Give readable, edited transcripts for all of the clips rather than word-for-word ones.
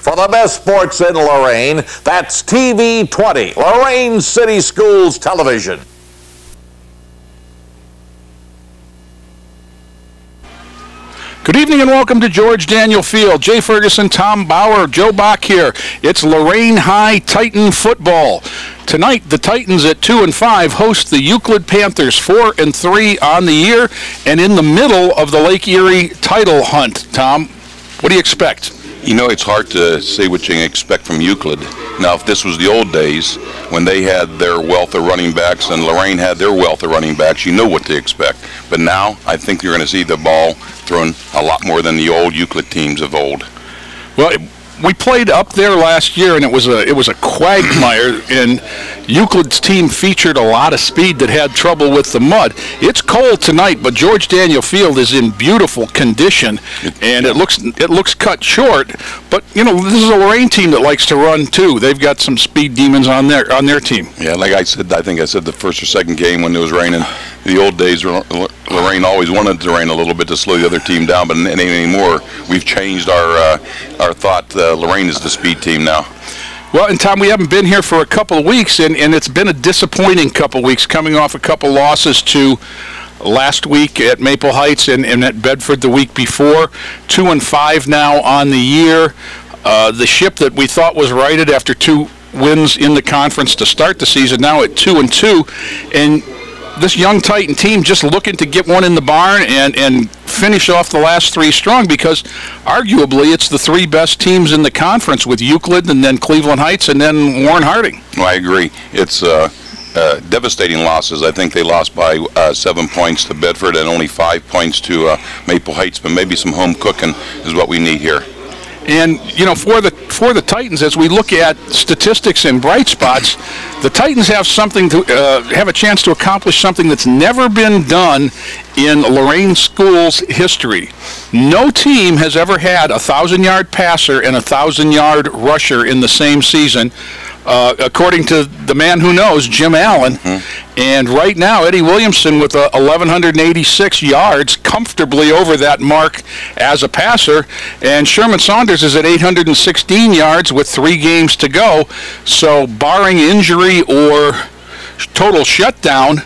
for the best sports in Lorain. That's TV 20, Lorain City Schools Television. Good evening and welcome to George Daniel Field. Jay Ferguson, Tom Bauer, Joe Bach here. It's Lorain High Titan football. Tonight, the Titans at 2-5 host the Euclid Panthers 4-3 on the year and in the middle of the Lake Erie title hunt. Tom, what do you expect? You know, it's hard to say what you can expect from Euclid. Now, if this was the old days when they had their wealth of running backs and Lorain had their wealth of running backs, you know what to expect. But now, I think you're going to see the ball thrown a lot more than the old Euclid teams of old. Well, we played up there last year, and it was a quagmire, and Euclid's team featured a lot of speed that had trouble with the mud. It's cold tonight, but George Daniel Field is in beautiful condition, and it looks cut short. But you know, this is a Lorain team that likes to run too. They've got some speed demons on their team. Yeah, like I said, I think I said the first or second game when it was raining. The old days, Lorain always wanted to rain a little bit to slow the other team down, but anymore. We've changed our thought. Lorain is the speed team now. Well, and Tom, we haven't been here for a couple of weeks, and it's been a disappointing couple of weeks, coming off a couple losses to last week at Maple Heights and at Bedford the week before. 2-5 now on the year. The ship that we thought was righted after 2 wins in the conference to start the season, now at 2-2, and this young Titan team just looking to get one in the barn and finish off the last 3 strong, because arguably it's the 3 best teams in the conference with Euclid and then Cleveland Heights and then Warren Harding. Well, I agree. It's devastating losses. I think they lost by 7 points to Bedford and only 5 points to Maple Heights, but maybe some home cooking is what we need here. And you know, for the Titans, as we look at statistics and bright spots, the Titans have something to have a chance to accomplish something that's never been done in Lorain schools history. No team has ever had a 1,000-yard passer and a 1,000-yard rusher in the same season, according to the man who knows, Jim Allen. And right now, Eddie Williamson with 1,186 yards, comfortably over that mark as a passer, and Sherman Saunders is at 816 yards with 3 games to go. So barring injury or total shutdown,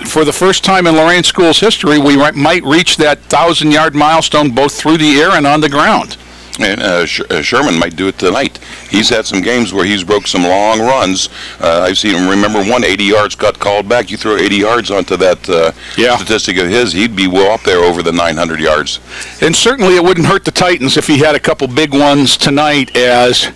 for the first time in Lorain schools history, we might reach that 1,000-yard milestone both through the air and on the ground. And Sherman might do it tonight. He's had some games where he's broke some long runs. I've seen him. Remember, 180 yards got called back. You throw 80 yards onto that statistic of his, he'd be well up there over the 900 yards. And certainly it wouldn't hurt the Titans if he had a couple big ones tonight, as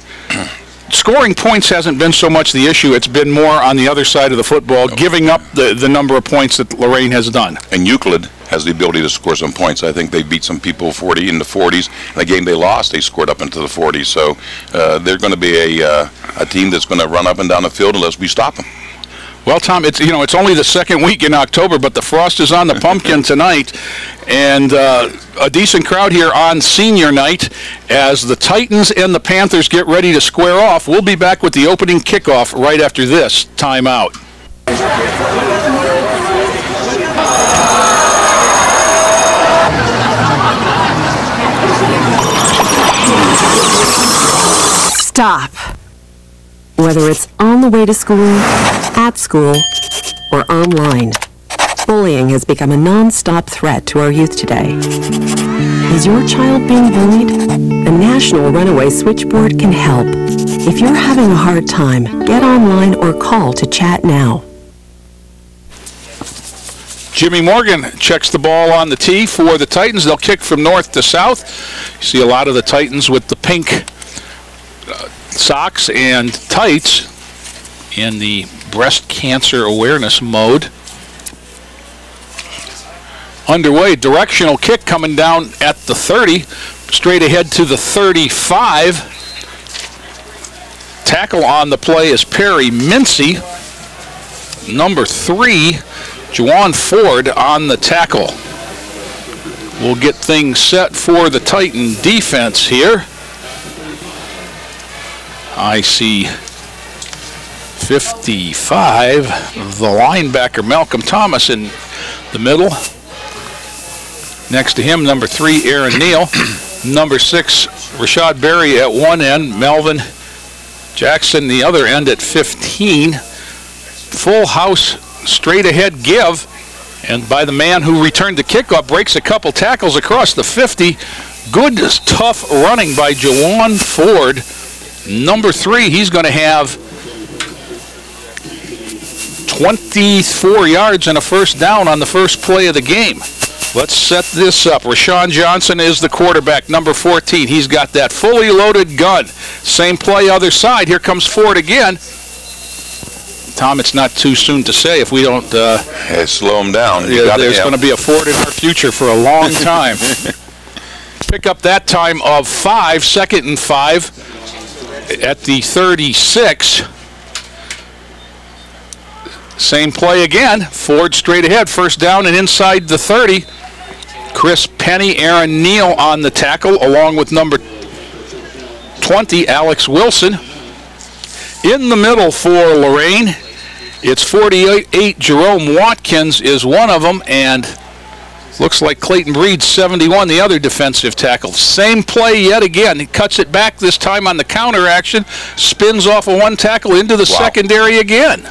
scoring points hasn't been so much the issue. It's been more on the other side of the football, giving up the number of points that Lorain has done. And Euclid has the ability to score some points. I think they beat some people 40 in the 40s. In the game they lost, they scored up into the 40s. So they're going to be a team that's going to run up and down the field unless we stop them. Well, Tom, it's only the 2nd week in October, but the frost is on the pumpkin tonight, and a decent crowd here on senior night as the Titans and the Panthers get ready to square off. We'll be back with the opening kickoff right after this timeout. Stop. Whether it's on the way to school, at school, or online, bullying has become a non-stop threat to our youth today. Is your child being bullied? The National Runaway Switchboard can help. If you're having a hard time, get online or call to chat now. Jimmy Morgan checks the ball on the tee for the Titans. They'll kick from north to south. You see a lot of the Titans with the pink socks and tights in the breast cancer awareness mode. Underway, directional kick coming down at the 30, straight ahead to the 35. Tackle on the play is Perry Mincy. Number 3, Juwan Ford on the tackle. We'll get things set for the Titan defense here. I see 55, the linebacker Malcolm Thomas in the middle. Next to him, number 3, Aaron Neal. Number 6, Rashad Berry at one end, Melvin Jackson the other end at 15. Full house straight ahead give, and by the man who returned the kickoff, breaks a couple tackles across the 50. Good, tough running by Jawan Ford. Number 3, he's going to have 24 yards and a first down on the first play of the game. Let's set this up. Rashawn Johnson is the quarterback, number 14. He's got that fully loaded gun. Same play, other side. Here comes Ford again. Tom, it's not too soon to say if we don't... slow him down. There's going to be a Ford in our future for a long time. Pick up that time of 5, 2nd and 5 at the 36. Same play again. Ford straight ahead, first down and inside the 30. Chris Penny, Aaron Neal on the tackle, along with number 20, Alex Wilson. In the middle for Lorain, it's 48. Jerome Watkins is one of them, and looks like Clayton Breed, 71, the other defensive tackle. Same play yet again. He cuts it back this time on the counter action, spins off of one tackle into the secondary again.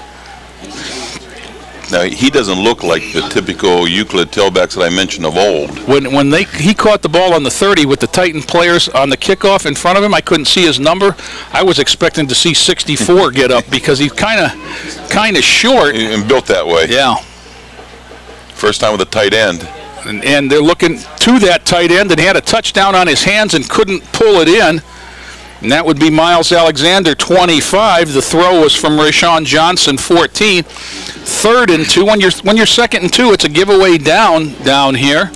Now, he doesn't look like the typical Euclid tailbacks that I mentioned of old. When he caught the ball on the 30 with the Titan players on the kickoff in front of him, I couldn't see his number. I was expecting to see 64 get up because he's kind of short. And built that way. Yeah. First time with a tight end. And they're looking to that tight end, and he had a touchdown on his hands and couldn't pull it in. And that would be Miles Alexander, 25. The throw was from Rashawn Johnson, 14. 3rd and 2. When you're 2nd and 2, it's a giveaway down here.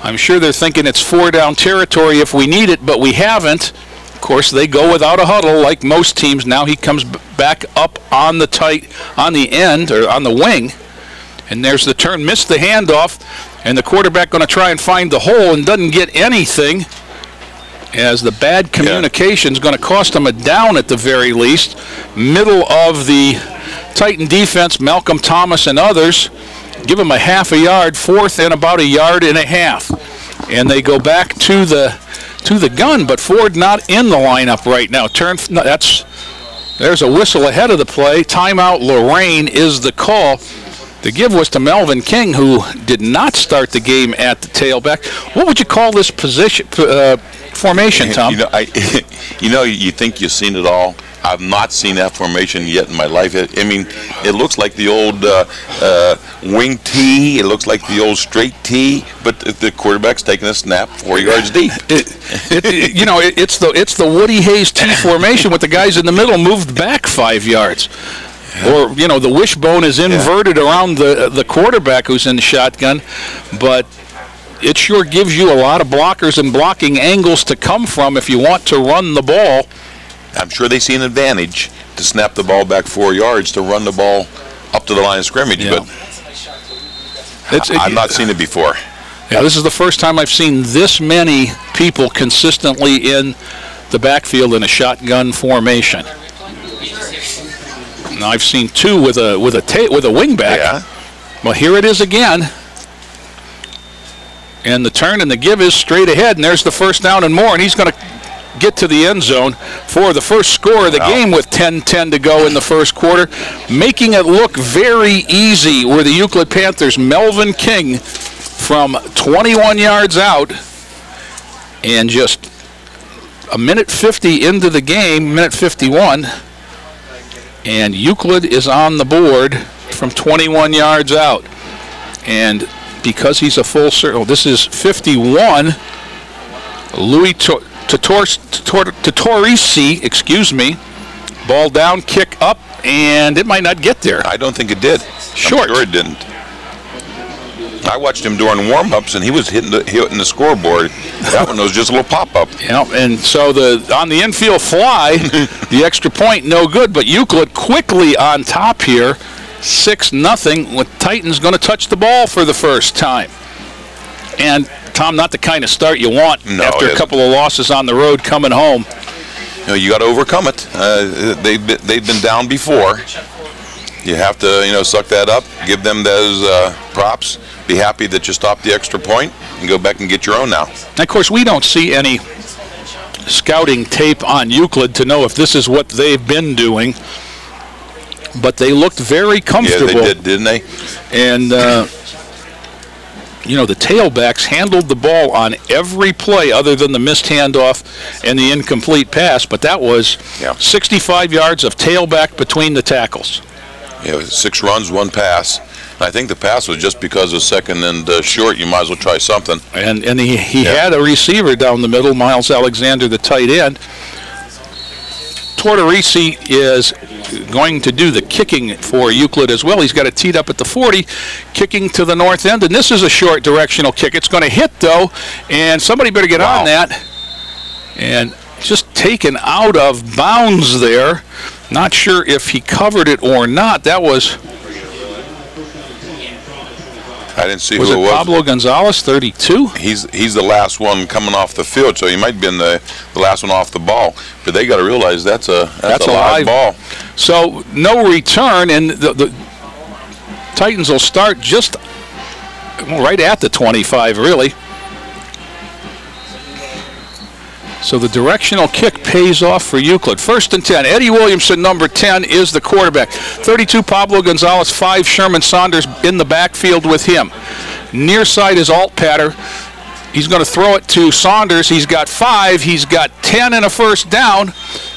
I'm sure they're thinking it's 4-down territory if we need it, but we haven't. Of course, they go without a huddle like most teams. Now he comes back up on the end or on the wing, and there's the turn. Missed the handoff, and the quarterback going to try and find the hole and doesn't get anything, as the bad communication is going to cost them a down at the very least. Middle of the Titan defense, Malcolm Thomas and others give them a half a yard, 4th and about a yard and a half. And they go back to the gun, but Ford not in the lineup right now. There's a whistle ahead of the play. Timeout Lorain is the call. The give was to Melvin King, who did not start the game at the tailback. What would you call this position formation, Tom? You think you've seen it all. I've not seen that formation yet in my life. I mean, it looks like the old wing tee. It looks like the old straight tee, but the quarterback's taking a snap 4 yards deep. It's the Woody Hayes tee formation with the guys in the middle moved back 5 yards. Or, the wishbone is inverted around the quarterback who's in the shotgun, but it sure gives you a lot of blockers and blocking angles to come from if you want to run the ball. I'm sure they see an advantage to snap the ball back 4 yards to run the ball up to the line of scrimmage, but I've not seen it before. Yeah, this is the first time I've seen this many people consistently in the backfield in a shotgun formation. Now, I've seen 2 with a wingback. Yeah. Well, here it is again. And the turn and the give is straight ahead, and there's the first down and more, and he's going to get to the end zone for the first score of the game with 10:10 to go in the first quarter. Making it look very easy were the Euclid Panthers. Melvin King from 21 yards out, and just a minute 50 into the game, minute 51, and Euclid is on the board from 21 yards out. And because he's a full circle, this is 51. Louis Torrisi, excuse me. Ball down, kick up, and it might not get there. I don't think it did. Short. I'm sure it didn't. I watched him during warm-ups, and he was hitting the scoreboard. That one was just a little pop-up. Yeah, and so on the infield fly, the extra point, no good. But Euclid quickly on top here, 6-0, with Titans going to touch the ball for the first time. And, Tom, not the kind of start you want after a couple of losses on the road coming home. You got to overcome it. They've been down before. You have to, suck that up, give them those props, be happy that you stopped the extra point, and go back and get your own now. And of course, we don't see any scouting tape on Euclid to know if this is what they've been doing. But they looked very comfortable. Yeah, they did, didn't they? And, you know, the tailbacks handled the ball on every play other than the missed handoff and the incomplete pass. But that was 65 yards of tailback between the tackles. Yeah, 6 runs, 1 pass. I think the pass was just because of second and short. You might as well try something. And he had a receiver down the middle, Miles Alexander, the tight end. Tortorisi is going to do the kicking for Euclid as well. He's got it teed up at the 40, kicking to the north end, and this is a short directional kick. It's going to hit, though, and somebody better get on that. And just taken out of bounds there. Not sure if he covered it or not. That was... I didn't see who it was. Pablo Gonzalez, 32? He's the last one coming off the field, so he might have been the last one off the ball. But they got to realize that's a live ball. So no return, and the Titans will start just right at the 25, really. So the directional kick pays off for Euclid. 1st and 10. Eddie Williamson, number 10, is the quarterback. 32, Pablo Gonzalez. 5, Sherman Saunders in the backfield with him. Near side is Alt Patter. He's going to throw it to Saunders. He's got 5. He's got 10 and a first down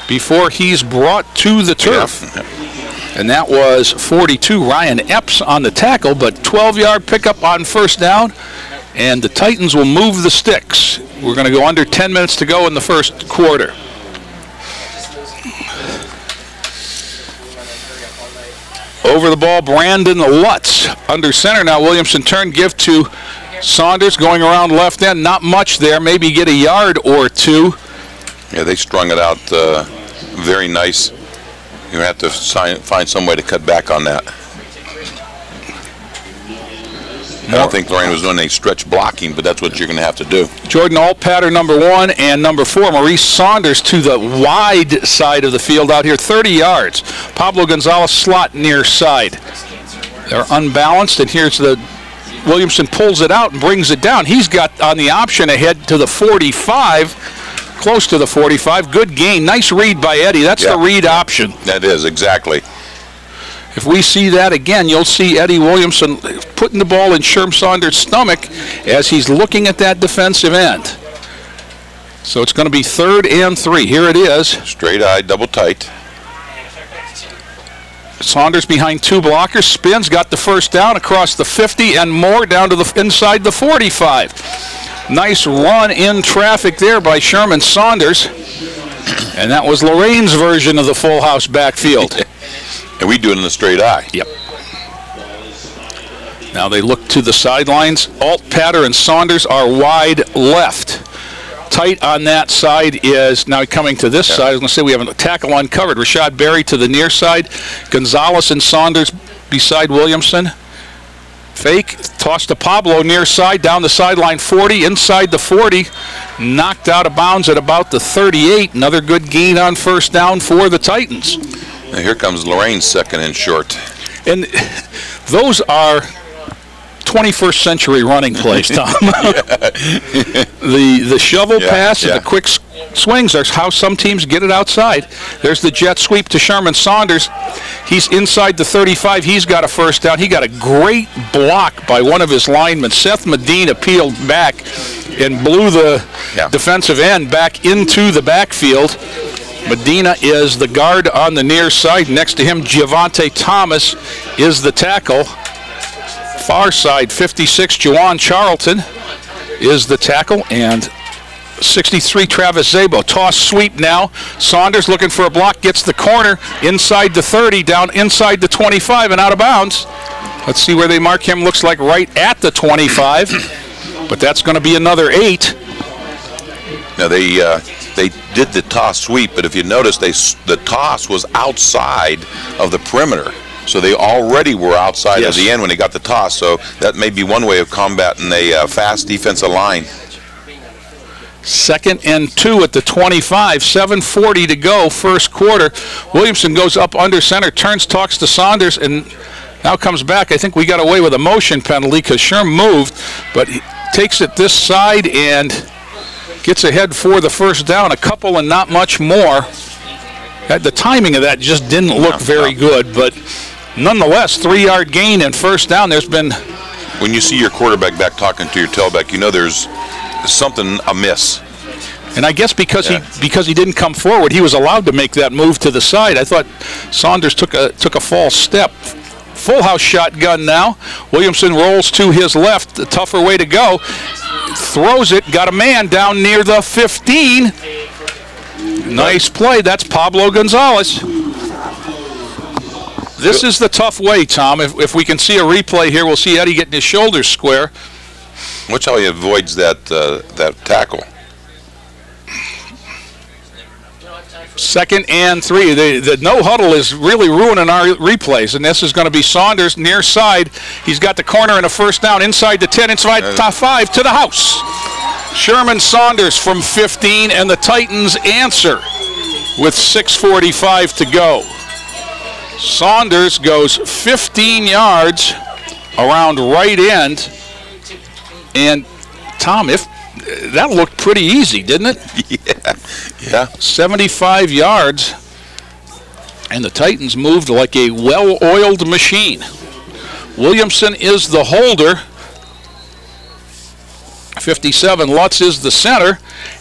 before he's brought to the turf. Yeah. And that was 42, Ryan Epps on the tackle, but 12-yard pickup on first down. And the Titans will move the sticks. We're going to go under 10 minutes to go in the first quarter. Over the ball, Brandon Lutz under center. Now Williamson turn, give to Saunders going around left end. Not much there, maybe get a yard or 2. Yeah, they strung it out very nice. You have to find some way to cut back on that. I don't think Lorain was doing any stretch blocking, but that's what you're going to have to do. Jordan Altpatter, number 1, and number 4, Maurice Saunders to the wide side of the field out here, 30 yards. Pablo Gonzalez slot near side. They're unbalanced, and here's the Williamson pulls it out and brings it down. He's got on the option ahead to the 45, close to the 45. Good gain. Nice read by Eddie. That's the read option. That is, exactly. If we see that again, you'll see Eddie Williamson putting the ball in Sherm Saunders' stomach as he's looking at that defensive end. So it's going to be 3rd and 3. Here it is. Straight eye, double tight. Saunders behind 2 blockers, spins, got the first down across the 50 and more down to the inside the 45. Nice run in traffic there by Sherman Saunders. And that was Lorain's version of the full house backfield. And we do it in the straight eye. Yep. Now they look to the sidelines. Altpatter and Saunders are wide left. Tight on that side is now coming to this side. I was going to say we have a tackle uncovered. Rashad Berry to the near side. Gonzalez and Saunders beside Williamson. Fake, toss to Pablo near side, down the sideline 40, inside the 40. Knocked out of bounds at about the 38. Another good gain on first down for the Titans. Now here comes Lorain's 2nd and short. And those are 21st century running plays, Tom. The shovel pass and the quick swings are how some teams get it outside. There's the jet sweep to Sherman Saunders. He's inside the 35. He's got a first down. He got a great block by one of his linemen. Seth Medina peeled back and blew the defensive end back into the backfield. Medina is the guard on the near side. Next to him, Giovante Thomas is the tackle. Far side, 56, Juwan Charlton is the tackle. And 63, Travis Zabo. Toss sweep now. Saunders looking for a block, gets the corner inside the 30, down inside the 25 and out of bounds. Let's see where they mark him. Looks like right at the 25, but that's going to be another 8. Now they did the toss sweep, but if you notice, the toss was outside of the perimeter. So they already were outside of the end when they got the toss. So that may be one way of combating a fast defensive line. 2nd and 2 at the 25, 7:40 to go, first quarter. Williamson goes up under center, turns, talks to Saunders, and now comes back. I think we got away with a motion penalty because Sherm moved, but he takes it this side and gets ahead for the first down, a couple and not much more. The timing of that just didn't look very good, but nonetheless, 3-yard gain and first down. There's been... When you see your quarterback back talking to your tailback, you know there's something amiss. And I guess because he didn't come forward, he was allowed to make that move to the side. I thought Saunders took a false step. Full house shotgun now. Williamson rolls to his left, the tougher way to go. Throws it, got a man down near the 15. Nice play. That's Pablo Gonzalez. This is the tough way, Tom. If we can see a replay here, we'll see Eddie getting his shoulders square. Watch how he avoids that tackle. 2nd and 3. The no huddle is really ruining our replays, and this is going to be Saunders near side. He's got the corner and a first down inside the 10, inside the top 5 to the house. Sherman Saunders from 15, and the Titans answer with 6:45 to go. Saunders goes 15 yards around right end, and Tom, that looked pretty easy, didn't it? Yeah. 75 yards, and the Titans moved like a well-oiled machine. Williamson is the holder. 57, Lutz is the center,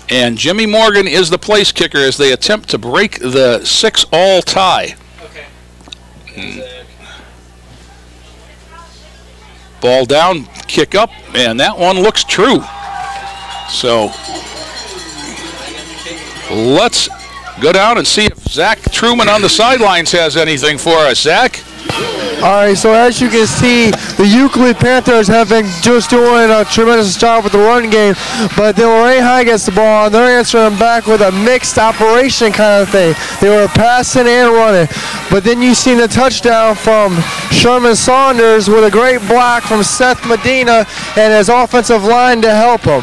and Jimmy Morgan is the place kicker as they attempt to break the 6-all tie. Ball down, kick up, and that one looks true. So let's go down and see if Zach Truman on the sidelines has anything for us. Zach? All right, so as you can see, the Euclid Panthers have been just doing a tremendous job with the run game, but then Lorain High gets the ball, and they're answering back with a mixed operation kind of thing. They were passing and running, but then you see the touchdown from Sherman Saunders with a great block from Seth Medina and his offensive line to help him.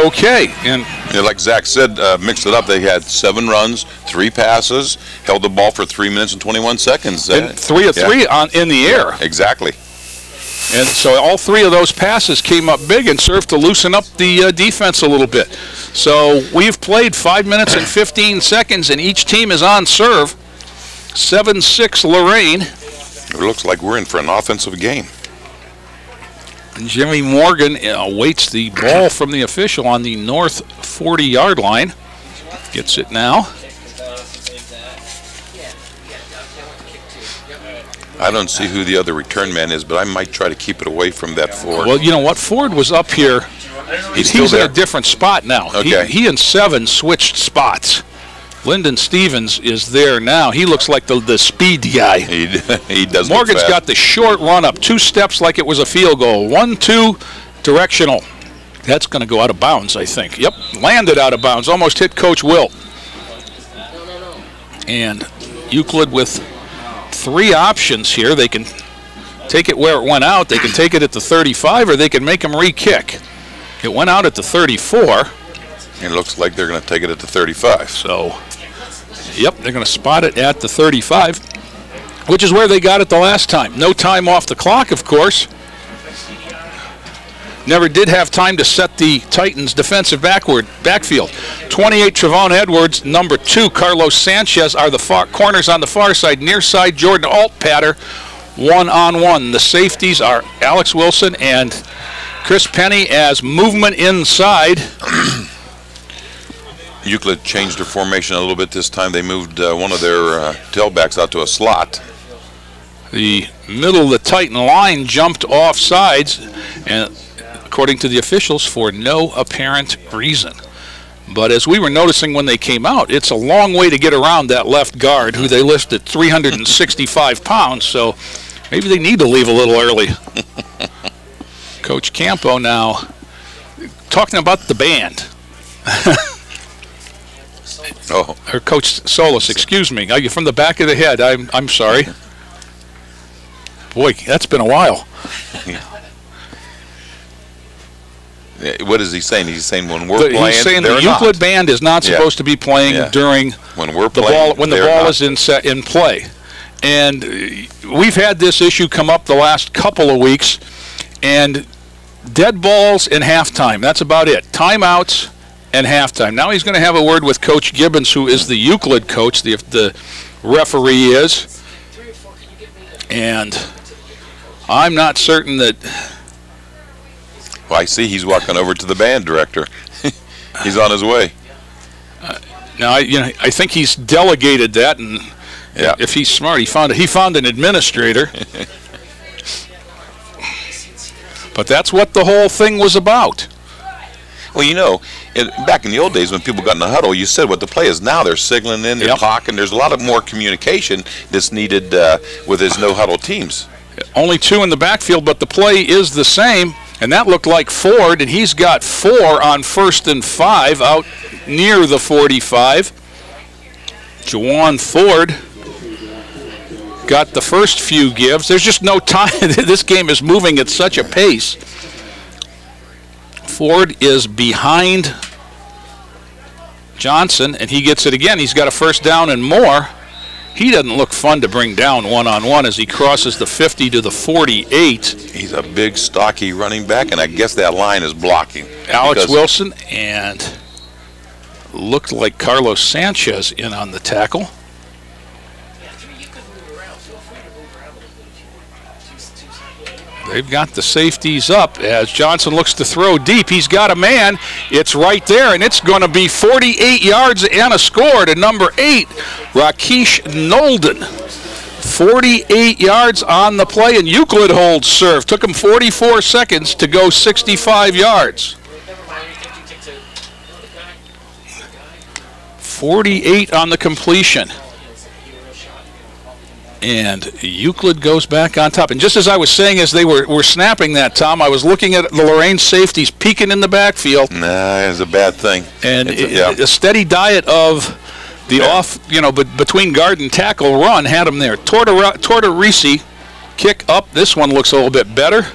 Okay, and like Zach said, mixed it up. They had 7 runs, 3 passes, held the ball for 3 minutes and 21 seconds. And 3 of 3 in the air. Exactly. And so all 3 of those passes came up big and served to loosen up the defense a little bit. So we've played 5 minutes and 15 seconds, and each team is on serve. 7-6 Lorain. It looks like we're in for an offensive game. Jimmy Morgan awaits the ball from the official on the north 40-yard line. Gets it now. I don't see who the other return man is, but I might try to keep it away from that Ford. Well, you know what? Ford was up here. He's in a different spot now. Okay. He and 7 switched spots. Lyndon Stevens is there now. He looks like the speed guy. He does. Morgan's got the short run up, 2 steps like it was a field goal. 1-2 directional. That's going to go out of bounds, I think. Yep, landed out of bounds. Almost hit Coach Will. And Euclid with 3 options here. They can take it where it went out. They can take it at the 35, or they can make him re-kick. It went out at the 34. It looks like they're going to take it at the 35. So, yep, they're going to spot it at the 35, which is where they got it the last time. No time off the clock, of course. Never did have time to set the Titans' defensive backfield. 28, Trevon Edwards. Number 2, Carlos Sanchez are the corners on the far side. Near side, Jordan Altpatter, 1-on-1. The safeties are Alex Wilson and Chris Penny as movement inside. Euclid changed their formation a little bit this time. They moved one of their tailbacks out to a slot. The middle of the Titan line jumped off sides, and according to the officials, for no apparent reason. But as we were noticing when they came out, it's a long way to get around that left guard, who they listed 365 pounds, so maybe they need to leave a little early. Coach Campo now talking about the band. Oh, or Coach Solis, excuse me. From the back of the head, I'm sorry. Boy, that's been a while. What is he saying? He's saying when we're playing, he's saying the Euclid band is not supposed to be playing during when we're playing, when the ball is in play. And we've had this issue come up the last couple of weeks, and dead balls in halftime. That's about it. Timeouts and halftime. Now he's going to have a word with Coach Gibbons, who is the Euclid coach, the referee is. And I'm not certain that... Well, I see he's walking over to the band director. He's on his way. Now, I think he's delegated that, and yeah. If he's smart, he found an administrator. But that's what the whole thing was about. Well, back in the old days when people got in the huddle, you said what the play is. Now they're signaling in, they're talking. There's a lot of more communication that's needed with his no-huddle teams. Only 2 in the backfield, but the play is the same. And that looked like Ford, and he's got 4 on 1st and 5 out near the 45. Jawan Ford got the first few gives. There's just no time. This game is moving at such a pace. Ford is behind Johnson, and he gets it again. He's got a first down and more. He doesn't look fun to bring down one-on-one as he crosses the 50 to the 48. He's a big, stocky running back, and I guess that line is blocking. Alex Wilson, and looked like Carlos Sanchez in on the tackle. They've got the safeties up as Johnson looks to throw deep. He's got a man. It's right there, and it's going to be 48 yards and a score to number 8, Rakesh Nolden. 48 yards on the play, and Euclid holds serve. Took him 44 seconds to go 65 yards. 48 on the completion. And Euclid goes back on top. And just as I was saying, as they were snapping that, Tom, I was looking at the Lorain safeties peeking in the backfield. Nah, it's a bad thing. And a steady diet of the off, but between guard and tackle run had him there. Tortorisi kick up. This one looks a little bit better,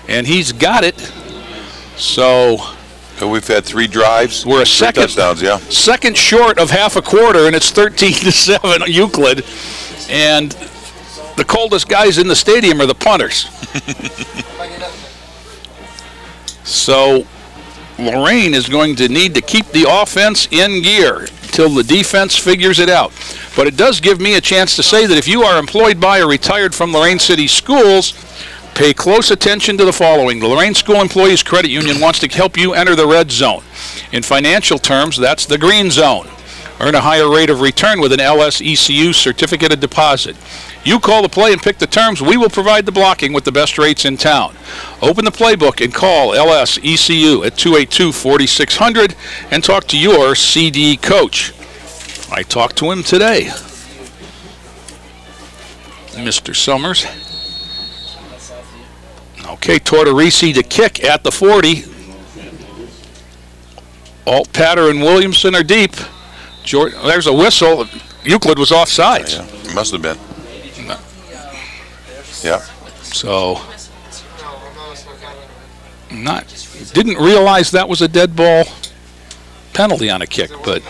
and he's got it. So we've had 3 drives. We're 3 touchdowns, yeah. Second short of half a quarter, and it's 13-7 Euclid. And the coldest guys in the stadium are the punters. So Lorain is going to need to keep the offense in gear till the defense figures it out. But it does give me a chance to say that if you are employed by or retired from Lorain City Schools, pay close attention to the following. The Lorain School Employees Credit Union wants to help you enter the red zone. In financial terms, that's the green zone. Earn a higher rate of return with an LSECU certificate of deposit. You call the play and pick the terms. We will provide the blocking with the best rates in town. Open the playbook and call LSECU at 282-4600 and talk to your CD coach. I talked to him today, Mr. Summers. Okay, Tortorisi to kick at the 40. Alt, Patter, and Williamson are deep. There's a whistle. Euclid was offside. Yeah, it must have been. Yeah. So, didn't realize that was a dead ball penalty on a kick, but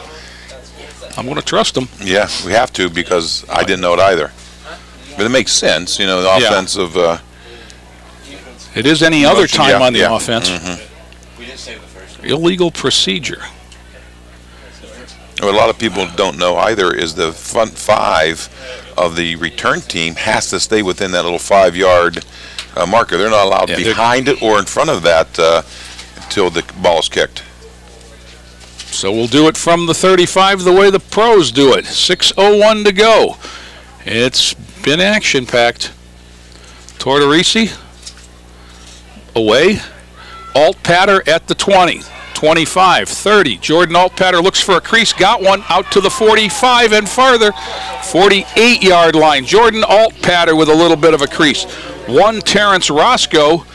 I'm going to trust him. Yeah, we have to because I didn't know it either. But it makes sense, the offensive. It is any other time on the offense. Mm-hmm. Illegal procedure. What a lot of people don't know either is the front 5 of the return team has to stay within that little 5-yard marker. They're not allowed behind it or in front of that until the ball is kicked. So we'll do it from the 35 the way the pros do it. 6:01 to go. It's been action-packed. Tortorisi away. Alt Patter at the 20. 25, 30. Jordan Altpatter looks for a crease, got one out to the 45 and farther. 48-yard line. Jordan Altpatter with a little bit of a crease. One Terrence Roscoe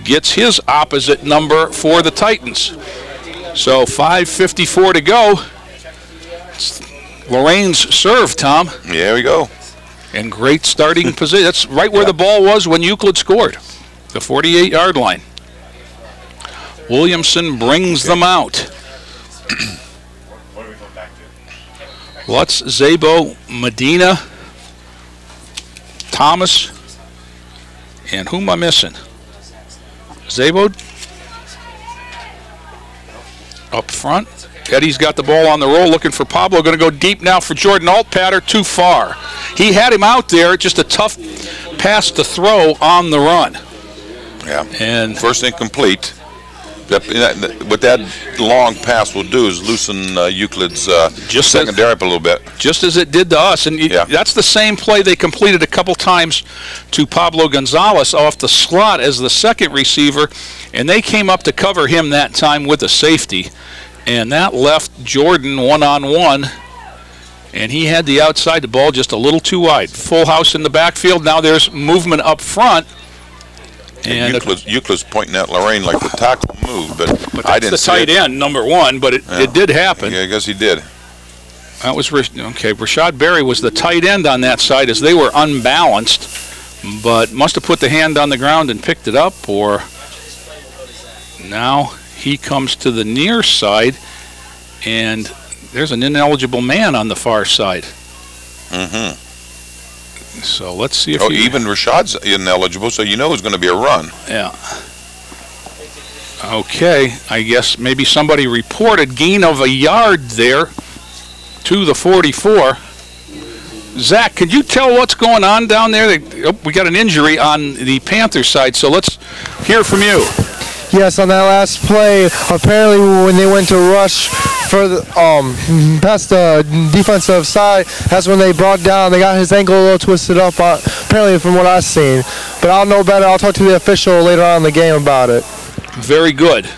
gets his opposite number for the Titans. So 5:54 to go. It's Lorain's serve, Tom. There we go. And great starting position. That's right where the ball was when Euclid scored. The 48-yard line. Williamson brings them out. Lutz, Zabo, Medina, Thomas, and who am I missing? Zabo? Up front, Eddie's got the ball on the roll, looking for Pablo. Going to go deep now for Jordan Altpatter, too far. He had him out there, just a tough pass to throw on the run. Yeah. And first incomplete. What that long pass will do is loosen Euclid's secondary up a little bit. Just as it did to us. And that's the same play they completed a couple times to Pablo Gonzalez off the slot as the second receiver. And they came up to cover him that time with a safety. And that left Jordan one-on-one. And he had the outside, the ball just a little too wide. Full house in the backfield. Now there's movement up front. And Euclid's pointing at Lorain like the tackle moved, but I didn't see the tight end, number one, but it did happen. Yeah, I guess he did. That was okay. Rashad Berry was the tight end on that side as they were unbalanced, but must have put the hand on the ground and picked it up, or now he comes to the near side, and there's an ineligible man on the far side. Mm-hmm. So let's see if even Rashad's ineligible, so you know it's going to be a run. Yeah. Okay, I guess maybe somebody reported gain of a yard there to the 44. Zach, could you tell what's going on down there? We got an injury on the Panther side, so let's hear from you. Yes, on that last play, apparently when they went to rush for the, past the defensive side, that's when they brought down, they got his ankle a little twisted up, apparently from what I've seen. But I'll know better. I'll talk to the official later on in the game about it. Very good.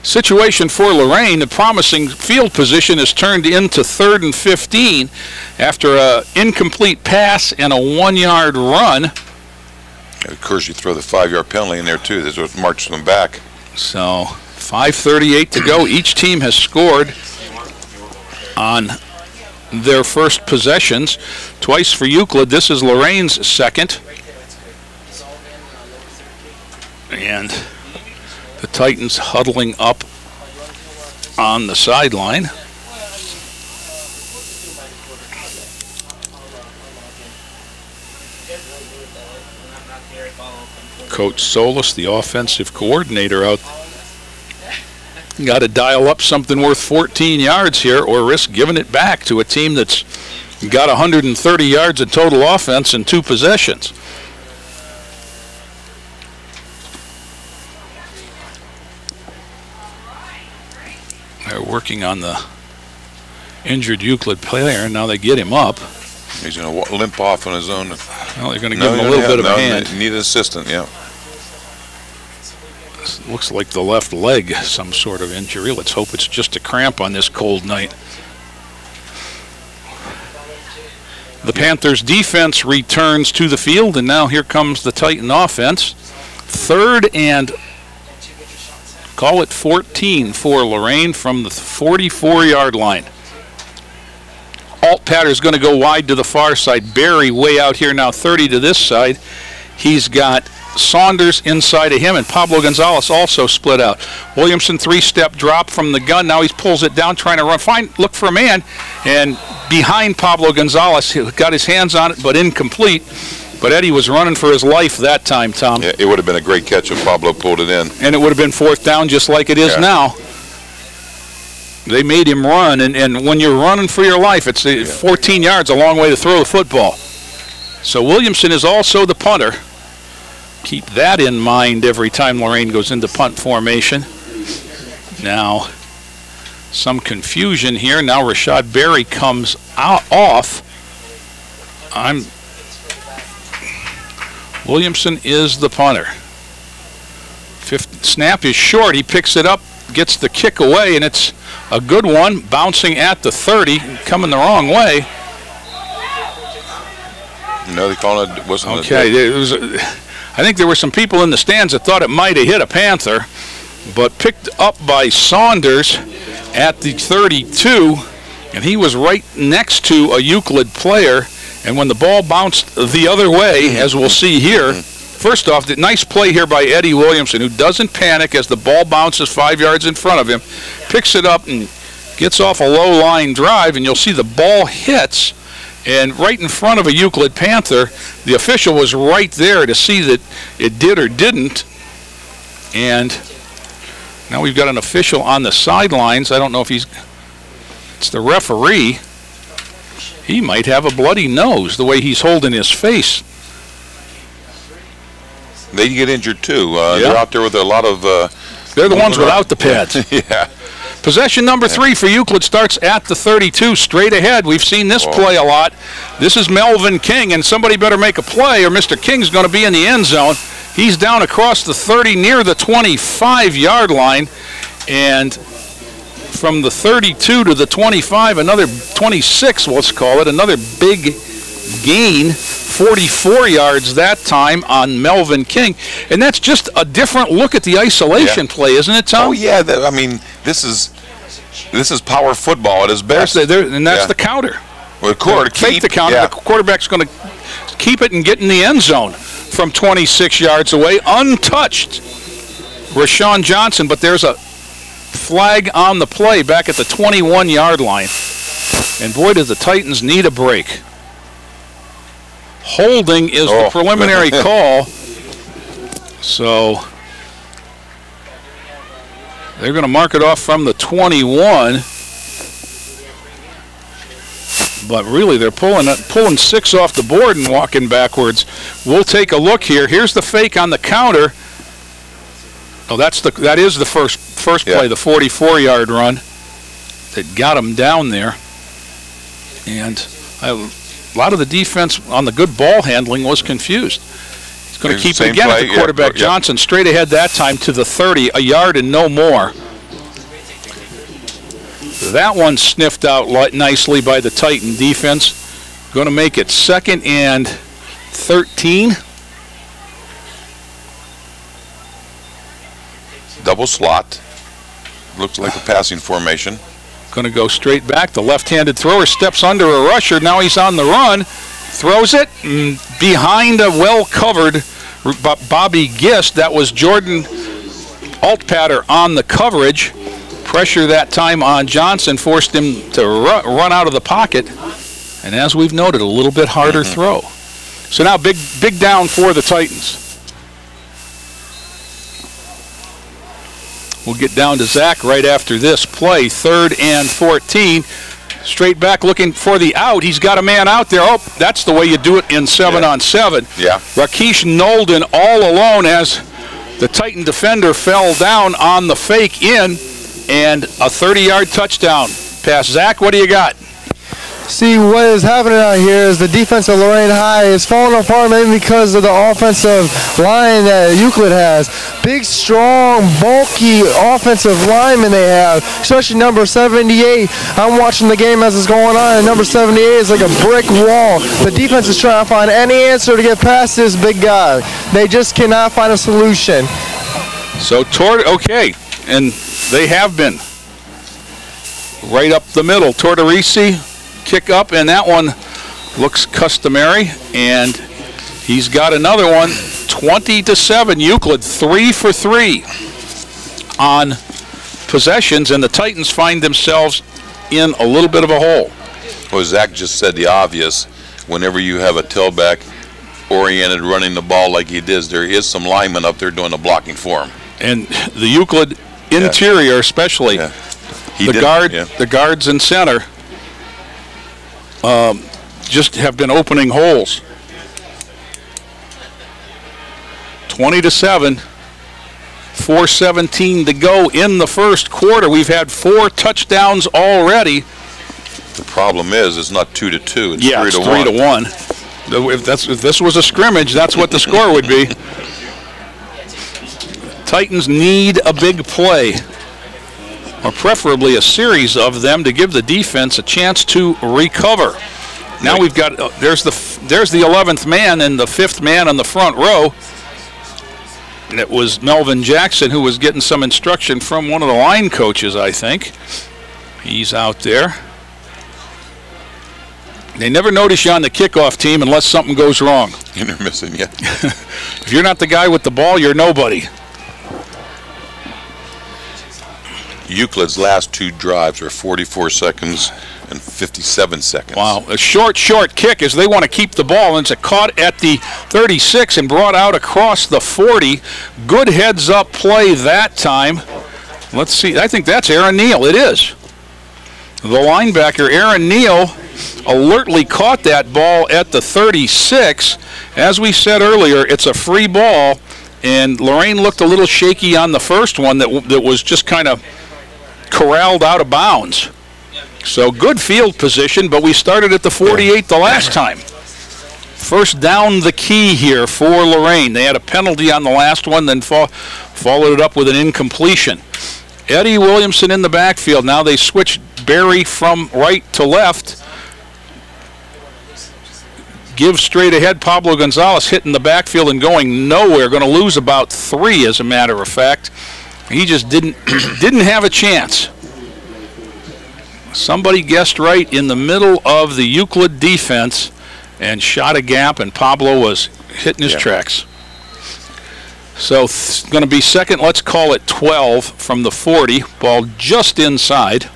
Situation for Lorain, the promising field position is turned into 3rd and 15 after an incomplete pass and a 1-yard run. Of course, you throw the 5-yard penalty in there, too. That's what marched them back. So 5:38 to go. Each team has scored on their first possessions. Twice for Euclid. This is Lorain's second. And the Titans huddling up on the sideline. Coach Solis, the offensive coordinator, out. Got to dial up something worth 14 yards here or risk giving it back to a team that's got 130 yards of total offense in 2 possessions. They're working on the injured Euclid player. Now they get him up. He's going to limp off on his own. Well, they're going to give him a little bit of a hand. They need an assistant, yeah. Looks like the left leg, some sort of injury. Let's hope it's just a cramp on this cold night. The Panthers defense returns to the field, and now here comes the Titan offense. 3rd and call it 14 for Lorain from the 44-yard line. Altpatter's going to go wide to the far side. Berry way out here now, 30 to this side. He's got Saunders inside of him, and Pablo Gonzalez also split out. Williamson 3-step drop from the gun. Now he pulls it down, trying to run. Look for a man, and behind Pablo Gonzalez, he got his hands on it, but incomplete. But Eddie was running for his life that time, Tom. Yeah, it would have been a great catch if Pablo pulled it in. And it would have been 4th down just like it is now. They made him run, and when you're running for your life, it's 14 yards, a long way to throw the football. So Williamson is also the punter. Keep that in mind every time Lorain goes into punt formation. Now, some confusion here. Now Rashad Berry comes off. Williamson is the punter. Snap is short. He picks it up, gets the kick away, and it's a good one, bouncing at the 30, coming the wrong way. No, they call it wasn't. Okay, I think there were some people in the stands that thought it might have hit a Panther, but picked up by Saunders at the 32, and he was right next to a Euclid player. And when the ball bounced the other way, as we'll see here, first off, the nice play here by Eddie Williamson, who doesn't panic as the ball bounces 5 yards in front of him, picks it up and gets off a low line drive, and you'll see the ball hits. And right in front of a Euclid Panther, the official was right there to see that it did or didn't. And Now we've got an official on the sidelines. I don't know if it's the referee. He might have a bloody nose the way he's holding his face. They get injured too. They're out there with a lot of... they're the ones without the pads. Yeah. Possession number 3 for Euclid starts at the 32, straight ahead. We've seen this play a lot. This is Melvin King, and somebody better make a play or Mr. King's going to be in the end zone. He's down across the 30 near the 25-yard line, and from the 32 to the 25, another 26, let's call it, another big gain, 44 yards that time on Melvin King. And that's just a different look at the isolation play, isn't it, Tom? Oh, yeah. I mean, this is power football at its best. And that's the counter. Well, Take the counter. The quarterback's going to keep it and get in the end zone from 26 yards away, untouched. Rashawn Johnson, but there's a flag on the play back at the 21-yard line. And boy, do the Titans need a break. Holding is the preliminary call. So they're going to mark it off from the 21. But really, they're pulling 6 off the board and walking backwards. We'll take a look here. Here's the fake on the counter. Oh, that is the first play, the 44-yard run that got him down there. And a lot of the defense on the good ball handling was confused. He's going to keep it again at the quarterback. Johnson straight ahead that time to the 30, a yard and no more. That one sniffed out nicely by the Titan defense. Going to make it 2nd and 13. Double slot. Looks like a passing formation. Going to go straight back. The left-handed thrower steps under a rusher. Now he's on the run. Throws it behind a well-covered Bobby Gist. That was Jordan Altpatter on the coverage. Pressure that time on Johnson forced him to run out of the pocket. And as we've noted, a little bit harder throw. So now big down for the Titans. We'll get down to Zach right after this play. 3rd and 14. Straight back looking for the out. He's got a man out there. Oh, that's the way you do it in 7-on-7. Yeah. Rakesh Nolden all alone as the Titan defender fell down on the fake in, and a 30-yard touchdown pass. Zach, what do you got? See, what is happening out here is the defense of Lorain High is falling apart maybe because of the offensive line that Euclid has. Big, strong, bulky offensive linemen they have, especially number 78. I'm watching the game as it's going on, and number 78 is like a brick wall. The defense is trying to find any answer to get past this big guy. They just cannot find a solution. So, okay, and they have been. Right up the middle, Tortorisi. Kick up, and that one looks customary, and he's got another one. 20-7. Euclid 3 for 3 on possessions, and the Titans find themselves in a little bit of a hole. Well, Zach just said the obvious. Whenever you have a tailback oriented running the ball like he does, there is some linemen up there doing the blocking for him. And the Euclid interior, especially the guards in center, just have been opening holes. 20-7, 4:17 to go in the first quarter. We've had 4 touchdowns already. The problem is, it's not 2-2. It's 3-1. If this was a scrimmage, that's what the score would be. Titans need a big play, or preferably a series of them, to give the defense a chance to recover. Now we've got there's the 11th man and the 5th man on the front row. And it was Melvin Jackson who was getting some instruction from one of the line coaches, I think. He's out there. They never notice you on the kickoff team unless something goes wrong. You're missing, yeah. If you're not the guy with the ball, you're nobody. Euclid's last 2 drives are 44 seconds and 57 seconds. Wow, a short kick as they want to keep the ball, and it's caught at the 36 and brought out across the 40. Good heads-up play that time. Let's see. I think that's Aaron Neal. It is. The linebacker, Aaron Neal, alertly caught that ball at the 36. As we said earlier, it's a free ball, and Lorain looked a little shaky on the first one that was just kind of corralled out of bounds. So good field position, but we started at the 48 the last time. First down the key here for Lorain. They had a penalty on the last one, then followed it up with an incompletion. Eddie Williamson in the backfield. Now they switch Barry from right to left. Give straight ahead. Pablo Gonzalez hitting the backfield and going nowhere. Going to lose about 3, as a matter of fact. He just didn't have a chance. Somebody guessed right in the middle of the Euclid defense and shot a gap, and Pablo was hitting his tracks. So it's going to be second, let's call it 12 from the 40. Ball just inside.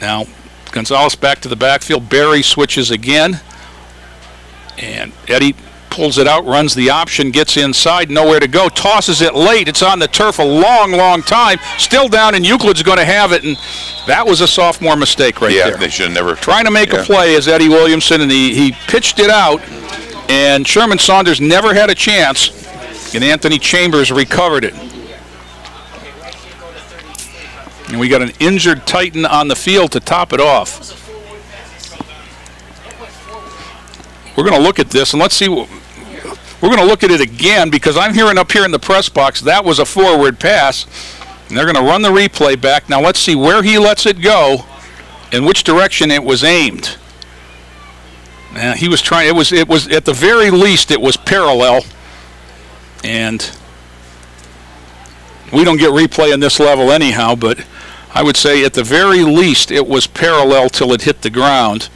Now Gonzalez back to the backfield. Barry switches again. And Eddie pulls it out, runs the option, gets inside, nowhere to go, tosses it late. It's on the turf a long, long time. Still down, and Euclid's going to have it, and that was a sophomore mistake right there. Yeah, they should have never. Trying to make a play as Eddie Williamson, and he pitched it out, and Sherman Saunders never had a chance, and Anthony Chambers recovered it. And we got an injured Titan on the field to top it off. We're going to look at this, and let's see. We're going to look at it again because I'm hearing up here in the press box that was a forward pass, and they're going to run the replay back. Now let's see where he lets it go and which direction it was aimed. He was trying. It was at the very least it was parallel, and we don't get replay in this level anyhow. But I would say at the very least it was parallel till it hit the ground.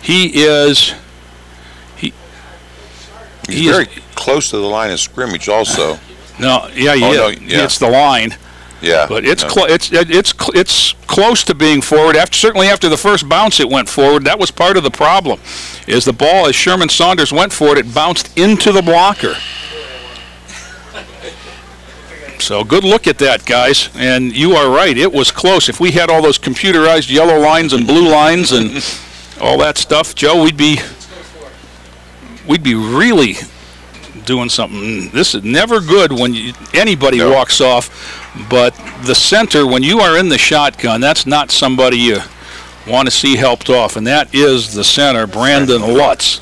He's very close to the line of scrimmage, also. No, it's the line. Yeah, but it's close to being forward. Certainly after the first bounce, it went forward. That was part of the problem. Is the ball, as Sherman Saunders went for it, it bounced into the blocker. So good look at that, guys. And you are right. It was close. If we had all those computerized yellow lines and blue lines and all that stuff, Joe, we'd be really doing something. This is never good when anybody walks off, but the center, when you are in the shotgun, that's not somebody you want to see helped off, and that is the center, Brandon Lutz.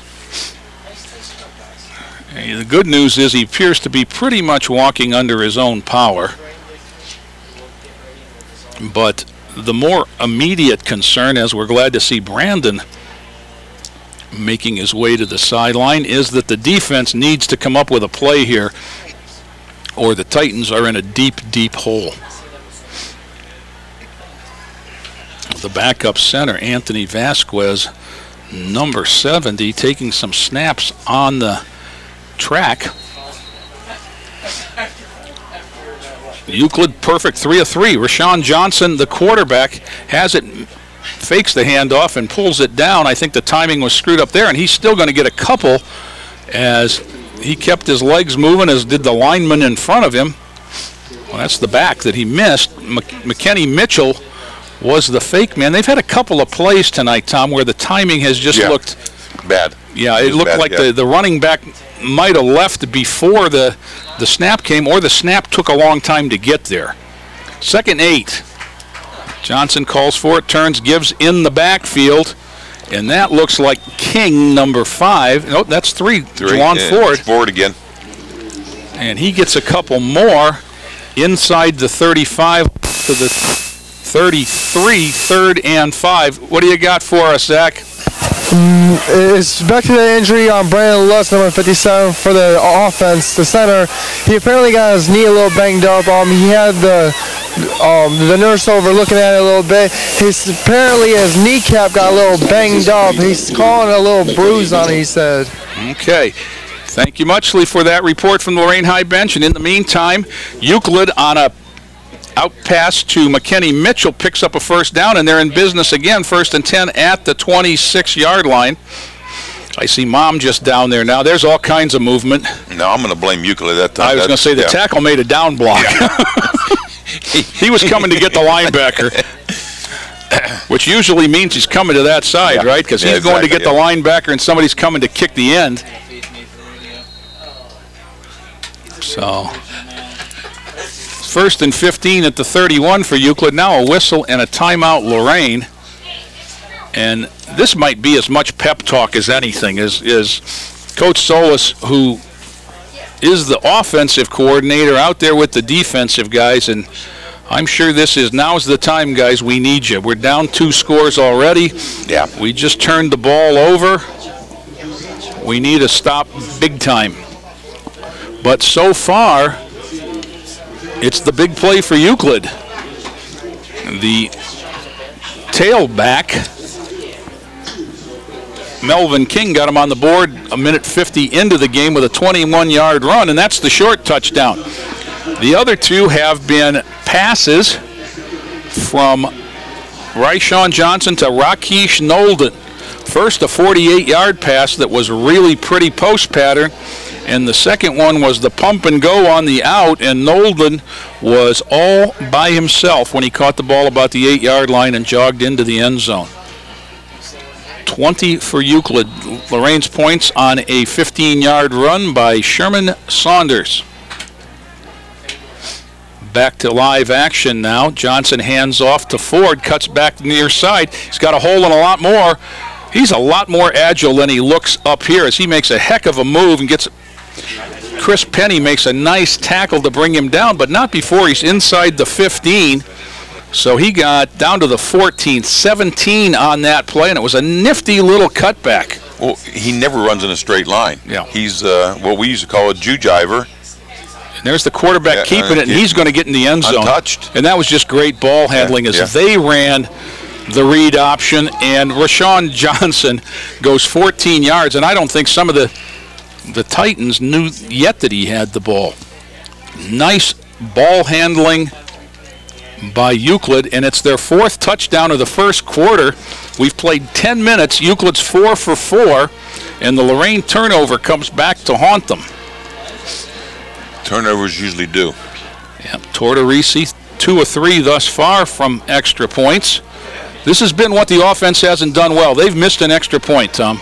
And the good news is he appears to be pretty much walking under his own power, but the more immediate concern, as we're glad to see Brandon making his way to the sideline, is that the defense needs to come up with a play here or the Titans are in a deep, deep hole. The backup center, Anthony Vasquez, number 70, taking some snaps on the track. Euclid perfect 3 of 3. Rashawn Johnson, the quarterback, has it, fakes the handoff and pulls it down. I think the timing was screwed up there, and he's still going to get a couple as he kept his legs moving, as did the lineman in front of him. Well, that's the back that he missed. McKenny Mitchell was the fake man. They've had a couple of plays tonight, Tom, where the timing has just looked bad. Yeah, it looked bad, like the running back might have left before the snap came, or the snap took a long time to get there. 2nd 8. Johnson calls for it, turns, gives in the backfield, and that looks like King, number 5. No, that's 3. Juwan Ford. Ford again. And he gets a couple more inside the 35 to the 33, 3rd and 5. What do you got for us, Zach? It's back to the injury on Brandon Lutz, number 57, for the offense, the center. He apparently got his knee a little banged up. He had the nurse over looking at it a little bit. Apparently his kneecap got a little banged up. He's calling a little bruise on it, he said. Okay. Thank you muchly for that report from the Lorain High bench. And in the meantime, Euclid on a out pass to McKenny Mitchell picks up a first down, and they're in business again. 1st and 10 at the 26-yard line. I see Mom just down there now. There's all kinds of movement. No, I'm going to blame Euclid that time. I was going to say the tackle made a down block. Yeah. He was coming to get the linebacker, which usually means he's coming to that side, right? Because he's going to get the linebacker and somebody's coming to kick the end. So, 1st and 15 at the 31 for Euclid. Now a whistle and a timeout, Lorain. And this might be as much pep talk as anything. Is Coach Solis, who is the offensive coordinator, out there with the defensive guys, and I'm sure now's the time, guys. We need you. We're down 2 scores already. Yeah. We just turned the ball over. We need a stop big time. But so far, it's the big play for Euclid. The tailback, Melvin King, got him on the board a minute 50 into the game with a 21-yard run, and that's the short touchdown. The other 2 have been passes from Ryshawn Johnson to Rakesh Nolden. First, a 48-yard pass that was really pretty post pattern, and the second one was the pump and go on the out, and Nolden was all by himself when he caught the ball about the 8-yard line and jogged into the end zone. 20 for Euclid. Lorain's points on a 15-yard run by Sherman Saunders. Back to live action now. Johnson hands off to Ford, cuts back near side. He's got a hole and a lot more. He's a lot more agile than he looks up here as he makes a heck of a move and gets. Chris Penny makes a nice tackle to bring him down, but not before he's inside the 15. So he got down to the 14, 17 on that play, and it was a nifty little cutback. Well, he never runs in a straight line. Yeah. He's what we used to call a jujiver. And there's the quarterback keeping it, and he's going to get in the end zone. Untouched. And that was just great ball handling as they ran the read option, and Rashawn Johnson goes 14 yards, and I don't think some of the Titans knew yet that he had the ball. Nice ball handling by Euclid, and it's their 4th touchdown of the first quarter. We've played 10 minutes. Euclid's 4 for 4, and the Lorain turnover comes back to haunt them. Turnovers usually do. Yeah, Tortorisi 2 of 3 thus far from extra points. This has been what the offense hasn't done well. They've missed an extra point, Tom.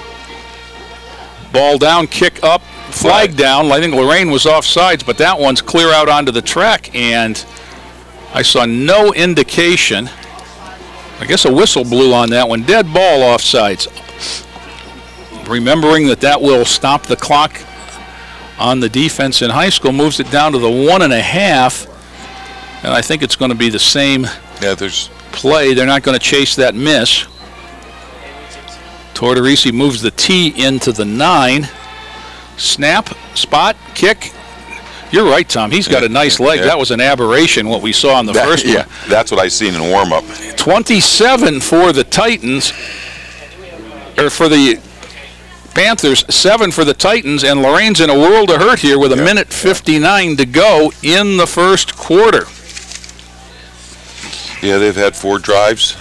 Ball down, kick up, flag down. I think Lorain was offsides, but that one's clear out onto the track, and I saw no indication. I guess a whistle blew on that one. Dead ball offsides. Remembering that will stop the clock on the defense in high school, moves it down to the 1.5, and I think it's going to be the same play. They're not going to chase that miss. Tortorisi moves the T into the 9. Snap, spot, kick. You're right, Tom. He's got a nice leg. That was an aberration, what we saw in the first one. Yeah, that's what I seen in warm-up. 27 for the Titans, or for the Panthers, 7 for the Titans, and Lorain's in a world of hurt here with a minute 59 to go in the first quarter. Yeah, they've had 4 drives,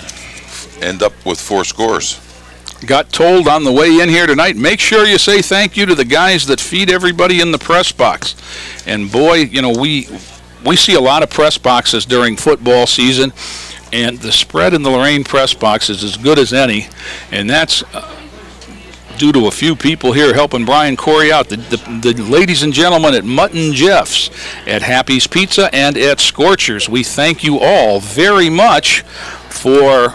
end up with 4 scores. Got told on the way in here tonight, make sure you say thank you to the guys that feed everybody in the press box. And boy, you know, we see a lot of press boxes during football season, and the spread in the Lorain press box is as good as any, and that's due to a few people here helping Brian Corey out. The ladies and gentlemen at Mutton Jeff's, at Happy's Pizza, and at Scorchers. We thank you all very much for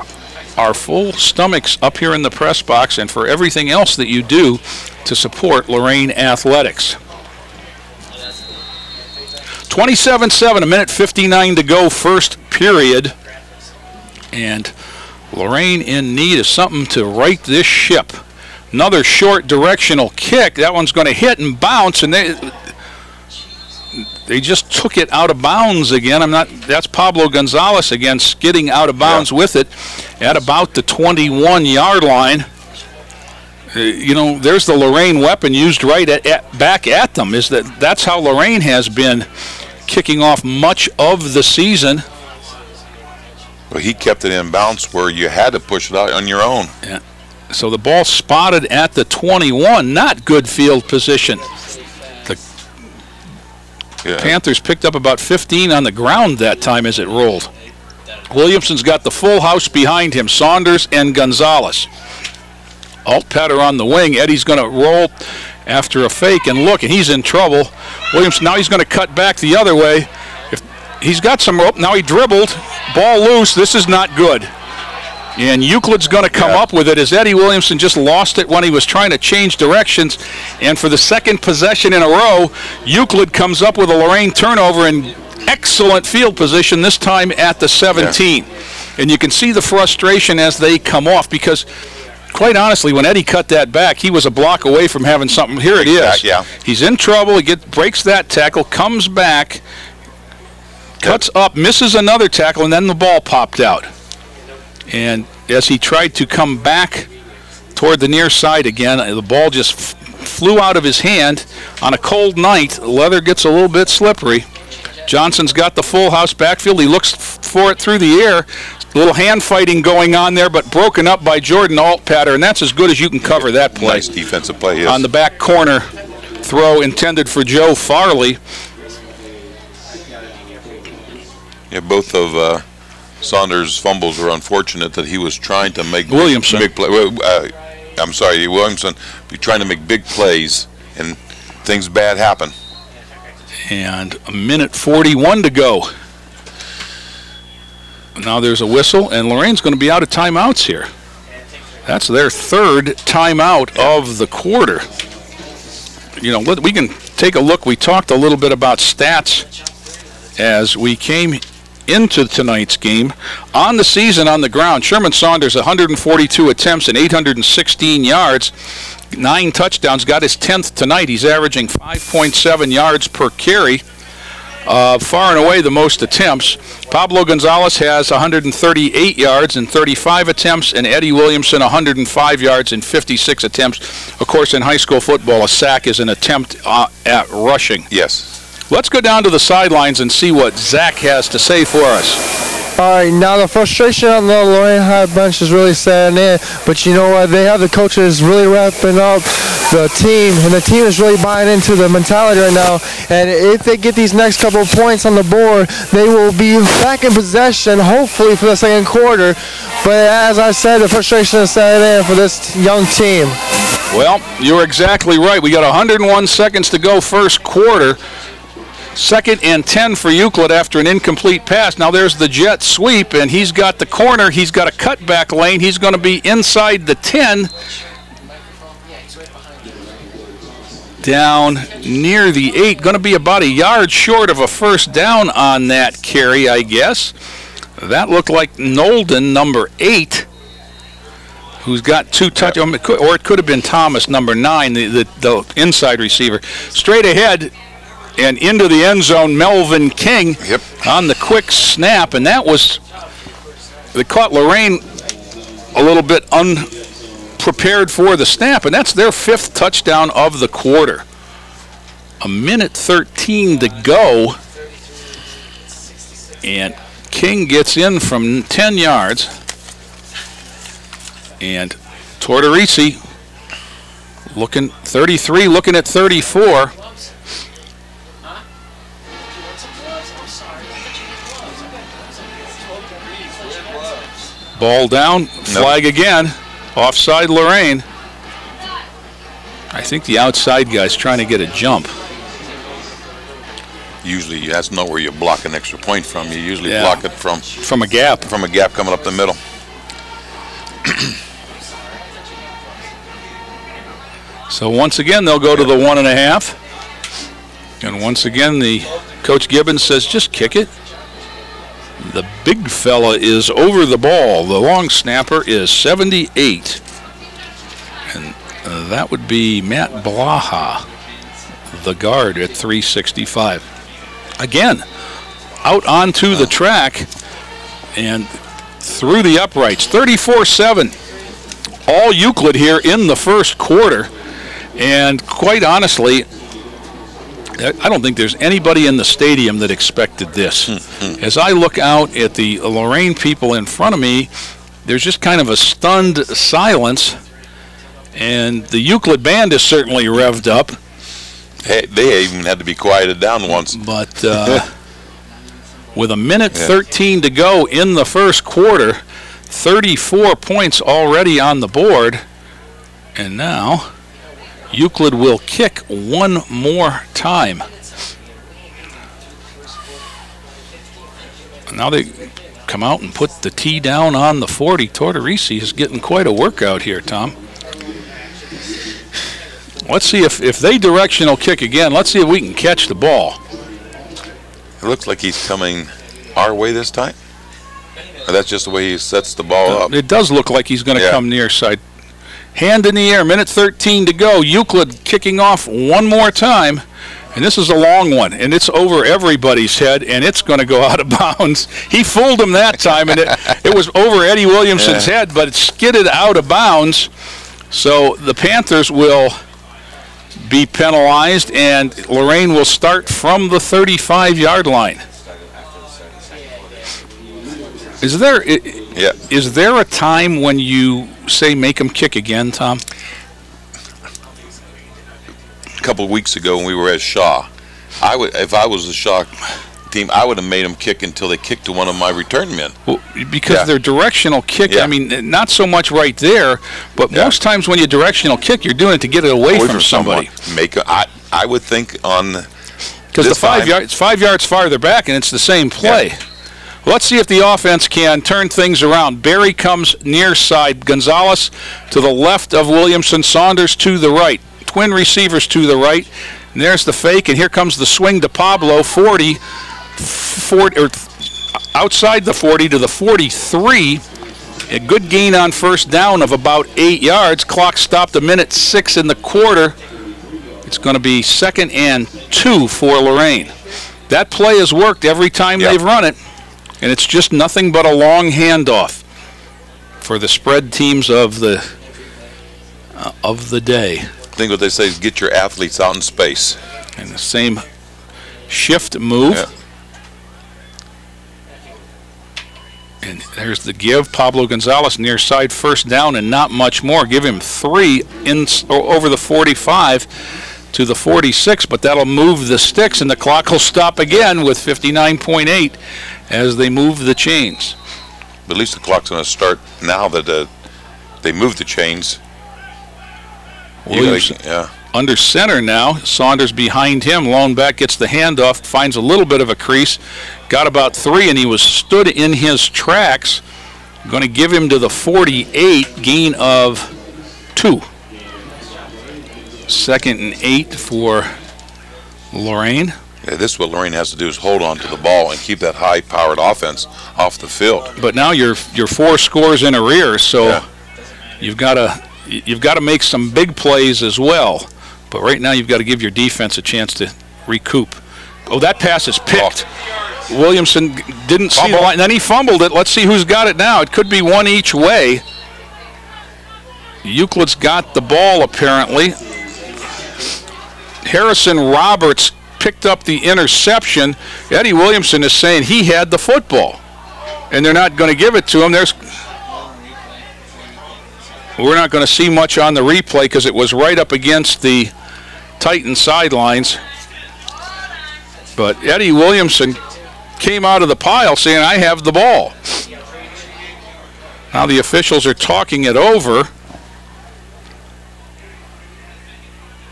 our full stomachs up here in the press box and for everything else that you do to support Lorain athletics. 27-7, a minute 59 to go, first period. And Lorain in need of something to right this ship. Another short directional kick. That one's going to hit and bounce, and they just took it out of bounds again. That's Pablo Gonzalez again, skidding out of bounds with it at about the 21-yard line. You know, there's the Lorain weapon used right back at them. That's how Lorain has been kicking off much of the season. Well, he kept it in bounds where you had to push it out on your own. Yeah. So the ball spotted at the 21, not good field position. The Yeah. Panthers picked up about 15 on the ground that time as it rolled. Williamson's got the full house behind him, Saunders and Gonzalez. Altpater on the wing. Eddie's going to roll after a fake, and look, and he's in trouble. Williamson, now he's going to cut back the other way. If he's got some rope, now he dribbled, ball loose. This is not good. And Euclid's going to come up with it as Eddie Williamson just lost it when he was trying to change directions. And for the second possession in a row, Euclid comes up with a Lorain turnover and excellent field position, this time at the 17. And you can see the frustration as they come off, because quite honestly, when Eddie cut that back, he was a block away from having something. Here it is. He's in trouble. He breaks that tackle, comes back, cuts up, misses another tackle, and then the ball popped out. And as he tried to come back toward the near side again, the ball just flew out of his hand. On a cold night, leather gets a little bit slippery. Johnson's got the full house backfield. He looks for it through the air. A little hand fighting going on there, but broken up by Jordan Altpater, and that's as good as you can cover that play. Nice defensive play, yes. On the back corner throw intended for Joe Farley. Yeah, both of Saunders' fumbles were unfortunate, that he was trying to make Williamson. big play. I'm sorry, Williamson, be trying to make big plays, and things bad happen. And a minute 41 to go. Now there's a whistle, and Lorain's going to be out of timeouts here. That's their third timeout of the quarter. You know, we can take a look. We talked a little bit about stats as we came into tonight's game. On the season on the ground, Sherman Saunders 142 attempts and 816 yards, 9 touchdowns, got his 10th tonight. He's averaging 5.7 yards per carry, far and away the most attempts. Pablo Gonzalez has 138 yards and 35 attempts, and Eddie Williamson 105 yards and 56 attempts. Of course, in high school football, a sack is an attempt at rushing. Yes. Let's go down to the sidelines and see what Zach has to say for us. All right, now the frustration on the Lorain High bench is really setting in, but you know what? They have the coaches really wrapping up the team, and the team is really buying into the mentality right now. And if they get these next couple of points on the board, they will be back in possession, hopefully, for the second quarter. But as I said, the frustration is setting in for this young team. Well, you're exactly right. We got 101 seconds to go first quarter. 2nd and 10 for Euclid after an incomplete pass. Now there's the jet sweep, and he's got the corner. He's got a cutback lane. He's going to be inside the 10. Down near the 8. Going to be about a yard short of a first down on that carry, I guess. That looked like Nolden, number 8, who's got 2 touchdowns. Or it could have been Thomas, number 9, the inside receiver. Straight ahead and into the end zone, Melvin King on the quick snap. And that was, they caught Lorain a little bit unprepared for the snap, and that's their 5th touchdown of the quarter. A minute 13 to go, and King gets in from 10 yards, and Tortorisi looking 33, looking at 34. Ball down, flag again, offside Lorain. I think the outside guy's trying to get a jump. Usually that's not where you block an extra point from. You usually block it from a gap. From a gap coming up the middle. So once again, they'll go to the 1.5. And once again, the Coach Gibbons says, just kick it. The big fella is over the ball. The long snapper is 78. And that would be Matt Blaha, the guard, at 365. Again, out onto the track and through the uprights. 34-7. All Euclid here in the first quarter. And quite honestly, I don't think there's anybody in the stadium that expected this. As I look out at the Lorain people in front of me, there's just kind of a stunned silence. And the Euclid band is certainly revved up. They even had to be quieted down once. But with a minute 13 to go in the first quarter, 34 points already on the board. And now Euclid will kick one more time. Now they come out and put the tee down on the 40. Tortorisi is getting quite a workout here, Tom. Let's see if they directional kick again. Let's see if we can catch the ball. It looks like he's coming our way this time. Or that's just the way he sets the ball up. It does look like he's going to come near side. Hand in the air, minute 13 to go. Euclid kicking off one more time. And this is a long one, and it's over everybody's head, and it's going to go out of bounds. He fooled him that time, and it was over Eddie Williamson's head, but it skidded out of bounds. So the Panthers will be penalized, and Lorain will start from the 35-yard line. Is there a time when you say make him kick again, Tom? A couple of weeks ago when we were at Shaw, if I was the Shaw team, I would have made them kick until they kicked to one of my return men. Well, because their directional kick, I mean, not so much right there, but most times when you directional kick, you're doing it to get it away from somebody. I would think on because the 5 yards farther back, and it's the same play. Yeah. Let's see if the offense can turn things around. Barry comes near side. Gonzalez to the left of Williamson. Saunders to the right. Twin receivers to the right. And there's the fake, and here comes the swing to Pablo. 40 or outside the 40 to the 43. A good gain on first down of about 8 yards. Clock stopped a minute 6 in the quarter. It's going to be 2nd and 2 for Lorain. That play has worked every time they've run it. And it's just nothing but a long handoff for the spread teams of the day. I think what they say is get your athletes out in space. And the same shift move. Yeah. And there's the give. Pablo Gonzalez near side, first down and not much more. Give him 3 over the 45 to the 46, but that'll move the sticks, and the clock will stop again with 59.8 as they move the chains. But at least the clock's going to start now that they move the chains. Williams under center now. Saunders behind him. Lone back gets the handoff, finds a little bit of a crease. Got about 3, and he was stood in his tracks. Going to give him to the 48, gain of 2. 2nd and 8 for Lorain. Yeah, this is what Lorain has to do, is hold on to the ball and keep that high-powered offense off the field. But now you're 4 scores in arrears, so you've got to make some big plays as well. But right now you've got to give your defense a chance to recoup. Oh, that pass is picked. Williamson didn't see the line. Then he fumbled it. Let's see who's got it now. It could be one each way. Euclid's got the ball apparently. Harrison Roberts picked up the interception. Eddie Williamson is saying he had the football, and they're not going to give it to him. We're not going to see much on the replay because it was right up against the Titan sidelines. But Eddie Williamson came out of the pile saying, I have the ball. Now the officials are talking it over.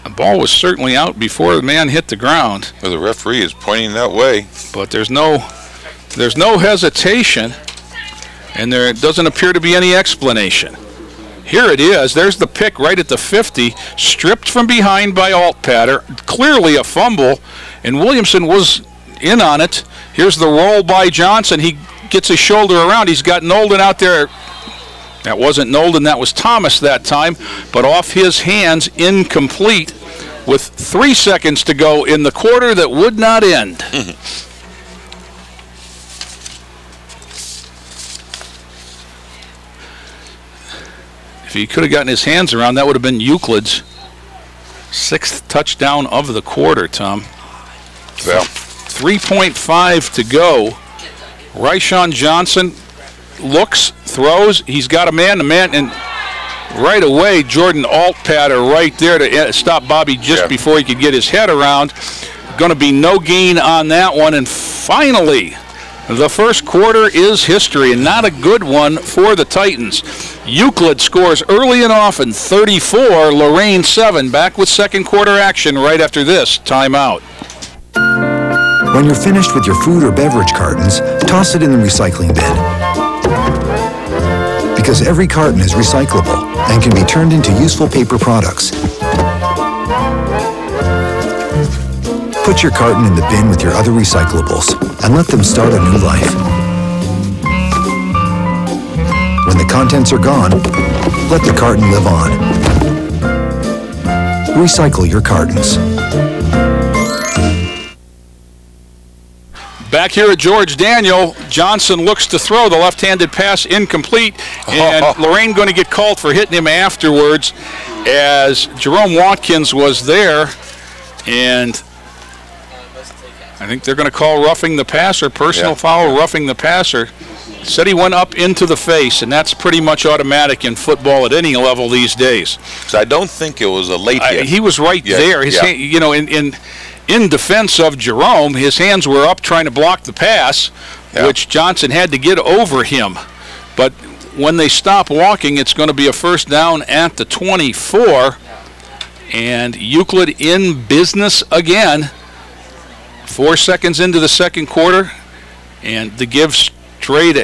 The ball was certainly out before the man hit the ground. Well, the referee is pointing that way. But there's no hesitation, and there doesn't appear to be any explanation. Here it is. There's the pick right at the 50, stripped from behind by Altpater. Clearly a fumble, and Williamson was in on it. Here's the roll by Johnson. He gets his shoulder around. He's got Nolden out there. That wasn't Nolden, that was Thomas that time, but off his hands, incomplete, with 3 seconds to go in the quarter that would not end. If he could have gotten his hands around, that would have been Euclid's 6th touchdown of the quarter, Tom. Well, 3.5 to go. Ryshawn Johnson looks, throws, he's got a man, and right away, Jordan Altpatter right there to stop Bobby just before he could get his head around. Going to be no gain on that one. And finally, the first quarter is history, and not a good one for the Titans. Euclid scores early and often, 34, Lorain 7. Back with second quarter action right after this timeout. When you're finished with your food or beverage cartons, toss it in the recycling bin. Because every carton is recyclable and can be turned into useful paper products. Put your carton in the bin with your other recyclables and let them start a new life. When the contents are gone, let the carton live on. Recycle your cartons. Back here at George Daniel, Johnson looks to throw. The left-handed pass incomplete, and Lorain going to get called for hitting him afterwards as Jerome Watkins was there, and I think they're going to call roughing the passer, personal foul, roughing the passer. Said he went up into the face, and that's pretty much automatic in football at any level these days. So I don't think it was a late hit. He was right there. His hand, you know, in defense of Jerome, his hands were up trying to block the pass, which Johnson had to get over him. But when they stop walking, it's going to be a first down at the 24, and Euclid in business again. 4 seconds into the second quarter, and the give straight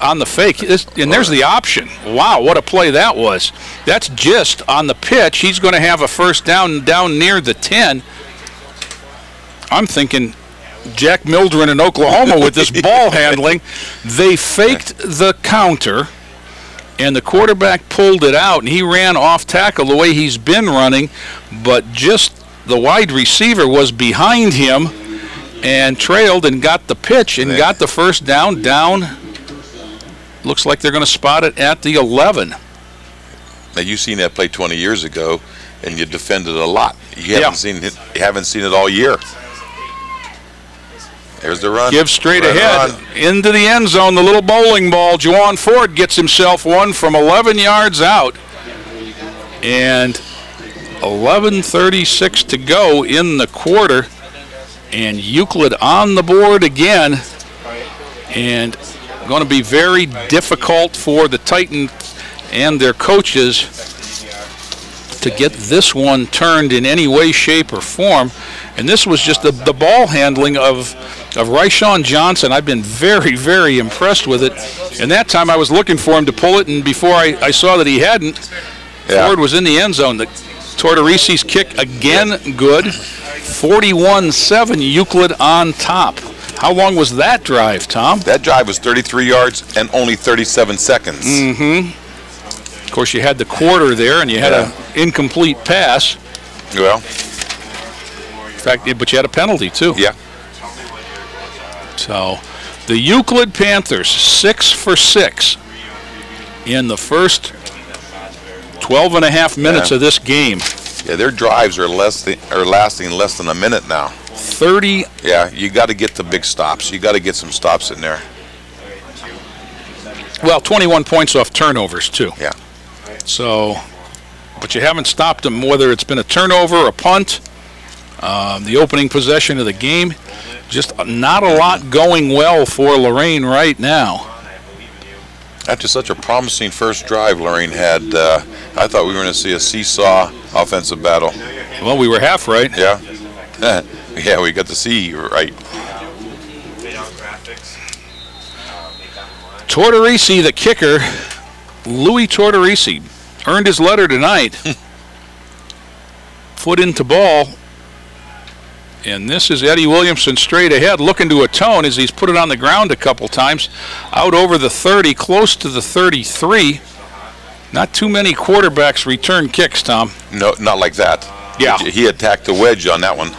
on the fake. And there's the option. Wow, what a play that was. That's just on the pitch. He's going to have a first down near the 10. I'm thinking Jack Mildren in Oklahoma with this ball handling. They faked the counter, and the quarterback pulled it out, and he ran off tackle the way he's been running, but just the wide receiver was behind him and trailed and got the pitch and got the first down. Looks like they're going to spot it at the 11. Now, you've seen that play 20 years ago, and you defended it a lot. You haven't seen it. You haven't seen it all year. There's the run. Give straight ahead into the end zone. The little bowling ball. Juwan Ford gets himself one from 11 yards out, and 11:36 to go in the quarter. And Euclid on the board again, and going to be very difficult for the Titans and their coaches to get this one turned in any way, shape, or form. And this was just the ball handling of Ryshawn Johnson. I've been very, very impressed with it. And that time I was looking for him to pull it, and before I saw that he hadn't, Ford was in the end zone. The Tortorisi's kick again good. 41-7, Euclid on top. How long was that drive, Tom? That drive was 33 yards and only 37 seconds. Of course, you had the quarter there, and you had an incomplete pass. Well, in fact, but you had a penalty, too. Yeah. So, the Euclid Panthers, 6 for 6 in the first 12 and a half minutes of this game. Yeah, their drives are lasting less than a minute now. 30. Yeah, you got to get the big stops. You got to get some stops in there. Well, 21 points off turnovers, too. Yeah. So, but you haven't stopped them, whether it's been a turnover, a punt, the opening possession of the game. Just not a lot going well for Lorain right now. After such a promising first drive Lorain had, I thought we were going to see a seesaw offensive battle. Well, we were half right. Yeah. Yeah, we got to see right. Tortorisi, the kicker, Louis Tortorisi, earned his letter tonight. Foot into ball. And this is Eddie Williamson straight ahead, looking to atone as he's put it on the ground a couple times. Out over the 30, close to the 33. Not too many quarterbacks return kicks, Tom. No, not like that. Yeah. He attacked the wedge on that one.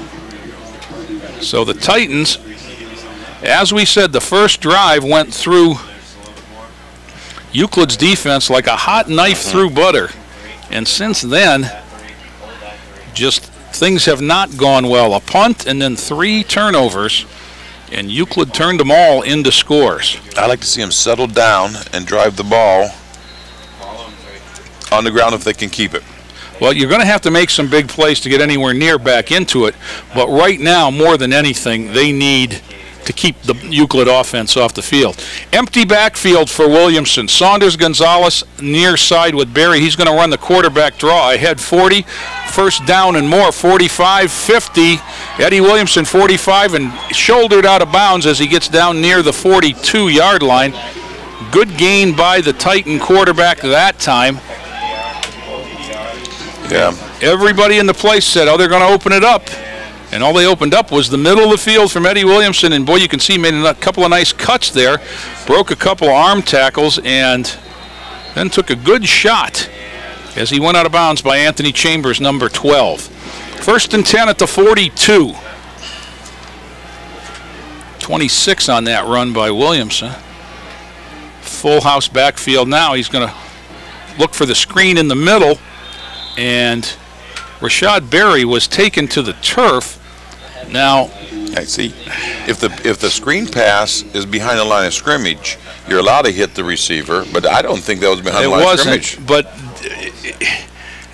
So the Titans, as we said, the first drive went through Euclid's defense like a hot knife through butter. And since then, just things have not gone well. A punt and then 3 turnovers, and Euclid turned them all into scores. I like to see him settle down and drive the ball on the ground if they can keep it. Well, you're going to have to make some big plays to get anywhere near back into it. But right now, more than anything, they need to keep the Euclid offense off the field. Empty backfield for Williamson. Saunders Gonzalez near side with Berry. He's going to run the quarterback draw. Ahead 40, first down and more. 45, 50. Eddie Williamson 45 and shouldered out of bounds as he gets down near the 42-yard line. Good gain by the Titan quarterback that time. Yeah. Everybody in the place said, oh, they're going to open it up. And all they opened up was the middle of the field from Eddie Williamson. And, boy, you can see he made a couple of nice cuts there. Broke a couple of arm tackles and then took a good shot as he went out of bounds by Anthony Chambers, number 12. First and 10 at the 42. 26 on that run by Williamson. Full house backfield now. He's going to look for the screen in the middle. And Rashad Berry was taken to the turf. Now, I see. If the screen pass is behind the line of scrimmage, you're allowed to hit the receiver. But I don't think that was behind the line of scrimmage. But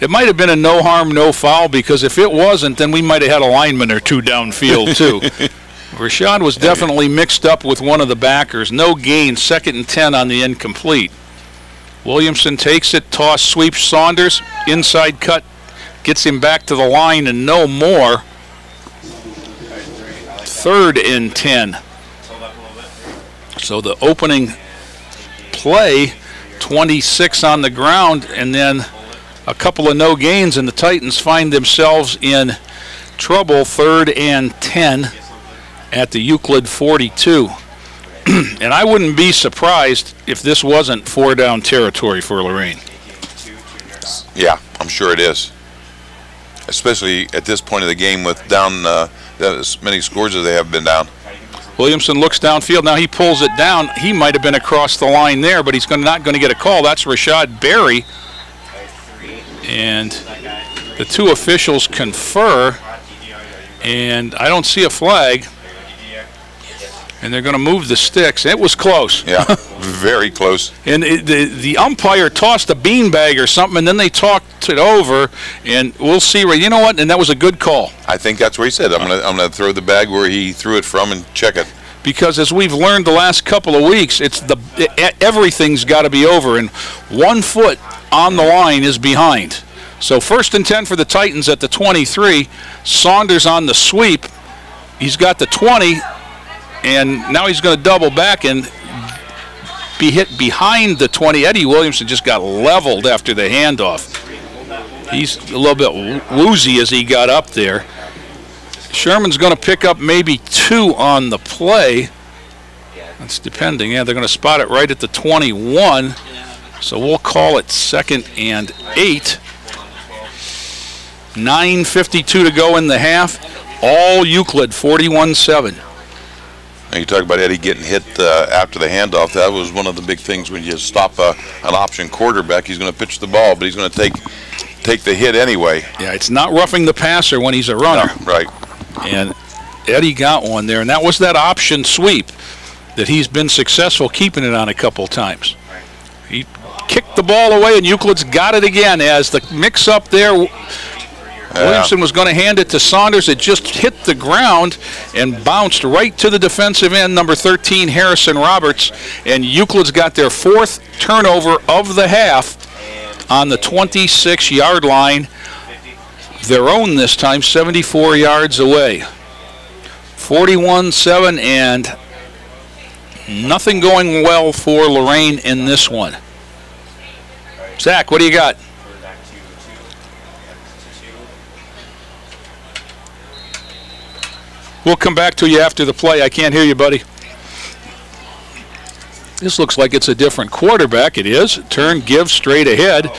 it might have been a no harm, no foul, because if it wasn't, then we might have had a lineman or two downfield too. Rashad was definitely mixed up with one of the backers. No gain. 2nd and 10 on the incomplete. Williamson takes it, toss, sweeps Saunders, inside cut, gets him back to the line and no more. 3rd and 10. So the opening play, 26 on the ground, and then a couple of no gains, and the Titans find themselves in trouble. 3rd and 10 at the Euclid 42. And I wouldn't be surprised if this wasn't 4-down territory for Lorain. Yeah, I'm sure it is. Especially at this point of the game with down as many scores as they have been down. Williamson looks downfield. Now he pulls it down. He might have been across the line there, but he's not going to get a call. That's Rashad Berry. And the two officials confer, and I don't see a flag. And they're going to move the sticks. It was close. Yeah, very close. And the umpire tossed a beanbag or something, and then they talked it over, and we'll see. You know what? And that was a good call. I think that's where he said, I'm gonna throw the bag where he threw it from and check it. Because as we've learned the last couple of weeks, everything's got to be over, and 1 foot on the line is behind. So 1st and 10 for the Titans at the 23. Saunders on the sweep. He's got the 20. And now he's going to double back and be hit behind the 20. Eddie Williamson just got leveled after the handoff. He's a little bit woozy as he got up there. Sherman's going to pick up maybe 2 on the play. That's depending. Yeah, they're going to spot it right at the 21. So we'll call it 2nd and 8. 9:52 to go in the half. All Euclid, 41-7. And you talk about Eddie getting hit after the handoff. That was one of the big things when you stop an option quarterback. He's going to pitch the ball, but he's going to take the hit anyway. Yeah, it's not roughing the passer when he's a runner. No, right. And Eddie got one there, and that was that option sweep that he's been successful keeping it on a couple times. He kicked the ball away, and Euclid's got it again as the mix-up there. Williamson was going to hand it to Saunders. It just hit the ground and bounced right to the defensive end, number 13, Harrison Roberts. And Euclid's got their 4th turnover of the half on the 26-yard line. Their own this time, 74 yards away. 41-7, and nothing going well for Lorain in this one. Zach, what do you got? We'll come back to you after the play. I can't hear you, buddy. This looks like it's a different quarterback. It is. Turn, give, straight ahead.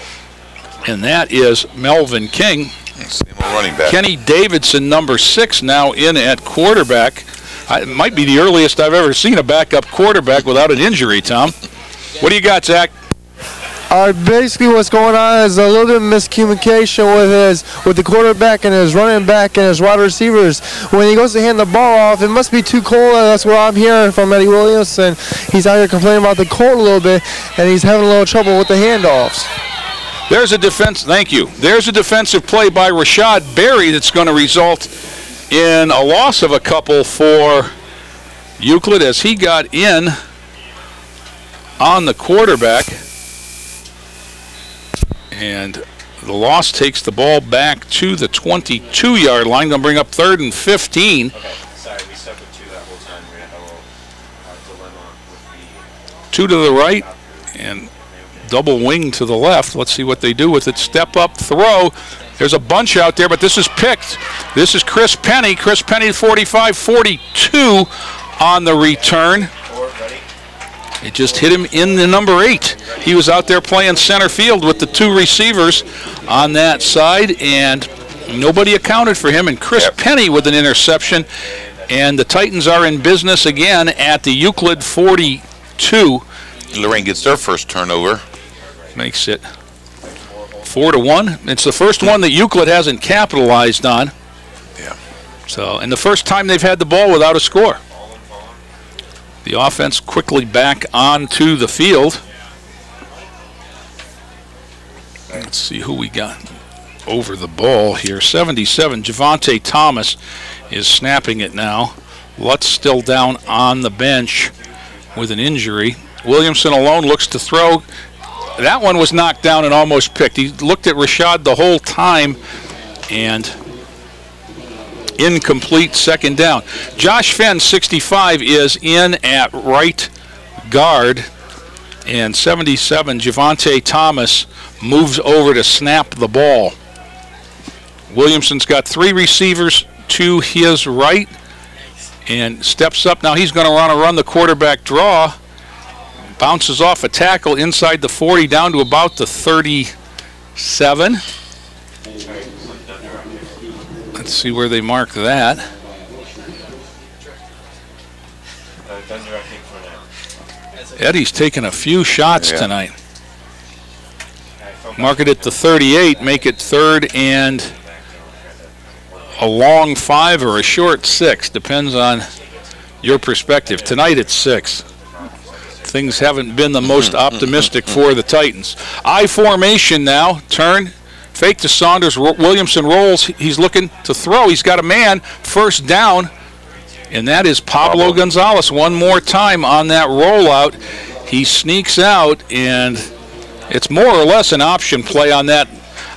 And that is Melvin King. Same old running back. Kenny Davidson, number 6, now in at quarterback. It might be the earliest I've ever seen a backup quarterback without an injury, Tom. What do you got, Zach? Basically what's going on is a little bit of miscommunication with the quarterback and his running back and his wide receivers. When he goes to hand the ball off, it must be too cold. That's what I'm hearing from Eddie Williamson. He's out here complaining about the cold a little bit, and he's having a little trouble with the handoffs. There's a defense. Thank you. There's a defensive play by Rashad Berry that's going to result in a loss of a couple for Euclid as he got in on the quarterback. And the loss takes the ball back to the 22-yard line. Going to bring up 3rd and 15. Okay, sorry, we stuck with 2 that whole time. We had a little dilemma with the 2 to the right and double wing to the left. Let's see what they do with it. Step up, throw. There's a bunch out there, but this is picked. This is Chris Penny. Chris Penny, 45-42 on the return. It just hit him in the number 8. He was out there playing center field with the 2 receivers on that side, and nobody accounted for him. And Chris Penny with an interception. And the Titans are in business again at the Euclid 42. Lorain gets their first turnover. Makes it 4-1. It's the first one that Euclid hasn't capitalized on. Yeah. So, and the first time they've had the ball without a score. The offense quickly back onto the field. Let's see who we got over the ball here. 77, Javante Thomas is snapping it now. Lutz still down on the bench with an injury. Williamson alone looks to throw. That one was knocked down and almost picked. He looked at Rashad the whole time, and incomplete, 2nd down. Josh Fenn, 65, is in at right guard, and 77, Javante Thomas, moves over to snap the ball. Williamson's got 3 receivers to his right and steps up. Now he's going to run the quarterback draw. Bounces off a tackle inside the 40 down to about the 37. Let's see where they mark that. Eddie's taking a few shots tonight. Mark it at the 38, make it 3rd and a long 5 or a short 6. Depends on your perspective. Tonight it's 6. Things haven't been the most optimistic for the Titans. I formation now. Turn. Fake to Saunders. Williamson rolls. He's looking to throw. He's got a man. 1st down. And that is Pablo Gonzalez one more time on that rollout. He sneaks out, and it's more or less an option play on that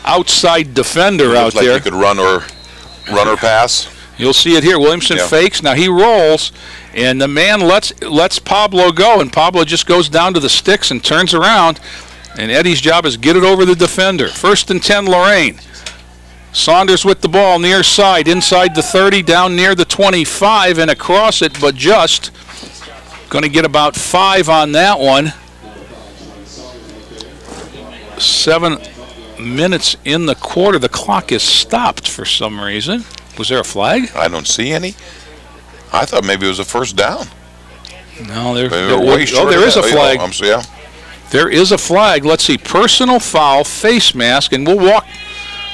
outside defender out there. Like you could run or pass. You'll see it here. Williamson fakes. Now he rolls, and the man lets Pablo go, and Pablo just goes down to the sticks and turns around, and Eddie's job is get it over the defender. 1st and 10, Lorain. Saunders with the ball near side, inside the 30, down near the 25, and across it, but just going to get about 5 on that one. 7 minutes in the quarter. The clock is stopped for some reason. Was there a flag? I don't see any. I thought maybe it was a 1st down. No, there is a flag. There is a flag. Let's see. Personal foul, face mask, and we'll walk.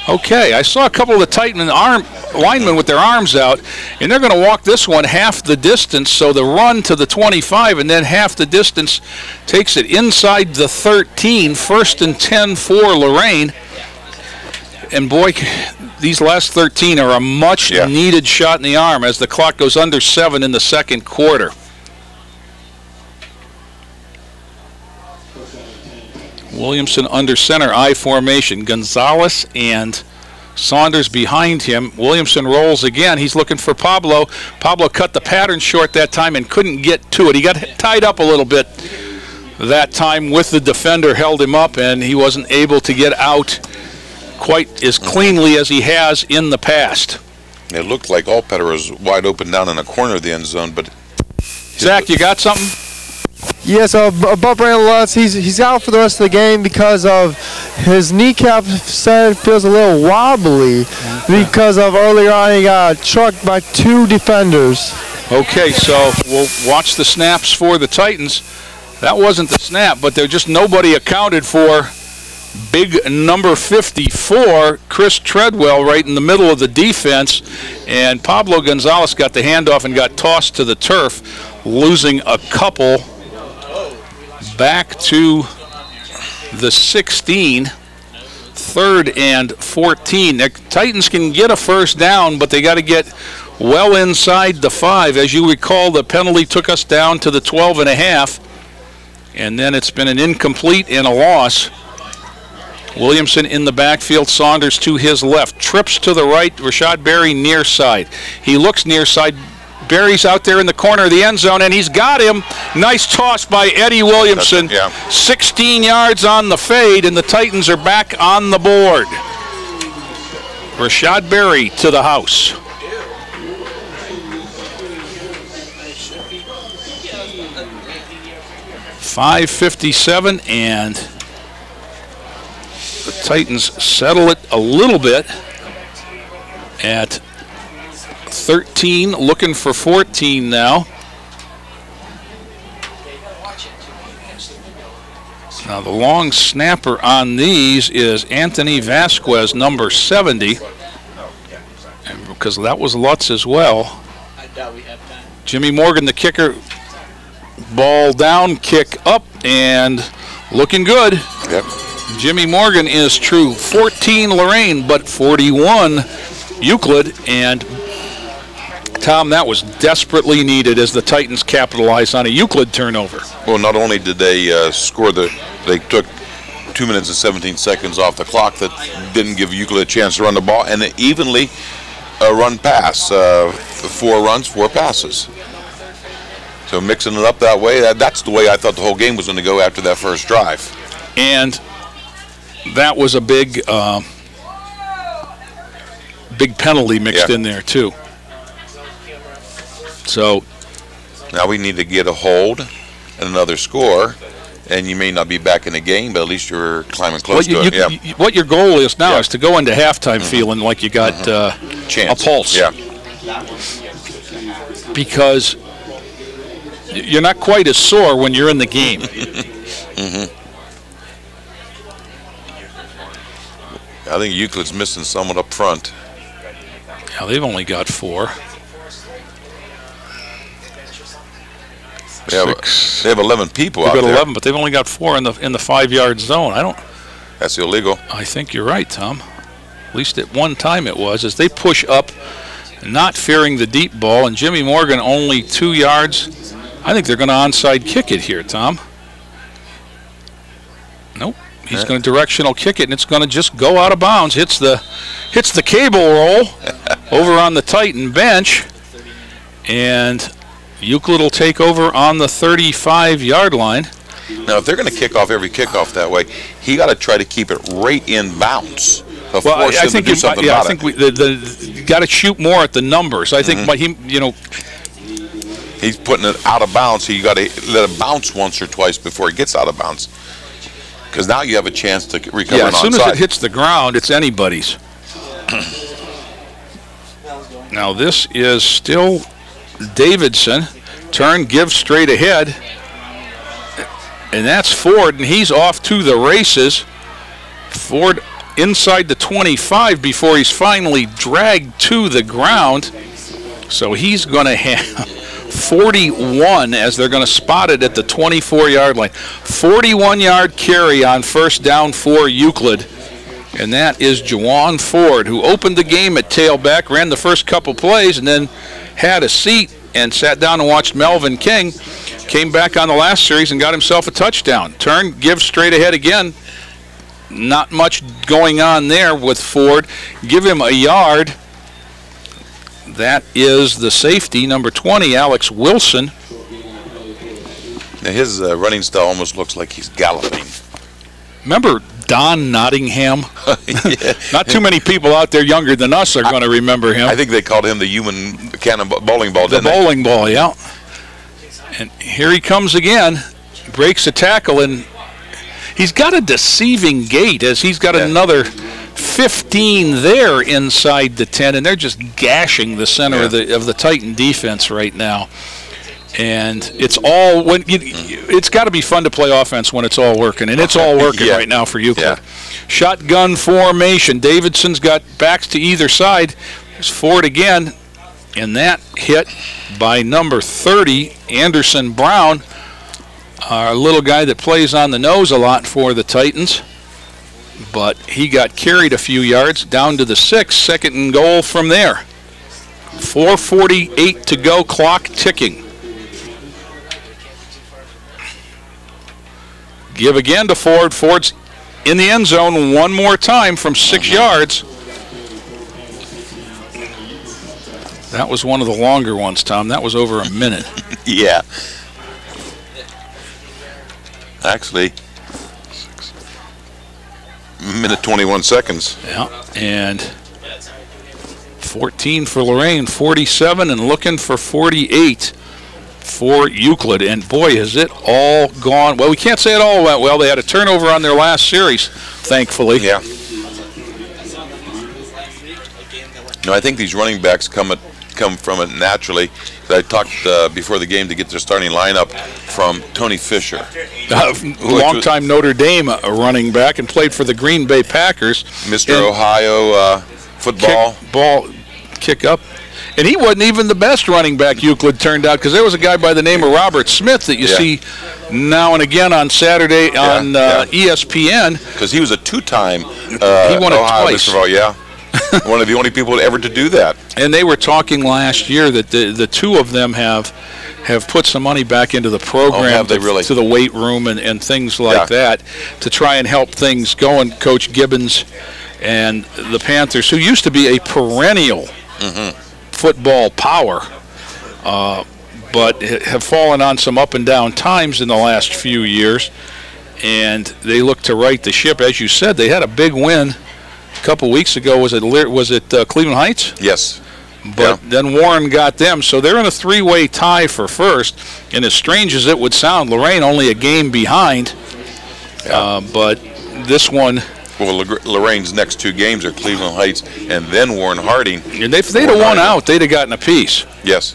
Okay, I saw a couple of the Titan linemen with their arms out, and they're going to walk this one half the distance, so the run to the 25 and then half the distance takes it inside the 13, 1st and 10 for Lorain. And boy, these last 13 are a much-needed shot in the arm as the clock goes under 7 in the 2nd quarter. Williamson under center, I formation. Gonzalez and Saunders behind him. Williamson rolls again. He's looking for Pablo. Pablo cut the pattern short that time and couldn't get to it. He got tied up a little bit that time with the defender, held him up, and he wasn't able to get out quite as cleanly as he has in the past. It looked like Allpetter was wide open down in the corner of the end zone, but... Zach, you got something? Yes, about Brandon Lutz, he's out for the rest of the game because of his kneecap feels a little wobbly because of earlier on he got trucked by 2 defenders. Okay, so we'll watch the snaps for the Titans. That wasn't the snap, but there just nobody accounted for big number 54, Chris Treadwell, right in the middle of the defense, and Pablo Gonzalez got the handoff and got tossed to the turf, losing a couple. Back to the 16. 3rd and 14. The Titans can get a first down, but they got to get well inside the 5. As you recall, the penalty took us down to the 12.5, and then it's been an incomplete and a loss. Williamson in the backfield, Saunders to his left, trips to the right, Rashad Berry near side. He looks near side. Berry's out there in the corner of the end zone, and he's got him. Nice toss by Eddie Williamson. 16 yards on the fade, and the Titans are back on the board. Rashad Berry to the house. .557, and the Titans settle it a little bit at 13, looking for 14 now. Now the long snapper on these is Anthony Vasquez, number 70, and because that was Lutz as well. Jimmy Morgan, the kicker, ball down, kick up, and looking good. Yep. Jimmy Morgan is true. 14 Lorain, but 41 Euclid, and Tom, that was desperately needed as the Titans capitalize on a Euclid turnover. Well, not only did they score they took 2 minutes and 17 seconds off the clock that didn't give Euclid a chance to run the ball, and they evenly run pass. 4 runs, 4 passes. So mixing it up that way, that's the way I thought the whole game was going to go after that first drive. And that was a big big penalty mixed in there too. So now we need to get a hold and another score, and you may not be back in the game, but at least you're climbing close to it. What your goal is now is to go into halftime feeling like you got a pulse. Yeah. Because you're not quite as sore when you're in the game. I think Euclid's missing someone up front. Yeah, they've only got 4. They have 11 people out there. They've got 11, but they've only got 4 in the 5-yard zone. That's illegal. I think you're right, Tom. At least at one time it was, as they push up, not fearing the deep ball, and Jimmy Morgan only 2 yards. I think they're going to onside kick it here, Tom. Nope. He's going to directional kick it, and it's going to just go out of bounds. Hits the cable roll over on the Titan bench, and Euclid will take over on the 35-yard line. Now, if they're going to kick off every kickoff that way, he got to try to keep it right in bounds. Well, I think you got to shoot more at the numbers. I think, but he's putting it out of bounds, so you got to let it bounce once or twice before it gets out of bounds. Because now you have a chance to recover. Yeah, as soon as it hits the ground, it's anybody's. Now this is still Davidson. Turn, give straight ahead. And that's Ford, and he's off to the races. Ford inside the 25 before he's finally dragged to the ground. So he's going to have 41 as they're going to spot it at the 24-yard line. 41-yard carry on first down for Euclid. And that is Juwan Ford, who opened the game at tailback, ran the first couple plays, and then had a seat and sat down and watched Melvin King. Came back on the last series and got himself a touchdown. Turn, give straight ahead again. Not much going on there with Ford. Give him a yard. That is the safety, number 20, Alex Wilson. Now his running style almost looks like he's galloping. Remember Don Nottingham? Yeah. Not too many people out there younger than us are going to remember him. I think they called him the human cannon bowling ball, didn't they? The bowling ball, yeah. And here he comes again. Breaks a tackle, and he's got a deceiving gait as he's got another 15 there inside the 10, and they're just gashing the center of the Titan defense right now. And it's all it's got to be fun to play offense when it's all working, and it's all working right now for Euclid. Yeah. Shotgun formation. Davidson's got backs to either side. There's Ford again, and that hit by number 30, Anderson Brown, our little guy that plays on the nose a lot for the Titans. but he got carried a few yards down to the 6, 2nd and goal from there. 4:48 to go, clock ticking. Give again to Ford. Ford's in the end zone one more time from 6 yards. That was one of the longer ones, Tom. That was over a minute. Yeah. Actually, minute 21 seconds. Yeah, and 14 for Lorain, 47, and looking for 48 for Euclid. And boy, has it all gone. Well, we can't say it all went well. They had a turnover on their last series, thankfully. Yeah. No, I think these running backs come from it naturally. I talked before the game to get their starting lineup from Tony Fisher. Longtime Notre Dame running back and played for the Green Bay Packers. Mr. Ohio football. Kick up. And he wasn't even the best running back, Euclid turned out, because there was a guy by the name of Robert Smith that you see now and again on Saturday on ESPN. Because he was a two-time he won it Ohio twice. Mr. Ohio, yeah. One of the only people ever to do that. And they were talking last year that the two of them have put some money back into the program, to the weight room and things like that to try and help things go. And Coach Gibbons and the Panthers, who used to be a perennial football power, but have fallen on some up and down times in the last few years, and they look to right the ship. As you said, they had a big win a couple weeks ago. Was it Cleveland Heights? Yes. But then Warren got them, so they're in a three-way tie for first. And as strange as it would sound, Lorain only a game behind. But this one. Well, Lorain's next two games are Cleveland Heights and then Warren Harding. And if they'd have won out, they'd have gotten a piece. Yes.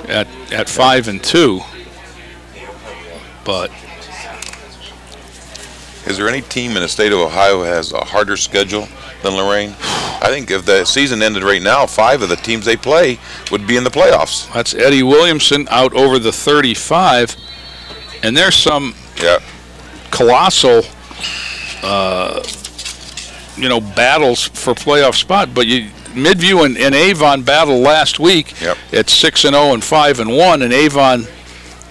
At 5-2. But is there any team in the state of Ohio who has a harder schedule than Lorain? I think if the season ended right now, 5 of the teams they play would be in the playoffs. That's Eddie Williamson out over the 35. And there's some colossal battles for playoff spot. But Midview and Avon battled last week at 6-0 and 5-1, and Avon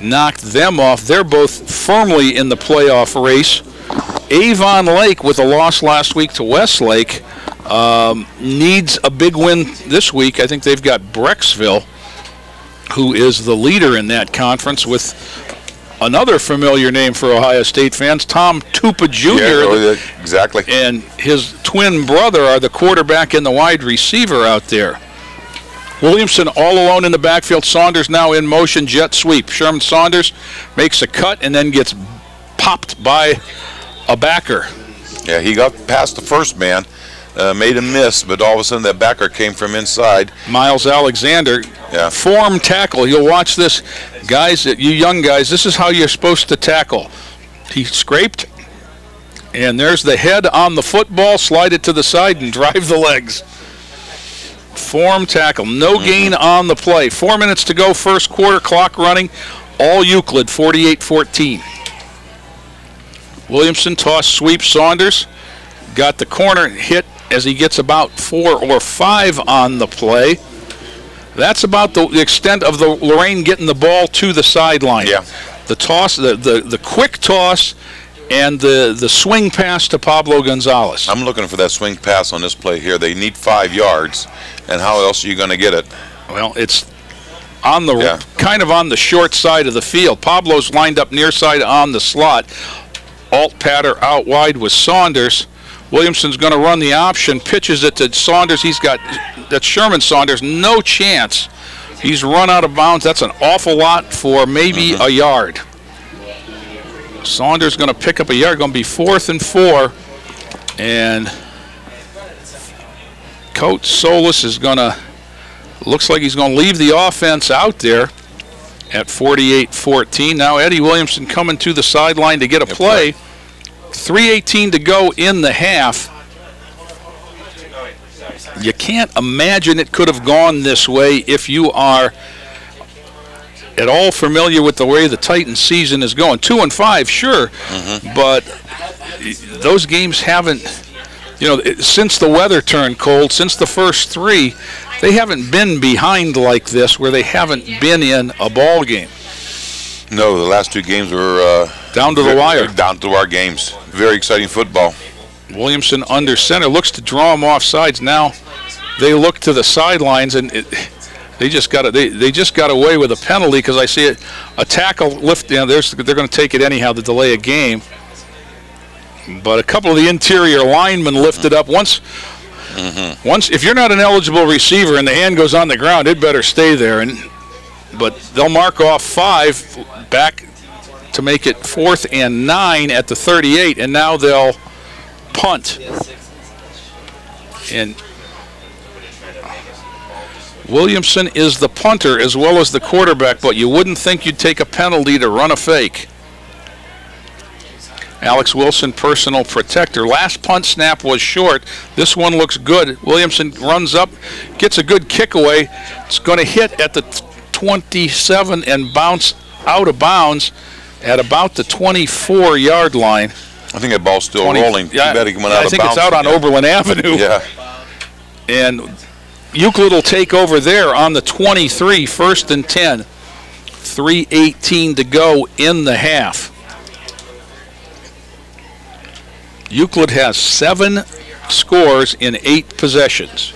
knocked them off. They're both firmly in the playoff race. Avon Lake, with a loss last week to Westlake, needs a big win this week. I think they've got Brecksville, who is the leader in that conference, with another familiar name for Ohio State fans, Tom Tupa Jr. Exactly. And his twin brother are the quarterback and the wide receiver out there. Williamson all alone in the backfield. Saunders now in motion, jet sweep. Sherman Saunders makes a cut and then gets popped by a backer. Yeah, he got past the first man, made a miss, but all of a sudden that backer came from inside. Miles Alexander, form tackle. You'll watch this. Guys, you young guys, this is how you're supposed to tackle. He scraped, and there's the head on the football. Slide it to the side and drive the legs. Form tackle. No gain on the play. 4 minutes to go, first quarter, clock running. All Euclid, 48-14. Williamson toss sweep. Saunders got the corner hit as he gets about 4 or 5 on the play. That's about the extent of the Lorain getting the ball to the sideline. Yeah. The toss, the quick toss, and the swing pass to Pablo Gonzalez. I'm looking for that swing pass on this play here. They need 5 yards, and how else are you going to get it? Well, it's on the kind of on the short side of the field. Pablo's lined up near side on the slot. Alt patter out wide with Saunders. Williamson's going to run the option, pitches it to Saunders. That's Sherman Saunders, no chance. He's run out of bounds. That's an awful lot for maybe a yard. Saunders going to pick up a yard, going to be 4th and 4. And Coach Solis is going to, looks like he's going to leave the offense out there at 48-14. Now Eddie Williamson coming to the sideline to get a play. 3:18 to go in the half. You can't imagine it could have gone this way if you are at all familiar with the way the Titans season is going. 2-5, sure, but those games haven't, since the weather turned cold, since the first 3, they haven't been behind like this where they haven't been in a ball game. No, the last 2 games were down to the wire. Down to our games. Very exciting football. Williamson under center, looks to draw him off sides. Now they look to the sidelines, and they just got away with a penalty because I see it, a tackle lift. They're going to take it anyhow to delay a game. But a couple of the interior linemen lifted up once. If you're not an eligible receiver and the hand goes on the ground, it better stay there. But they'll mark off 5 back to make it 4th and 9 at the 38, and now they'll punt. And Williamson is the punter as well as the quarterback, but you wouldn't think you'd take a penalty to run a fake. Alex Wilson, personal protector. Last punt snap was short. This one looks good. Williamson runs up, gets a good kick away. It's going to hit at the 27 and bounce out of bounds at about the 24-yard line. I think that ball's still rolling. Yeah, I think it's out on Oberlin Avenue. Yeah. And Euclid will take over there on the 23, 1st and 10. 3:18 to go in the half. Euclid has 7 scores in 8 possessions.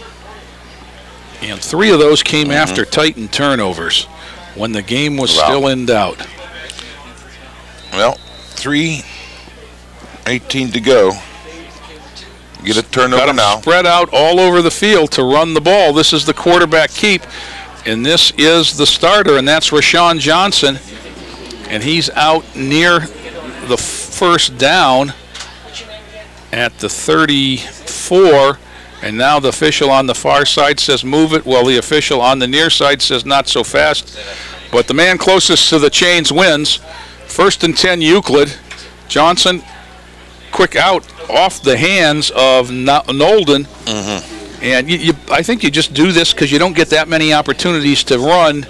And 3 of those came after Titan turnovers when the game was still in doubt. Well, 3:18 to go. Get a turnover now. Spread out all over the field to run the ball. This is the quarterback keep, and this is the starter, and that's Rashawn Johnson. And he's out near the first down at the 34, and now the official on the far side says move it, while the official on the near side says not so fast. But the man closest to the chains wins. 1st and 10 Euclid. Johnson, quick out off the hands of Nolden. And I think you just do this because you don't get that many opportunities to run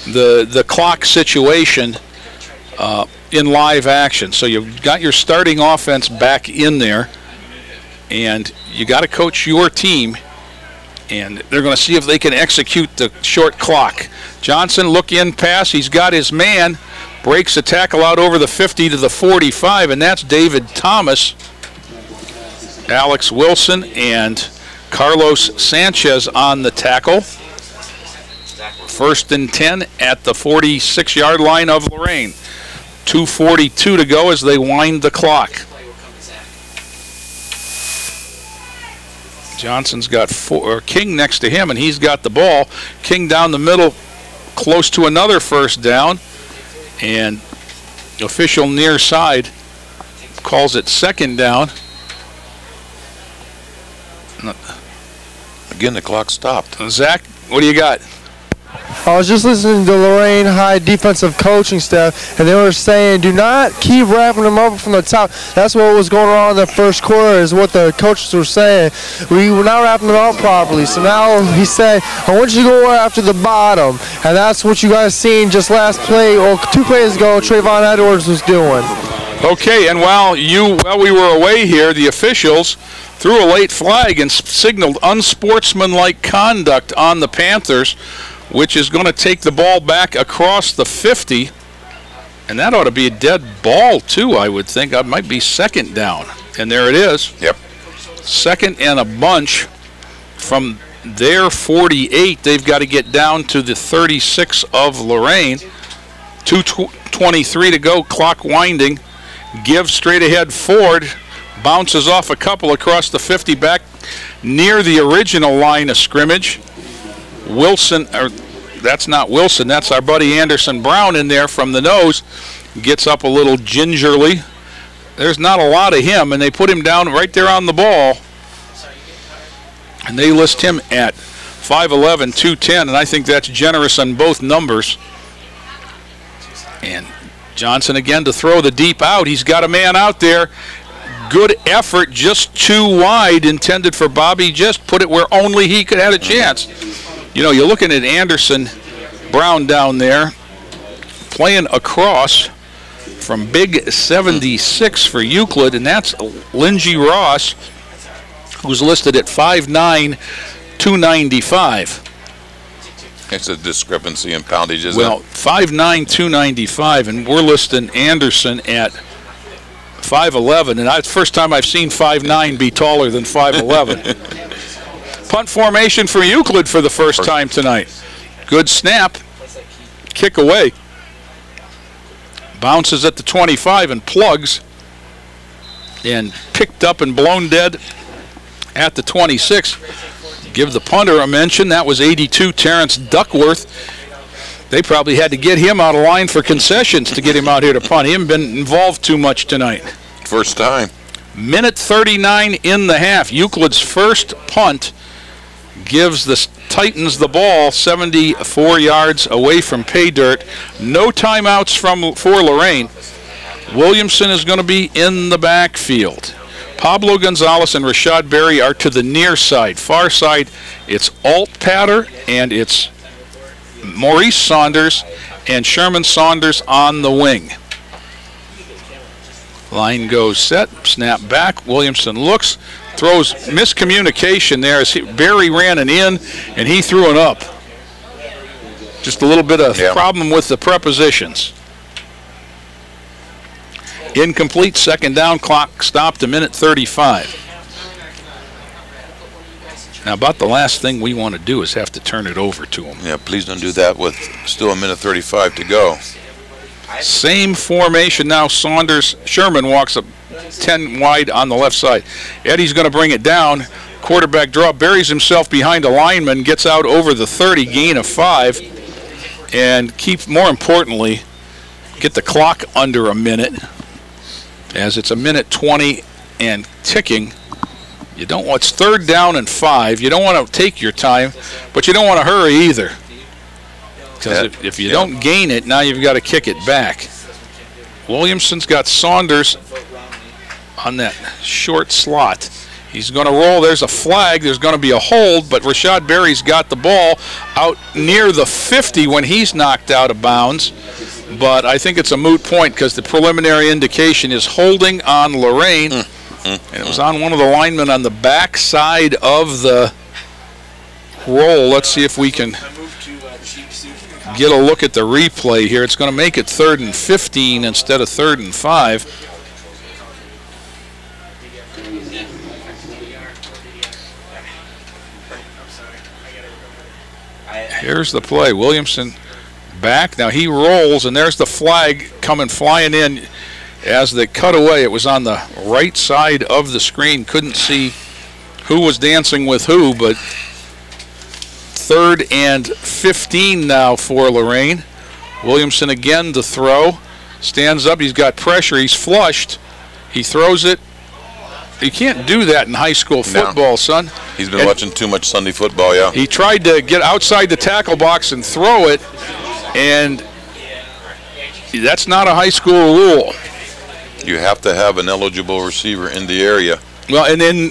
the clock situation in live action. So you've got your starting offense back in there, and you got to coach your team, and they're going to see if they can execute the short clock. Johnson, look in pass. He's got his man, breaks a tackle out over the 50 to the 45, and that's David Thomas. Alex Wilson and Carlos Sanchez on the tackle. 1st and 10 at the 46-yard line of Lorain. 2:42 to go as they wind the clock. Johnson's got King next to him, and he's got the ball. King down the middle, close to another first down, and official near side calls it 2nd down. Again, the clock stopped. Zach, what do you got? I was just listening to Lorain High defensive coaching staff, and they were saying, do not keep wrapping them up from the top. That's what was going on in the first quarter, is what the coaches were saying. We were not wrapping them up properly. So now he said, I want you to go after the bottom. And that's what you guys seen just last play, or 2 plays ago, Trayvon Edwards was doing. Okay, and while we were away here, the officials threw a late flag and signaled unsportsmanlike conduct on the Panthers, which is going to take the ball back across the 50. And that ought to be a dead ball, too, I would think. That might be 2nd down. And there it is. Yep. 2nd and a bunch from their 48. They've got to get down to the 36 of Lorain. 2:23 to go, clock winding. Give straight ahead Ford. Bounces off a couple across the 50 back near the original line of scrimmage. Wilson, or that's not Wilson, that's our buddy Anderson Brown in there from the nose. Gets up a little gingerly. There's not a lot of him, and they put him down right there on the ball. And they list him at 5'11", 210, and I think that's generous on both numbers. And Johnson again to throw the deep out. He's got a man out there. Good effort, just too wide, intended for Bobby. Just put it where only he could have a chance. You know, you're looking at Anderson Brown down there playing across from Big 76 for Euclid, and that's Lindsey Ross, who's listed at 5'9", 295. It's a discrepancy in poundage, isn't Well, 5'9", 295, and we're listing Anderson at 5'11", and that's the first time I've seen 5'9" be taller than 5'11". Punt formation for Euclid for the first time tonight. Good snap. Kick away. Bounces at the 25 and plugs. And picked up and blown dead at the 26. Give the punter a mention. That was 82, Terrence Duckworth. They probably had to get him out of line for concessions to get him out here to punt. He hasn't been involved too much tonight. First time. Minute 39 in the half. Euclid's first punt gives the Titans the ball 74 yards away from pay dirt. No timeouts for Lorain. Williamson is going to be in the backfield. Pablo Gonzalez and Rashad Berry are to the near side. Far side, it's Alt Patter and it's Maurice Saunders and Sherman Saunders on the wing. Line goes set, snap back. Williamson looks, throws miscommunication there as Berry ran an in and he threw an up. Just a little bit of problem with the prepositions. Incomplete, second down, clock stopped a minute 35. Now about the last thing we want to do is have to turn it over to him. Yeah, please don't do that with still a minute 35 to go. Same formation now. Sherman walks up 10 wide on the left side. Eddie's going to bring it down. Quarterback draw, buries himself behind a lineman, gets out over the 30, gain of 5, and more importantly, get the clock under a minute, as it's a minute 20 and ticking. You don't want, it's third down and 5. You don't want to take your time, but you don't want to hurry either. Because if you don't gain it, now you've got to kick it back. Williamson's got Saunders on that short slot. He's going to roll. There's a flag. There's going to be a hold, but Rashad Berry's got the ball out near the 50 when he's knocked out of bounds. But I think it's a moot point because the preliminary indication is holding on Lorain. And it was on one of the linemen on the back side of the roll. Let's see if we can get a look at the replay here. It's going to make it 3rd and 15 instead of 3rd and 5. Here's the play. Williamson back. Now he rolls, and there's the flag coming flying in as they cut away. It was on the right side of the screen. Couldn't see who was dancing with who, but 3rd and 15 now for Lorain. Williamson again to throw. Stands up. He's got pressure. He's flushed. He throws it. You can't do that in high school football, son. He's been watching too much Sunday football, yeah. He tried to get outside the tackle box and throw it, and that's not a high school rule. You have to have an eligible receiver in the area. Well, and then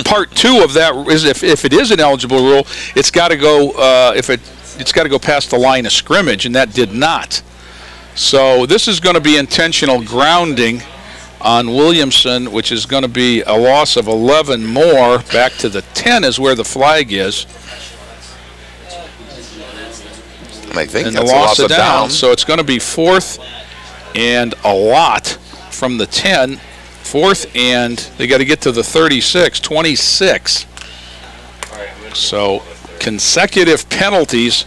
part 2 of that is if it is an eligible rule, it's got to go it's got to go past the line of scrimmage, and that did not. So this is going to be intentional grounding on Williamson, which is going to be a loss of 11 more. Back to the 10 is where the flag is. And I think and that's the loss of down. So it's going to be 4th and a lot from the 10. 4th, and they got to get to the 36, 26. So consecutive penalties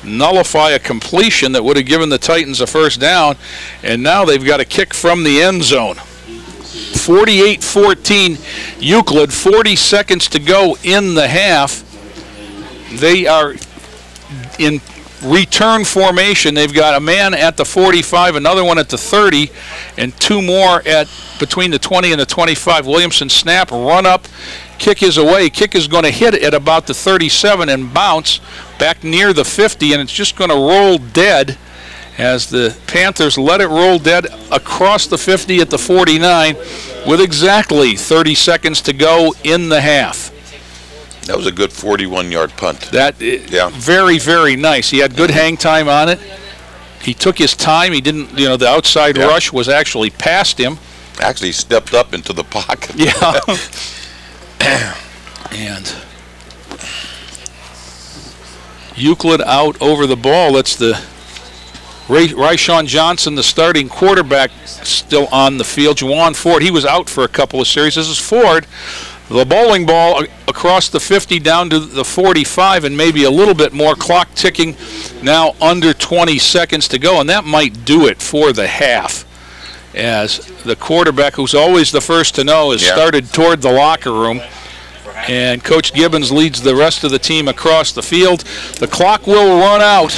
nullify a completion that would have given the Titans a first down, and now they've got a kick from the end zone. 48-14 Euclid, 40 seconds to go in the half. They are in return formation. They've got a man at the 45, another one at the 30, and 2 more at between the 20 and the 25. Williamson snap, run up, kick is away. Kick is going to hit at about the 37 and bounce back near the 50, and it's just going to roll dead as the Panthers let it roll dead across the 50 at the 49 with exactly 30 seconds to go in the half. That was a good 41-yard punt. Very, very nice. He had good hang time on it, He took his time. He didn't, you know, the outside rush was actually past him. Actually stepped up into the pocket. Yeah. And Euclid out over the ball. That's the Ryshawn Johnson, the starting quarterback, still on the field. Juwan Ford, he was out for a couple of series. This is Ford. The bowling ball across the 50 down to the 45 and maybe a little bit more. Clock ticking now under 20 seconds to go, and that might do it for the half, as the quarterback, who's always the first to know, has started toward the locker room. And Coach Gibbons leads the rest of the team across the field. The clock will run out.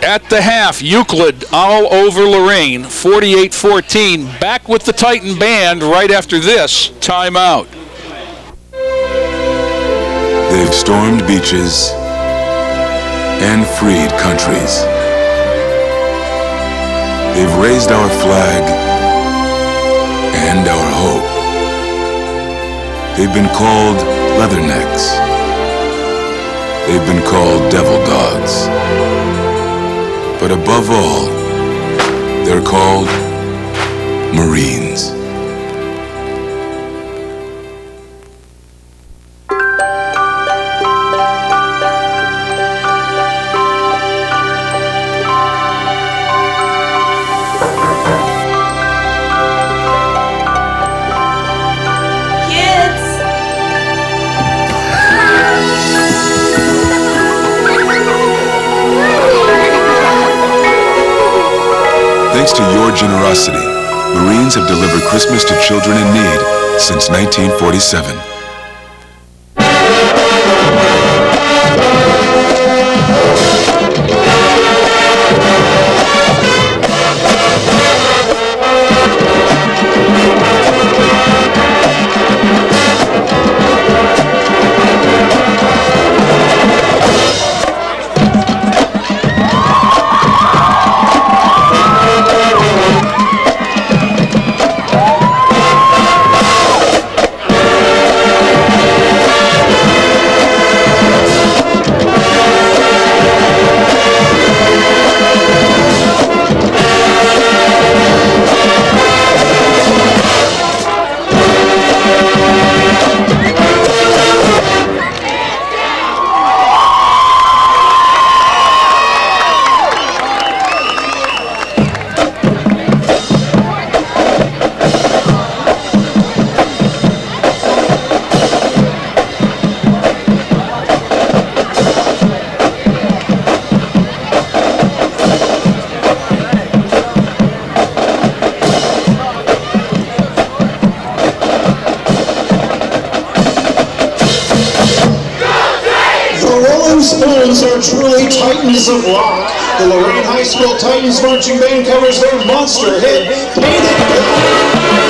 At the half, Euclid all over Lorain, 48-14. Back with the Titan Band right after this timeout. They've stormed beaches and freed countries. They've raised our flag and our hope. They've been called leathernecks. They've been called devil dogs. But above all, they're called Marines. Thanks to your generosity, Marines have delivered Christmas to children in need since 1947. Are truly titans of rock. The Lorain High School Titans Marching Band covers their monster hit, Painted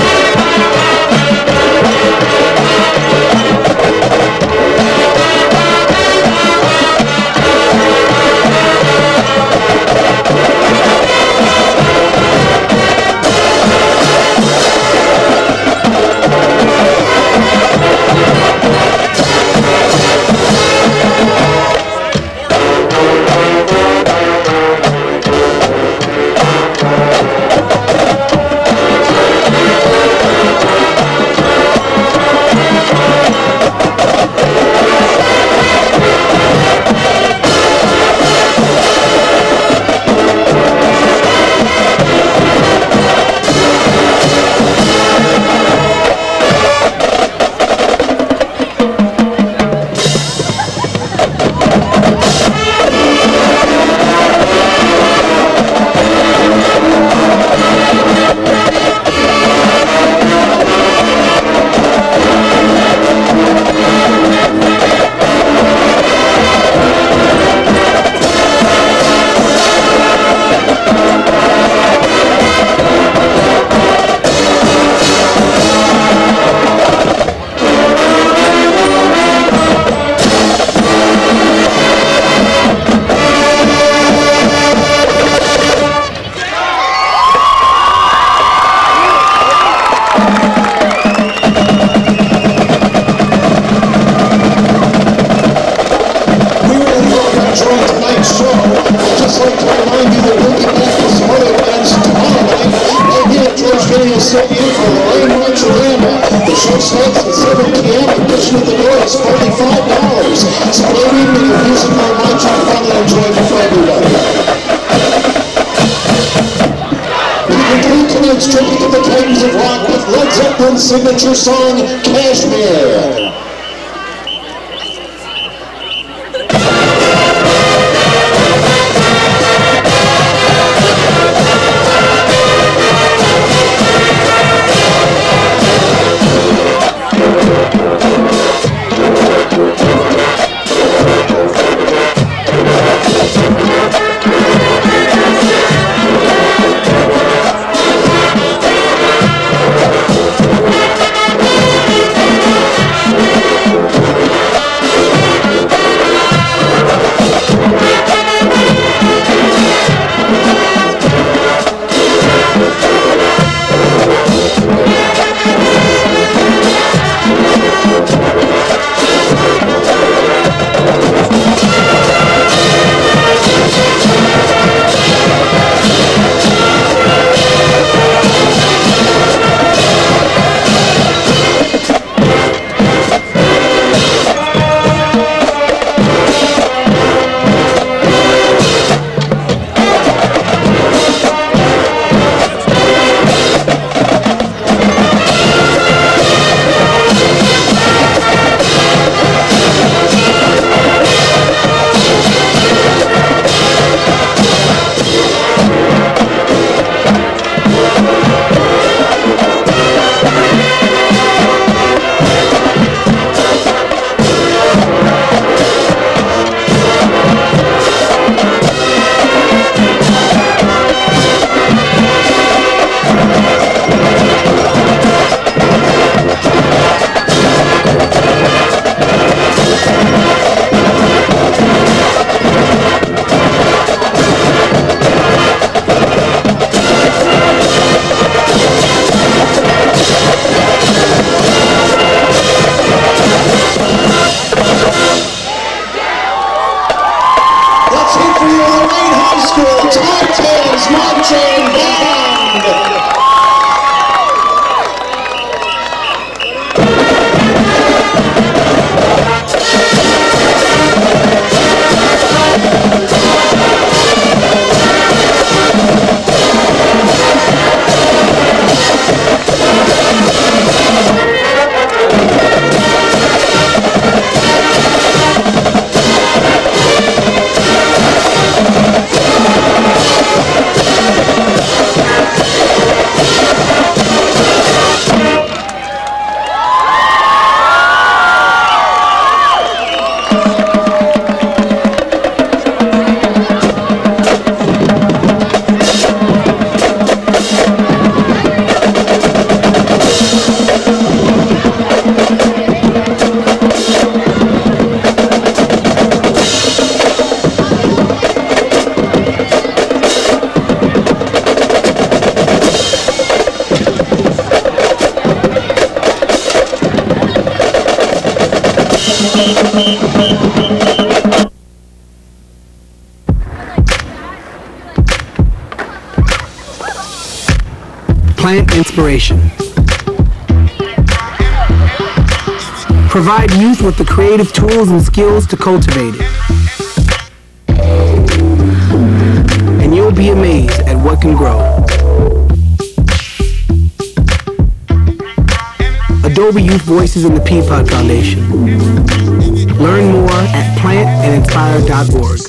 tonight's show. I'd just like to remind you that we'll be back with some other events tomorrow night right here at George Video Stadium for Lorain Rancherama. The show starts at 7 p.m. Admission at the door is $45. So great evening of music, lunch, and fun and enjoyment for everybody. We conclude tonight's tribute to the Titans of Rock with Led Zeppelin's signature song, Kashmir. Plant inspiration. Provide youth with the creative tools and skills to cultivate it. And you'll be amazed at what can grow. Adobe Youth Voices in the Peapod Foundation. Learn more at plantandinspire.org.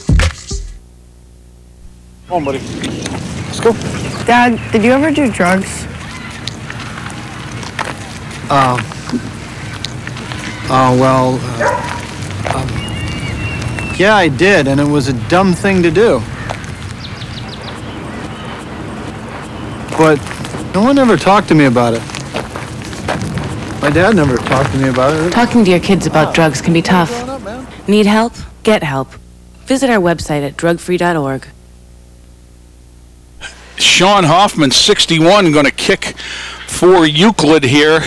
Come on, buddy. Let's go. Dad, did you ever do drugs? Yeah, I did, and it was a dumb thing to do. But no one ever talked to me about it. My dad never talked to me about it. Talking to your kids about drugs can be tough. Need help? Get help. Visit our website at drugfree.org. Sean Hoffman, 61, going to kick for Euclid here.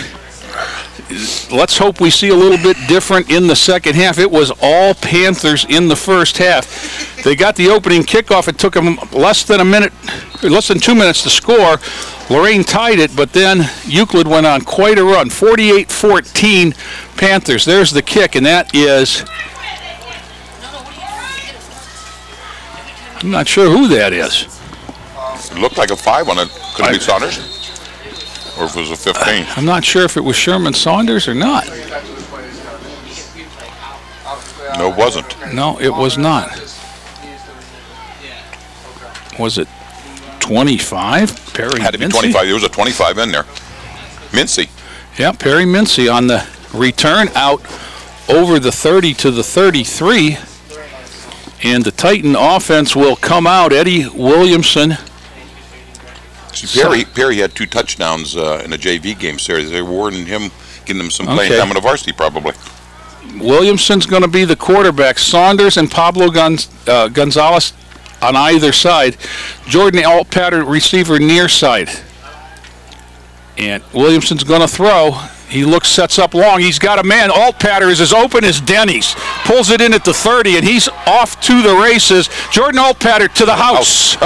let's hope we see a little bit different in the second half. It was all Panthers in the first half. They got the opening kickoff. It took them less than 2 minutes to score. Lorain tied it, but then Euclid went on quite a run. 48-14 Panthers. There's the kick, and that is, I'm not sure who that is. It looked like a 5 on it. Could it be Saunders? Or if it was a 15? I'm not sure if it was Sherman Saunders or not. No, it wasn't. No, it was not. Was it 25? Perry Had to be Mincy? 25. There was a 25 in there. Mincy. Yeah, Perry Mincy on the return out over the 30 to the 33. And the Titan offense will come out. Eddie Williamson. See, Perry had 2 touchdowns in a JV game series. They were awarding him, getting him some playing time on the varsity probably. Williamson's going to be the quarterback. Saunders and Pablo Gonzalez on either side. Jordan Altpatter, receiver near side. And Williamson's going to throw. He sets up long. He's got a man. Altpatter is as open as Denny's. Pulls it in at the 30, and he's off to the races. Jordan Altpatter to the house.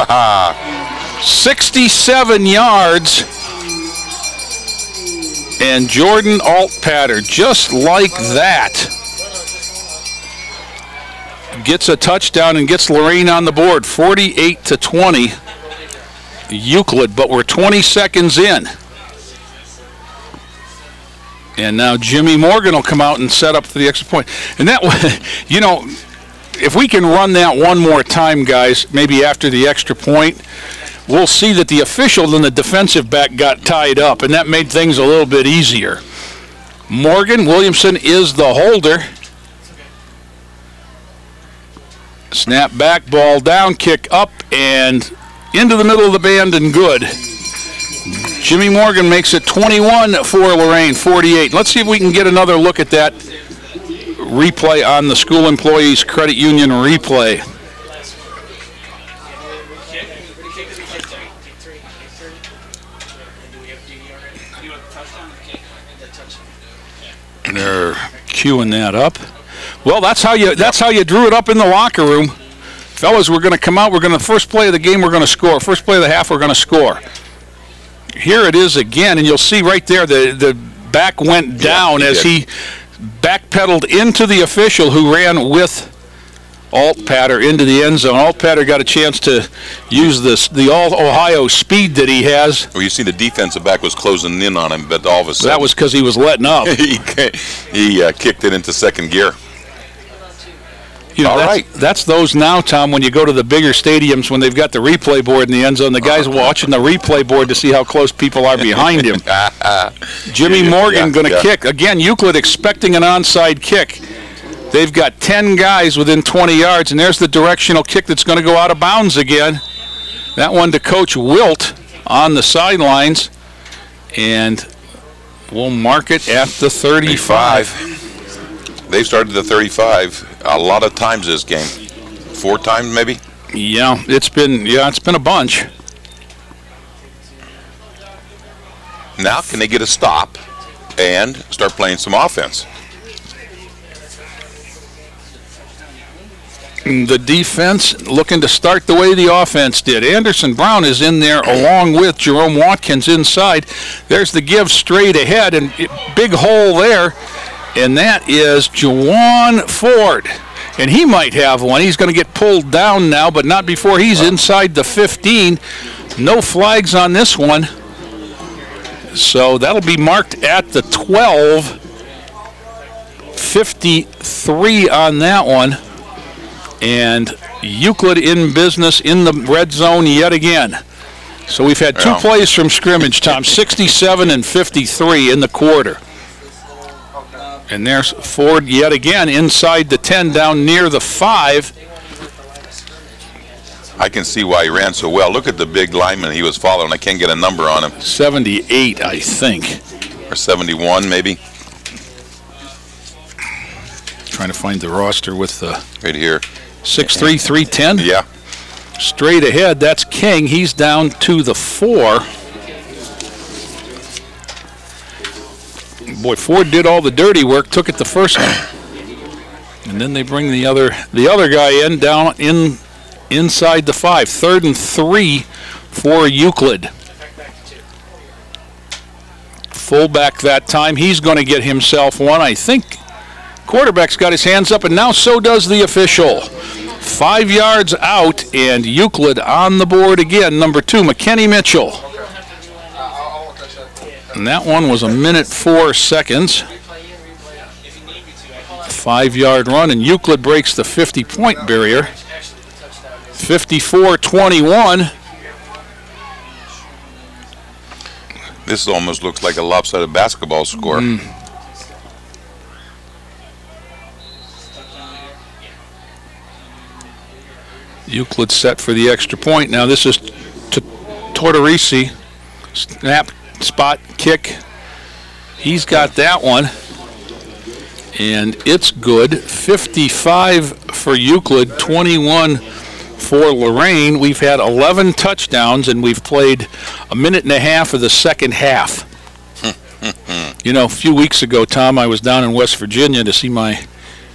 67 yards. And Jordan Altpatter, just like that, gets a touchdown and gets Lorain on the board. 48-20 Euclid, but we're 20 seconds in. And now Jimmy Morgan will come out and set up for the extra point. And that, you know, if we can run that one more time, guys, maybe after the extra point, we'll see that the official and the defensive back got tied up, and that made things a little bit easier. Morgan, Williamson is the holder. Snap back, ball down, kick up, and into the middle of the band and good. Jimmy Morgan makes it 21 for Lorain, 48. Let's see if we can get another look at that replay on the School Employees Credit Union replay. They're queuing that up. Well, that's how you drew it up in the locker room. Fellas, we're going to come out. First play of the game, we're going to score. First play of the half, we're going to score. Here it is again, and you'll see right there the back went down as he backpedaled into the official who ran with Altpatter into the end zone. Altpatter got a chance to use the All-Ohio speed that he has. Well, you see the defensive back was closing in on him, but all of a sudden... That was because he was letting up. he kicked it into second gear. You know, that's those now, Tom, when you go to the bigger stadiums when they've got the replay board in the end zone. The guy's watching the replay board to see how close people are behind him. Jimmy Morgan going to kick. Again, Euclid expecting an onside kick. They've got 10 guys within 20 yards, and there's the directional kick that's going to go out of bounds again. That one to Coach Wilt on the sidelines, and we'll mark it at the 35. They started the 35 a lot of times this game. 4 times maybe? Yeah, it's been a bunch. Now can they get a stop and start playing some offense? The defense looking to start the way the offense did. Anderson Brown is in there along with Jerome Watkins inside. There's the give straight ahead, and big hole there. And that is Juwan Ford. And he might have one. He's going to get pulled down now, but not before he's inside the 15. No flags on this one. So that'll be marked at the 12. 53 on that one. And Euclid in business in the red zone yet again. So we've had 2 plays from scrimmage, Tom. 67 and 53 in the quarter. And there's Ford yet again inside the 10 down near the 5. I can see why he ran so well. Look at the big lineman he was following. I can't get a number on him. 78, I think. Or 71 maybe. Trying to find the roster with the... Right here. 6'3", 310? Yeah. Straight ahead, that's King. He's down to the 4. Boy, Ford did all the dirty work, took it the first time. And then they bring the other guy in down inside the 5. 3rd and 3 for Euclid. Fullback that time. He's going to get himself one. I think quarterback's got his hands up, and now so does the official. 5 yards out, and Euclid on the board again. Number 2, McKenny Mitchell. And that one was 1:04. 5-yard run, and Euclid breaks the 50-point barrier. 54-21. This almost looks like a lopsided basketball score. Euclid set for the extra point. Now this is to Tortorisi. Snap, spot, kick. He's got that one. And it's good. 55 for Euclid, 21 for Lorain. We've had 11 touchdowns, and we've played 1.5 minutes of the second half. You know, a few weeks ago, Tom, I was down in West Virginia to see my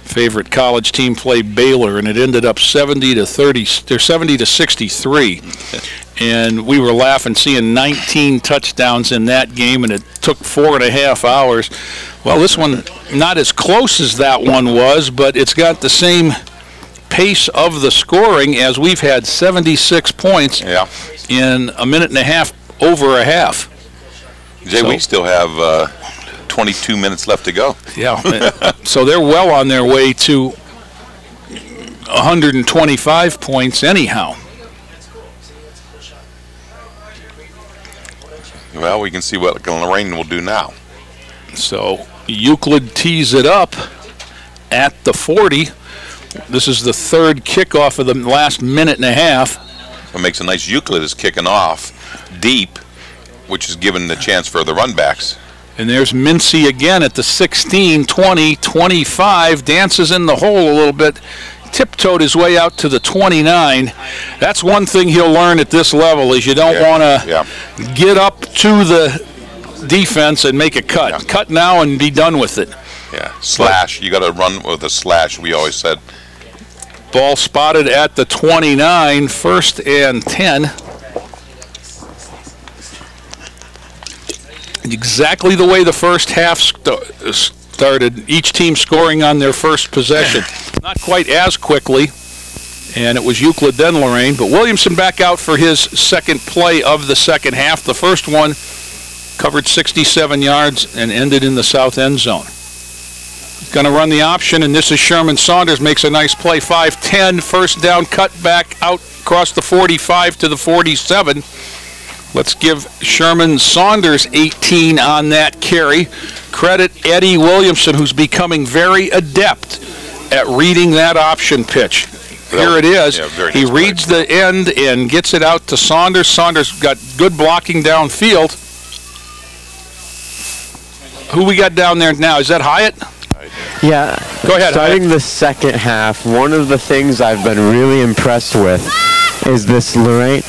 favorite college team play Baylor, and it ended up 70-63. And we were laughing seeing 19 touchdowns in that game, and it took 4.5 hours. Well, this one, not as close as that one was, but it's got the same pace of the scoring as we've had 76 points in 1.5 minutes over a half. Jay, we still have 22 minutes left to go. Yeah, so they're well on their way to 125 points anyhow. Well, we can see what Lorain will do now. So Euclid tees it up at the 40. This is the 3rd kickoff of the last 1.5 minutes. What makes it nice, Euclid is kicking off deep, which is giving the chance for the run backs. And there's Mincy again at the 16, 20, 25, dances in the hole a little bit, tiptoed his way out to the 29. That's one thing he'll learn at this level is you don't want to get up to the defense and make a cut. Cut now and be done with it. Yeah, slash. You got to run with a slash, we always said. Ball spotted at the 29, 1st and 10. Exactly the way the first half started, each team scoring on their first possession. Not quite as quickly, and it was Euclid then Lorain, but Williamson back out for his second play of the second half. The first one covered 67 yards and ended in the south end zone. Going to run the option, and this is Sherman Saunders, makes a nice play. 5-10, first down, cut back out across the 45 to the 47. Let's give Sherman Saunders 18 on that carry. Credit Eddie Williamson, who's becoming very adept at reading that option pitch. Here it is. He reads the end and gets it out to Saunders. Saunders got good blocking downfield. Who we got down there now? Is that Hyatt? Yeah. Go ahead. Starting the second half, one of the things I've been really impressed with is this Lorain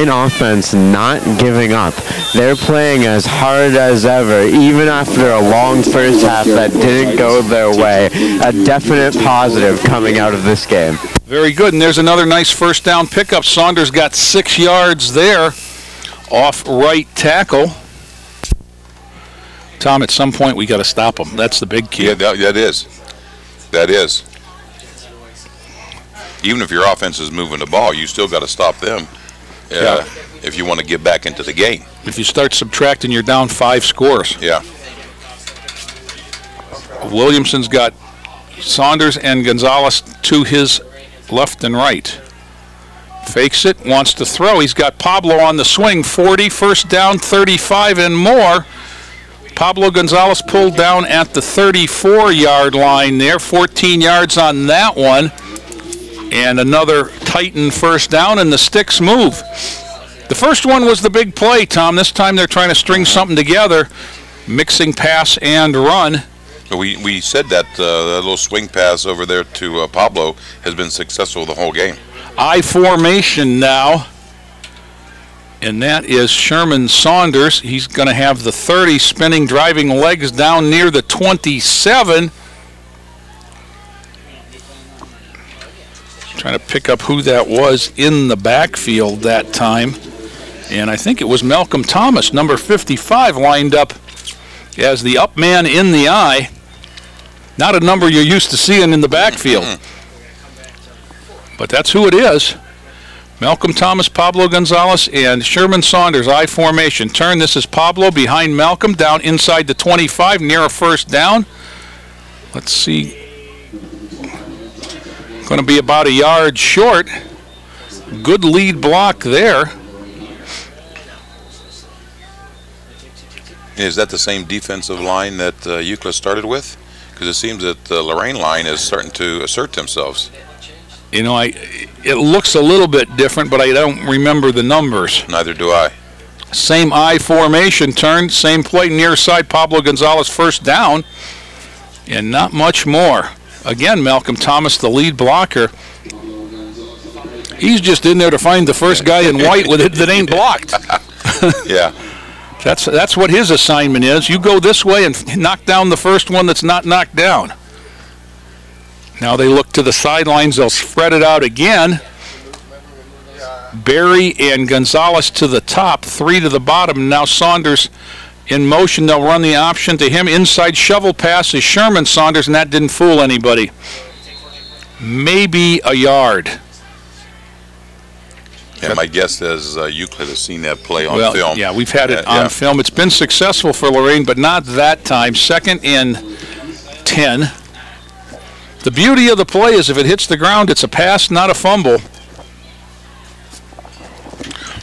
offense not giving up. They're playing as hard as ever, even after a long first half that didn't go their way. A definite positive coming out of this game. Very good, and there's another nice first down pickup. Saunders got 6 yards there off right tackle. Tom, at some point we got to stop them. That's the big key. Yeah, that is. That is. Even if your offense is moving the ball, you still got to stop them if you want to get back into the game. If you start subtracting, you're down 5 scores. Yeah. Williamson's got Saunders and Gonzalez to his left and right. Fakes it, wants to throw. He's got Pablo on the swing. 40, first down, 35 and more. Pablo Gonzalez pulled down at the 34-yard line there. 14 yards on that one. And another Titan first down, and the sticks move. The first one was the big play, Tom. This time they're trying to string something together, mixing pass and run. We said that that little swing pass over there to Pablo has been successful the whole game. I formation now. And that is Sherman Saunders. He's going to have the 30 spinning, driving legs down near the 27. Trying to pick up who that was in the backfield that time. And I think it was Malcolm Thomas, number 55, lined up as the up man in the eye. Not a number you're used to seeing in the backfield. But that's who it is. Malcolm Thomas, Pablo Gonzalez, and Sherman Saunders, I formation. Turn, this is Pablo behind Malcolm, down inside the 25, near a first down. Let's see. Going to be about a yard short. Good lead block there. Is that the same defensive line that Euclid started with? Because it seems that the Lorain line is starting to assert themselves. You know, it looks a little bit different, but I don't remember the numbers. Neither do I. Same I formation, turn, same play, near side, Pablo Gonzalez, first down, and not much more. Again, Malcolm Thomas, the lead blocker. He's just in there to find the first guy in white with it that ain't blocked. Yeah. That's what his assignment is. You go this way and knock down the first one that's not knocked down. Now they look to the sidelines. They'll spread it out again. Berry and Gonzalez to the top, 3 to the bottom. Now Saunders in motion. They'll run the option to him. Inside shovel pass is Sherman Saunders, and that didn't fool anybody. Maybe a yard. Yeah, my guess is Euclid has seen that play on film. Yeah, we've had it on film. It's been successful for Lorain, but not that time. 2nd and 10. The beauty of the play is if it hits the ground, it's a pass, not a fumble.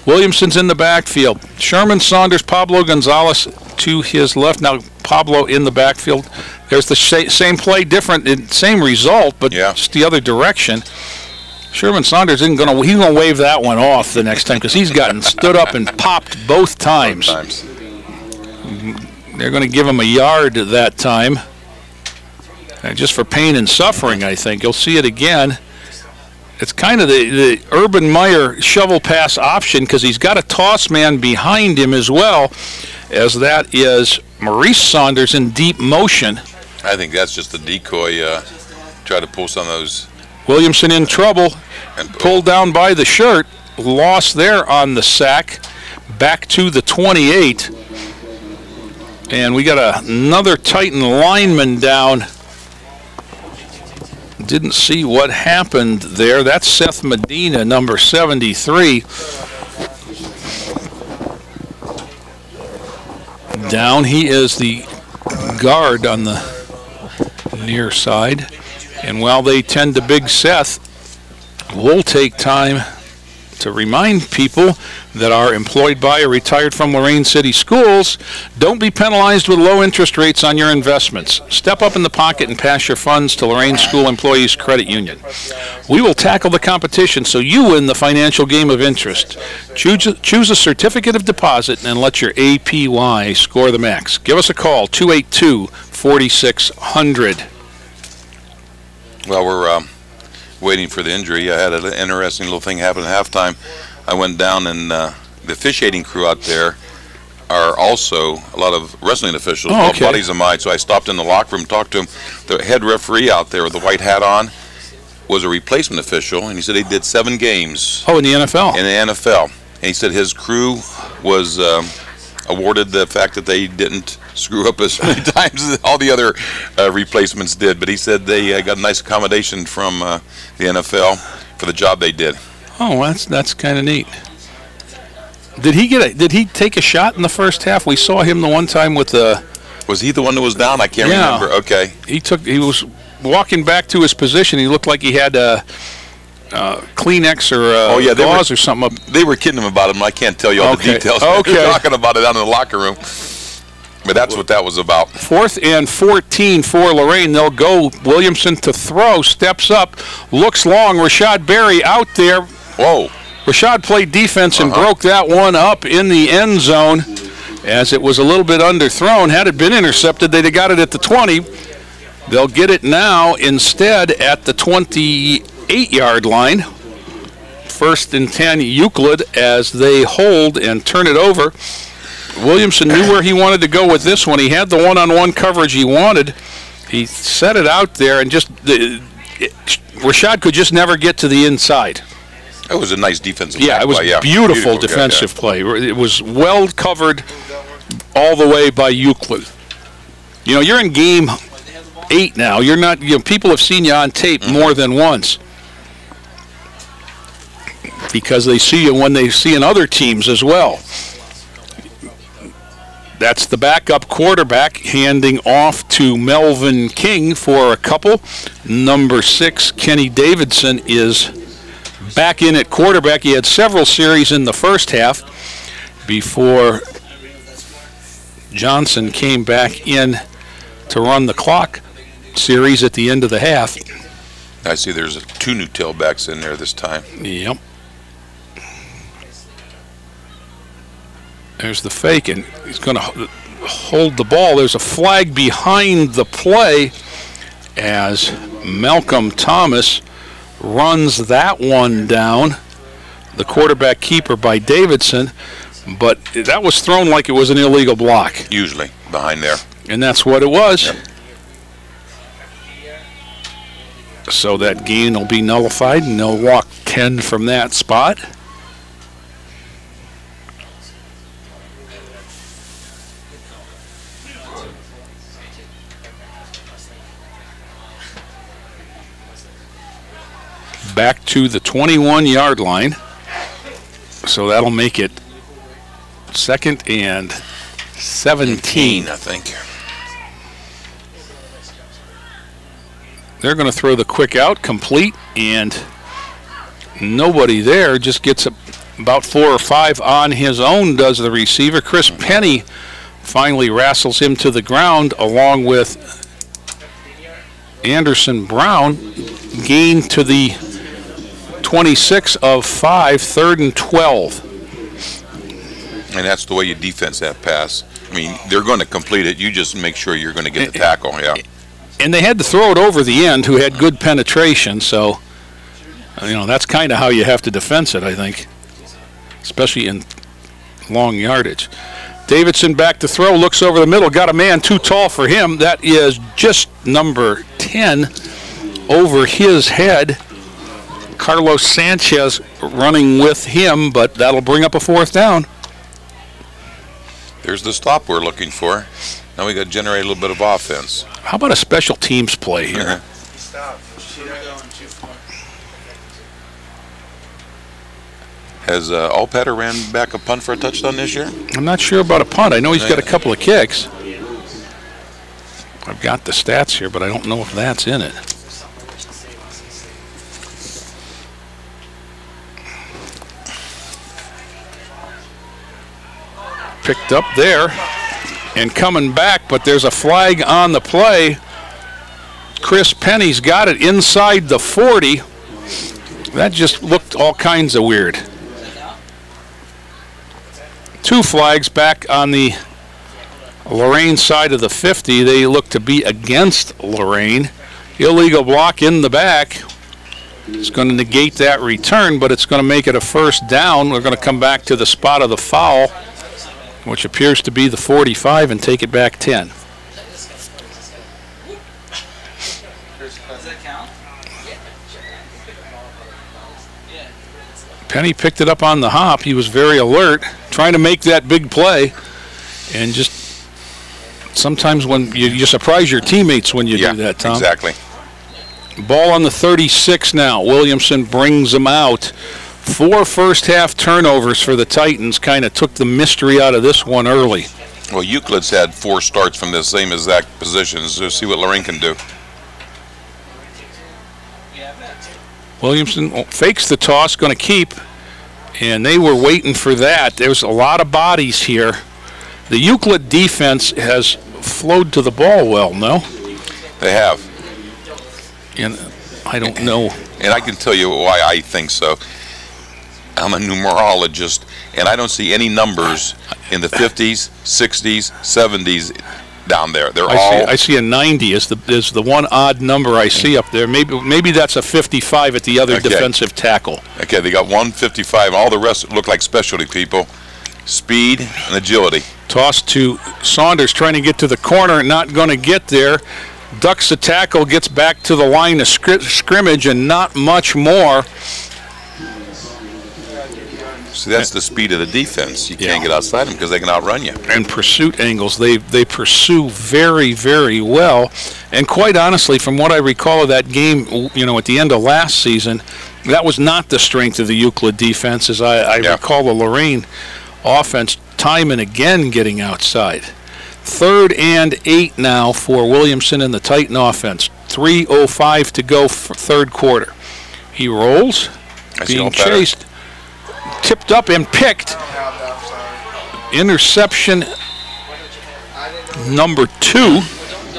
Williamson's in the backfield. Sherman Saunders, Pablo Gonzalez to his left. Now Pablo in the backfield. There's the same play, different, same result, but just the other direction. Sherman Saunders he's gonna wave that one off the next time because he's gotten stood up and popped both times. They're going to give him a yard that time. Just for pain and suffering, I think. You'll see it again. It's kind of the Urban Meyer shovel pass option because he's got a toss man behind him as well, as that is Maurice Saunders in deep motion. I think that's just a decoy. Try to pull some of those. Williamson in trouble, pulled down by the shirt, lost there on the sack, back to the 28. And we got another Titan lineman down. Didn't see what happened there. That's Seth Medina, number 73. Down, he is the guard on the near side. And while they tend to big Seth, we'll take time to remind people that are employed by or retired from Lorain City Schools, don't be penalized with low interest rates on your investments. Step up in the pocket and pass your funds to Lorain School Employees Credit Union. We will tackle the competition so you win the financial game of interest. Choose a certificate of deposit and let your APY score the max. Give us a call, 282-4600. Well, we're waiting for the injury. I had an interesting little thing happen at halftime. I went down, and the officiating crew out there are also a lot of wrestling officials, buddies of mine. So I stopped in the locker room, talked to him. The head referee out there with the white hat on was a replacement official, and he said he did 7 games. Oh, in the NFL? In the NFL. And he said his crew was awarded the fact that they didn't screw up as many times as all the other replacements did. But he said they got a nice accommodation from the NFL for the job they did. Oh, that's kind of neat. Did he take a shot in the first half? We saw him the one time with the. Was he the one that was down? I can't remember. Okay. He was walking back to his position. He looked like he had a Kleenex or gauze or something up. They were kidding him about him. I can't tell you all the details. Okay. They were talking about it out in the locker room. But that's what that was about. 4th and 14 for Lorain. They'll go. Williamson to throw. Steps up. Looks long. Rashad Berry out there. Whoa. Rashad played defense and broke that one up in the end zone as it was a little bit underthrown. Had it been intercepted, they'd have got it at the 20. They'll get it now instead at the 28-yard line. 1st and 10 Euclid as they hold and turn it over. Williamson knew where he wanted to go with this one. He had the one-on-one coverage he wanted. He set it out there, and just Rashad could just never get to the inside. It was a nice defensive play. It was beautiful defensive play. It was well covered all the way by Euclid. You know, you're in game 8 now. You're not. You know, people have seen you on tape more than once because they see you when they see in other teams as well. That's the backup quarterback handing off to Melvin King for a couple. Number 6, Kenny Davidson, is back in at quarterback. He had several series in the first half before Johnson came back in to run the clock series at the end of the half. I see there's 2 new tailbacks in there this time. Yep. There's the fake, and he's going to hold the ball. There's a flag behind the play as Malcolm Thomas runs that one down. The quarterback keeper by Davidson, but that was thrown like it was an illegal block. Usually behind there. And that's what it was. Yep. So that gain will be nullified, and they'll walk 10 from that spot. Back to the 21-yard line. So that'll make it 2nd and 17, I think. They're going to throw the quick out, complete, and nobody there. Just gets about 4 or 5 on his own, does the receiver. Chris Penny finally wrestles him to the ground along with Anderson Brown. Gain to the 26 of 5, 3rd and 12. And that's the way you defense that pass. I mean, they're going to complete it. You just make sure you're going to get the tackle, yeah. And they had to throw it over the end, who had good penetration, so, you know, that's kind of how you have to defense it, I think, especially in long yardage. Davidson back to throw, looks over the middle, got a man too tall for him. That is just number 10 over his head. Carlos Sanchez running with him, but that'll bring up a 4th down. There's the stop we're looking for. Now we got to generate a little bit of offense. How about a special teams play here? Has Alpetter ran back a punt for a touchdown this year? I'm not sure about a punt. I know he's got a couple of kicks. I've got the stats here, but I don't know if that's in it. Picked up there and coming back, but there's a flag on the play. Chris Penny's got it inside the 40. That just looked all kinds of weird. 2 flags back on the Lorain side of the 50. They look to be against Lorain. Illegal block in the back. It's going to negate that return, but it's going to make it a 1st down. We're going to come back to the spot of the foul, which appears to be the 45, and take it back 10. Penny picked it up on the hop. He was very alert, trying to make that big play, and just sometimes when you surprise your teammates when you do that, Tom. Exactly. Ball on the 36 now. Williamson brings them out. 4 first-half turnovers for the Titans. Kind of took the mystery out of this one early. Well, Euclid's had 4 starts from the same exact positions. So see what Lorain can do. Williamson fakes the toss, going to keep, and they were waiting for that. There's a lot of bodies here. The Euclid defense has flowed to the ball well, no? They have. And I don't know. And I can tell you why I think so. I'm a numerologist, and I don't see any numbers in the 50s, 60s, 70s down there. They're I see a 90 is the one odd number I see up there. Maybe that's a 55 at the other defensive tackle. Okay, they got 155. All the rest look like specialty people. Speed and agility. Toss to Saunders, trying to get to the corner, not going to get there. Ducks the tackle, gets back to the line of scrimmage, and not much more. See, that's the speed of the defense. You can't get outside them because they can outrun you. And pursuit angles, they pursue very, very well. And quite honestly, from what I recall of that game, at the end of last season, that was not the strength of the Euclid defense, as I recall the Lorain offense time and again getting outside. 3rd and 8 now for Williamson and the Titan offense. 3:05 to go for 3rd quarter. He rolls, being chased, tipped up and picked. Interception number 2,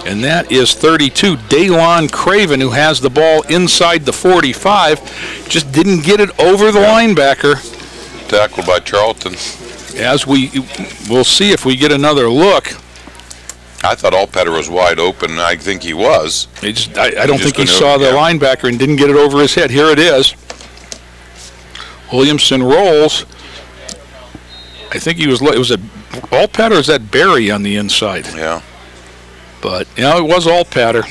and that is 32. Daylon Craven, who has the ball inside the 45, just didn't get it over the linebacker. Tackled by Charlton. As we'll see if we get another look. I thought Allpatter was wide open, and I think he was. I don't think he saw the linebacker and didn't get it over his head. Here it is. Williamson rolls. I think it was Allpatter, or is that Barry on the inside? Yeah. But, it was Allpatter.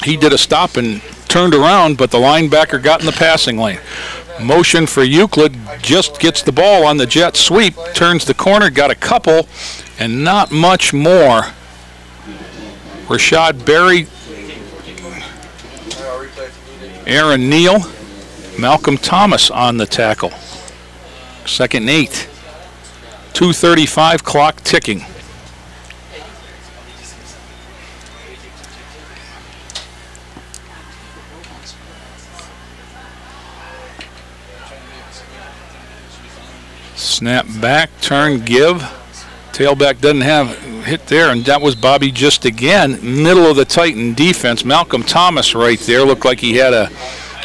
He did a stop and turned around, but the linebacker got in the passing lane. Motion for Euclid, just gets the ball on the jet sweep, turns the corner, got a couple, and not much more. Rashad Berry, Aaron Neal, Malcolm Thomas on the tackle. 2nd and 8. 2:35, clock ticking. Snap back, turn, give. Tailback doesn't have hit there, and that was Bobby just again. Middle of the Titan defense. Malcolm Thomas right there. Looked like he had a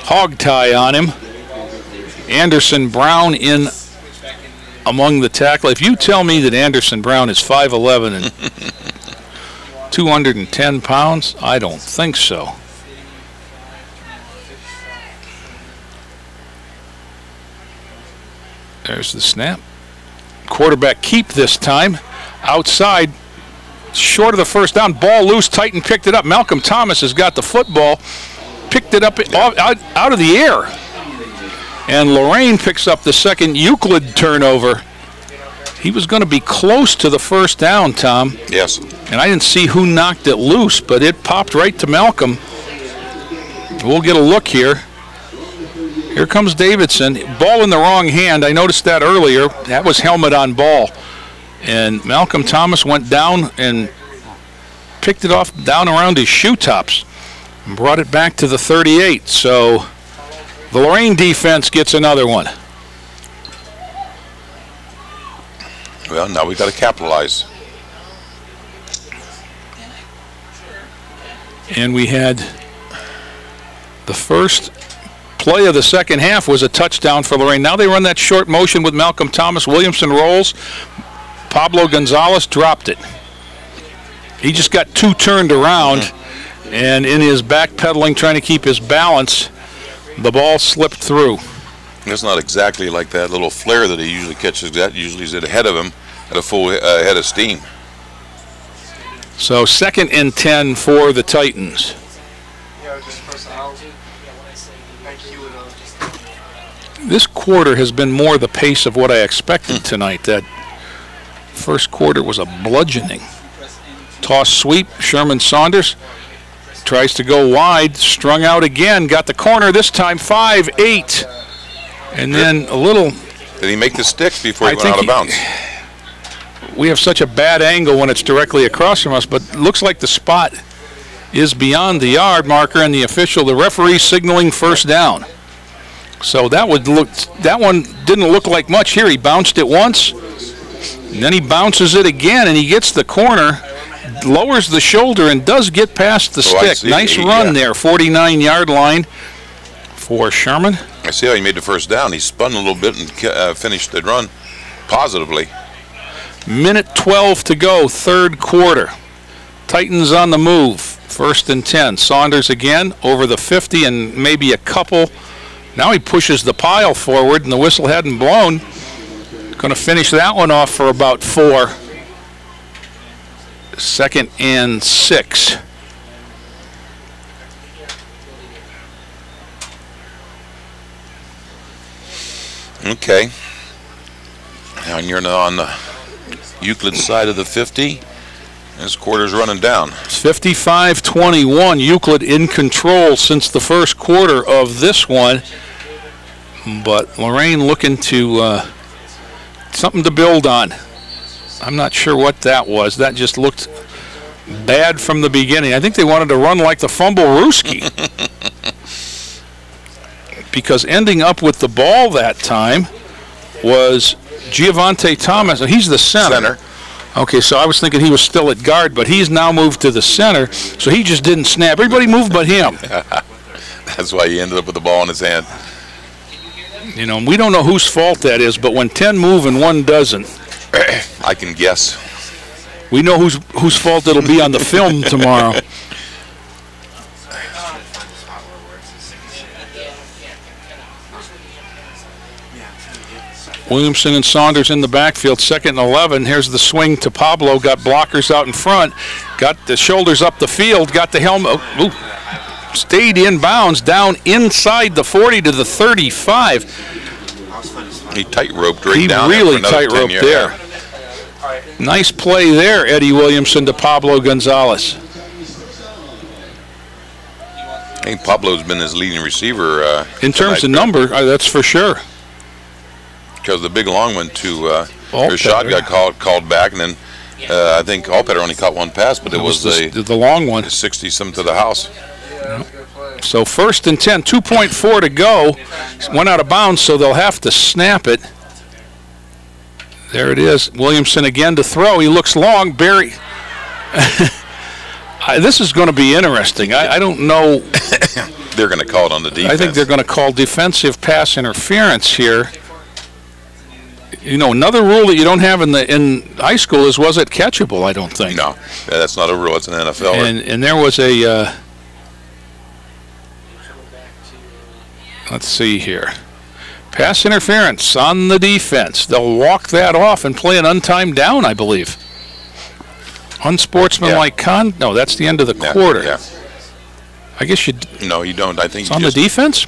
hog tie on him. Anderson Brown in among the tackle. If you tell me that Anderson Brown is 5'11" and 210 pounds, I don't think so. There's the snap. Quarterback keep this time. Outside, short of the first down. Ball loose. Titan picked it up. Malcolm Thomas has got the football. Picked it up out of the air. And Lorain picks up the second Euclid turnover. He was going to be close to the first down, Tom. Yes. And I didn't see who knocked it loose, but it popped right to Malcolm. We'll get a look here. Here comes Davidson. Ball in the wrong hand. I noticed that earlier. That was helmet on ball. And Malcolm Thomas went down and picked it off down around his shoe tops and brought it back to the 38. So the Lorain defense gets another one. Well, now we've got to capitalize. And we had the first play of the second half was a touchdown for Lorain. Now they run that short motion with Malcolm Thomas. Williamson rolls. Pablo Gonzalez dropped it. He just got 2 turned around, and in his backpedaling, trying to keep his balance, the ball slipped through. It's not exactly like that little flare that he usually catches. That usually is ahead of him at a full head of steam. So 2nd and 10 for the Titans. This quarter has been more the pace of what I expected tonight. That first quarter was a bludgeoning. Toss sweep, Sherman Saunders tries to go wide, strung out again, got the corner this time, 5-8. And then a little... Did he make the stick before he went out of bounds? We have such a bad angle when it's directly across from us, but it looks like the spot is beyond the yard marker, and the referee signaling first down. So that one didn't look like much here. He bounced it once, and then he bounces it again, and he gets the corner, lowers the shoulder, and does get past the stick. Nice run there, 49-yard line for Sherman. I see how he made the first down. He spun a little bit and finished the run positively. Minute 12 to go, third quarter. Titans on the move. 1st and 10. Saunders again over the 50 and maybe a couple. Now he pushes the pile forward, and the whistle hadn't blown. Going to finish that one off for about 4. 2nd and 6. Okay. Now you're on the Euclid side of the 50. This quarter's running down. 55-21. Euclid in control since the first quarter of this one. But Lorain looking to something to build on. I'm not sure what that was. That just looked bad from the beginning. I think they wanted to run like the Fumble-Rooski. Because ending up with the ball that time was Giovante Thomas. He's the center. Okay, so I was thinking he was still at guard, but he's now moved to the center, so he just didn't snap. Everybody moved but him. That's why he ended up with the ball in his hand. You know, we don't know whose fault that is, but when 10 move and 1 doesn't, I can guess. We know whose fault it'll be on the film tomorrow. Williamson and Saunders in the backfield, 2nd and 11. Here's the swing to Pablo. Got blockers out in front. Got the shoulders up the field. Got the helmet. Ooh, stayed in bounds down inside the 40 to the 35. He tight-roped right down. He really tight-roped there. Nice play there, Eddie Williamson to Pablo Gonzalez. I think Pablo's been his leading receiver. In terms of number, that's for sure. Because the big long one to Rashad got called back, and then I think Allpetter only caught 1 pass, but it was the long one. 60-some to the house. Yep. So 1st and 10, 2.4 to go. Went out of bounds, so they'll have to snap it. There it is. Williamson again to throw. He looks long. Barry. This is going to be interesting. I don't know. They're going to call it on the defense. I think they're going to call defensive pass interference here. You know, another rule that you don't have in high school is, was it catchable? I don't think. No, that's not a rule. It's an NFL. And there was a. Let's see here. Pass interference on the defense. They'll walk that off and play an untimed down, I believe. Unsportsmanlike conduct. No, that's the end of the quarter. Yeah. I guess you. No, you don't. I think it's on the defense.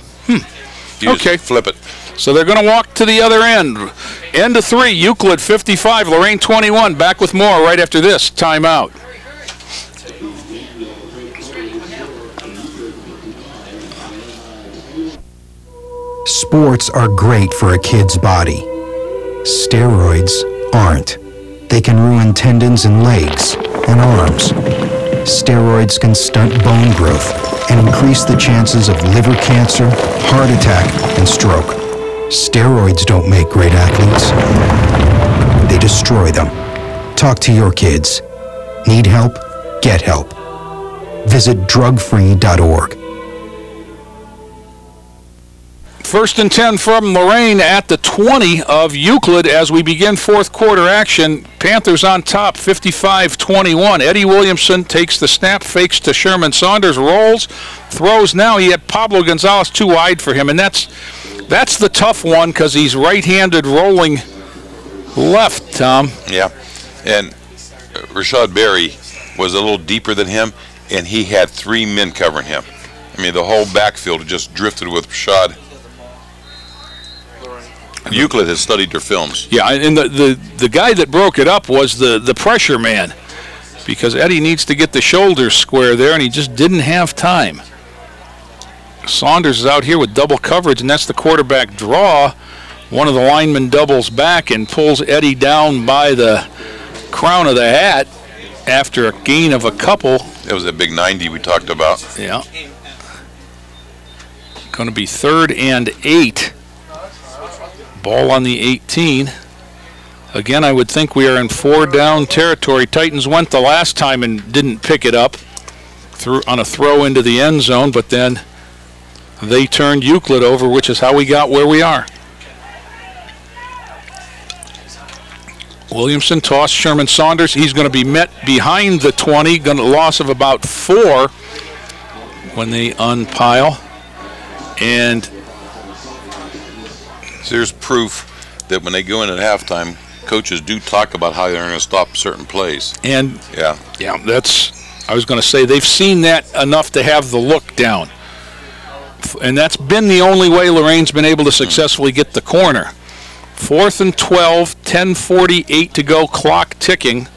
Okay. Flip it. So they're going to walk to the other end. End of 3. Euclid 55. Lorain 21. Back with more right after this timeout. Sports are great for a kid's body. Steroids aren't. They can ruin tendons in legs and arms. Steroids can stunt bone growth and increase the chances of liver cancer, heart attack, and stroke. Steroids don't make great athletes. They destroy them. Talk to your kids. Need help? Get help. Visit drugfree.org. 1st and 10 from Lorain at the 20 of Euclid as we begin 4th quarter action. Panthers on top, 55-21. Eddie Williamson takes the snap, fakes to Sherman Saunders, rolls, throws now. He had Pablo Gonzalez too wide for him, and that's the tough one because he's right-handed rolling left, Tom. Yeah, and Rashad Berry was a little deeper than him, and he had 3 men covering him. I mean, the whole backfield just drifted with Rashad. Euclid has studied their films. Yeah, and the guy that broke it up was the pressure man, because Eddie needs to get the shoulders square there, and he just didn't have time. Saunders is out here with double coverage, and that's the quarterback draw. One of the linemen doubles back and pulls Eddie down by the crown of the hat after a gain of a couple. That was a big 90 we talked about. Yeah. Going to be 3rd and 8. Ball on the 18. Again, I would think we are in 4-down territory. Titans went the last time and didn't pick it up on a throw into the end zone, but then they turned Euclid over, which is how we got where we are. Williamson tossed Sherman Saunders. He's going to be met behind the 20, going to loss of about 4 when they unpile. And there's proof that when they go in at halftime, coaches do talk about how they're going to stop certain plays. And yeah, I was going to say they've seen that enough to have the look down. And that's been the only way Lorain's been able to successfully get the corner. 4th and 12, 10:48 to go, clock ticking.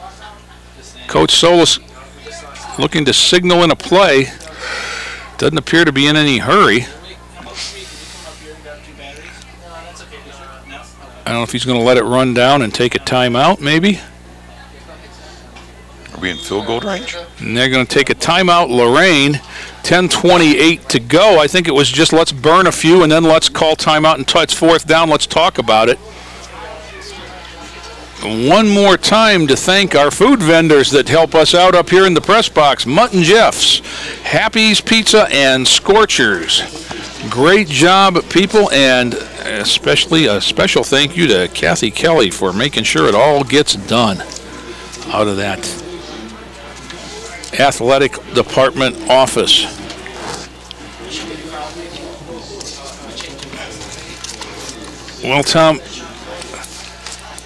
Coach Solis looking to signal in a play. Doesn't appear to be in any hurry. I don't know if he's going to let it run down and take a timeout, maybe. Are we in field goal range? And they're going to take a timeout, Lorain. 10:28 to go. I think it was just let's burn a few and then let's call timeout until it's 4th down. Let's talk about it. One more time to thank our food vendors that help us out up here in the press box. Mutt and Jeff's, Happy's Pizza, and Scorchers. Great job, people, and especially a special thank you to Kathy Kelly for making sure it all gets done out of that athletic department office. Well, Tom,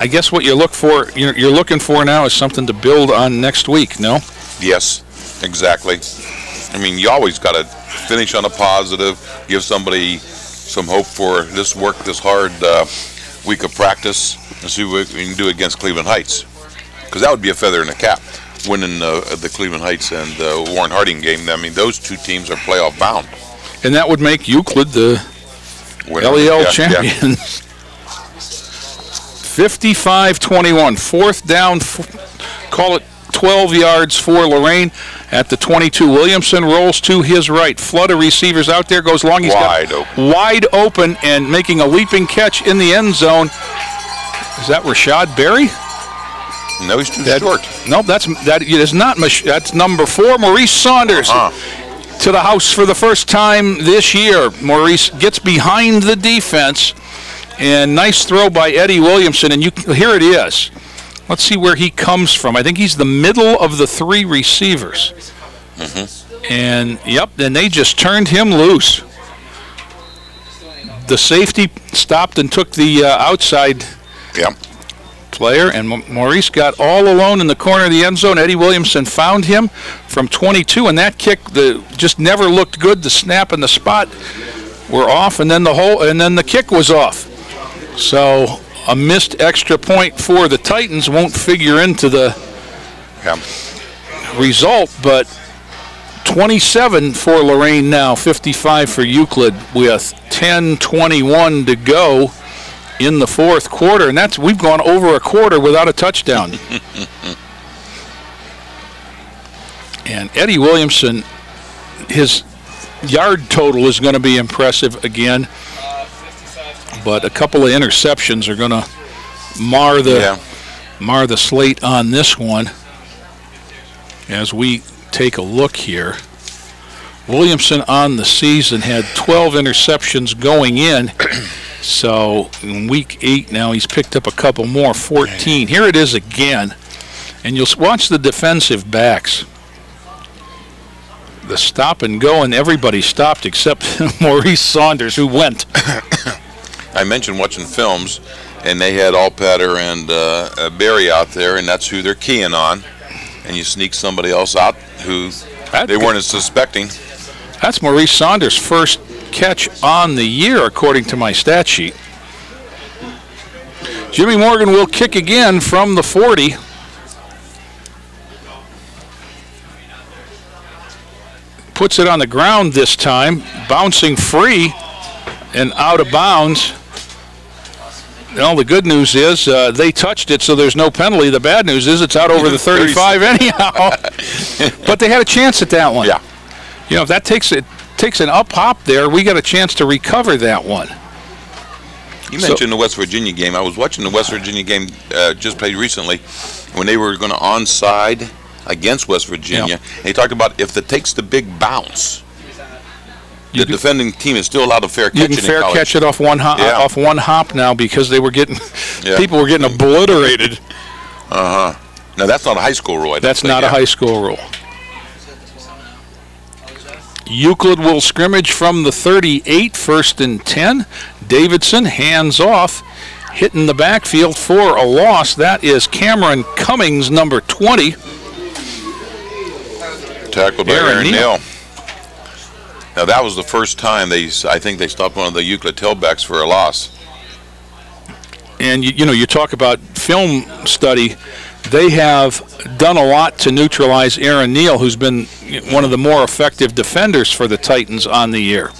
I guess what you're looking for now is something to build on next week, no? Yes, exactly. I mean, you always got to finish on a positive, give somebody some hope for this hard week of practice, and see what we can do against Cleveland Heights. Because that would be a feather in the cap, winning the Cleveland Heights and Warren Harding game. I mean, those two teams are playoff bound. And that would make Euclid the LEL champions. 55-21, 4th down, call it 12 yards for Lorain at the 22. Williamson rolls to his right. Flood of receivers out there, goes long. He's wide open and making a leaping catch in the end zone. Is that Rashad Berry? No, he's too short. No, that's number 4, Maurice Saunders. To the house for the first time this year. Maurice gets behind the defense. And nice throw by Eddie Williamson, and here it is. Let's see where he comes from. I think he's the middle of the 3 receivers. And, yep, and they just turned him loose. The safety stopped and took the outside player, and Maurice got all alone in the corner of the end zone. Eddie Williamson found him from 22, and that kick just never looked good. The snap and the spot were off, and then the kick was off. So a missed extra point for the Titans won't figure into the result, but 27 for Lorain now, 55 for Euclid with 10:21 to go in the 4th quarter, and we've gone over a quarter without a touchdown. And Eddie Williamson, his yard total is going to be impressive again. But a couple of interceptions are going to mar the slate on this one. As we take a look here, Williamson on the season had 12 interceptions going in. So in week 8 now he's picked up a couple more, 14. Here it is again. And you'll watch the defensive backs. The stop and go, and everybody stopped except Maurice Saunders, who went. I mentioned watching films, and they had Alpatter and Barry out there, and that's who they're keying on. And you sneak somebody else out who they weren't suspecting. That's Maurice Saunders' first catch on the year, according to my stat sheet. Jimmy Morgan will kick again from the 40. Puts it on the ground this time, bouncing free and out of bounds. Well, the good news is they touched it, so there's no penalty. The bad news is it's out over the 35 anyhow. But they had a chance at that one. Yeah. You know, if that takes an up hop there, we got a chance to recover that one. You mentioned the West Virginia game. I was watching the West Virginia game just played recently when they were going to onside against West Virginia. Yeah. And he talked about if it takes the big bounce, the defending team is still allowed to fair catch it. You can fair catch it off one hop now because they were getting people were getting obliterated. Now, that's not a high school rule. That's not a high school rule. Euclid will scrimmage from the 38, 1st and 10. Davidson hands off, hitting the backfield for a loss. That is Cameron Cummings, number 20. Tackled by Aaron Neal. Now, that was the first time I think they stopped one of the Euclid tailbacks for a loss. And, you know, you talk about film study. They have done a lot to neutralize Aaron Neal, who's been one of the more effective defenders for the Titans on the year.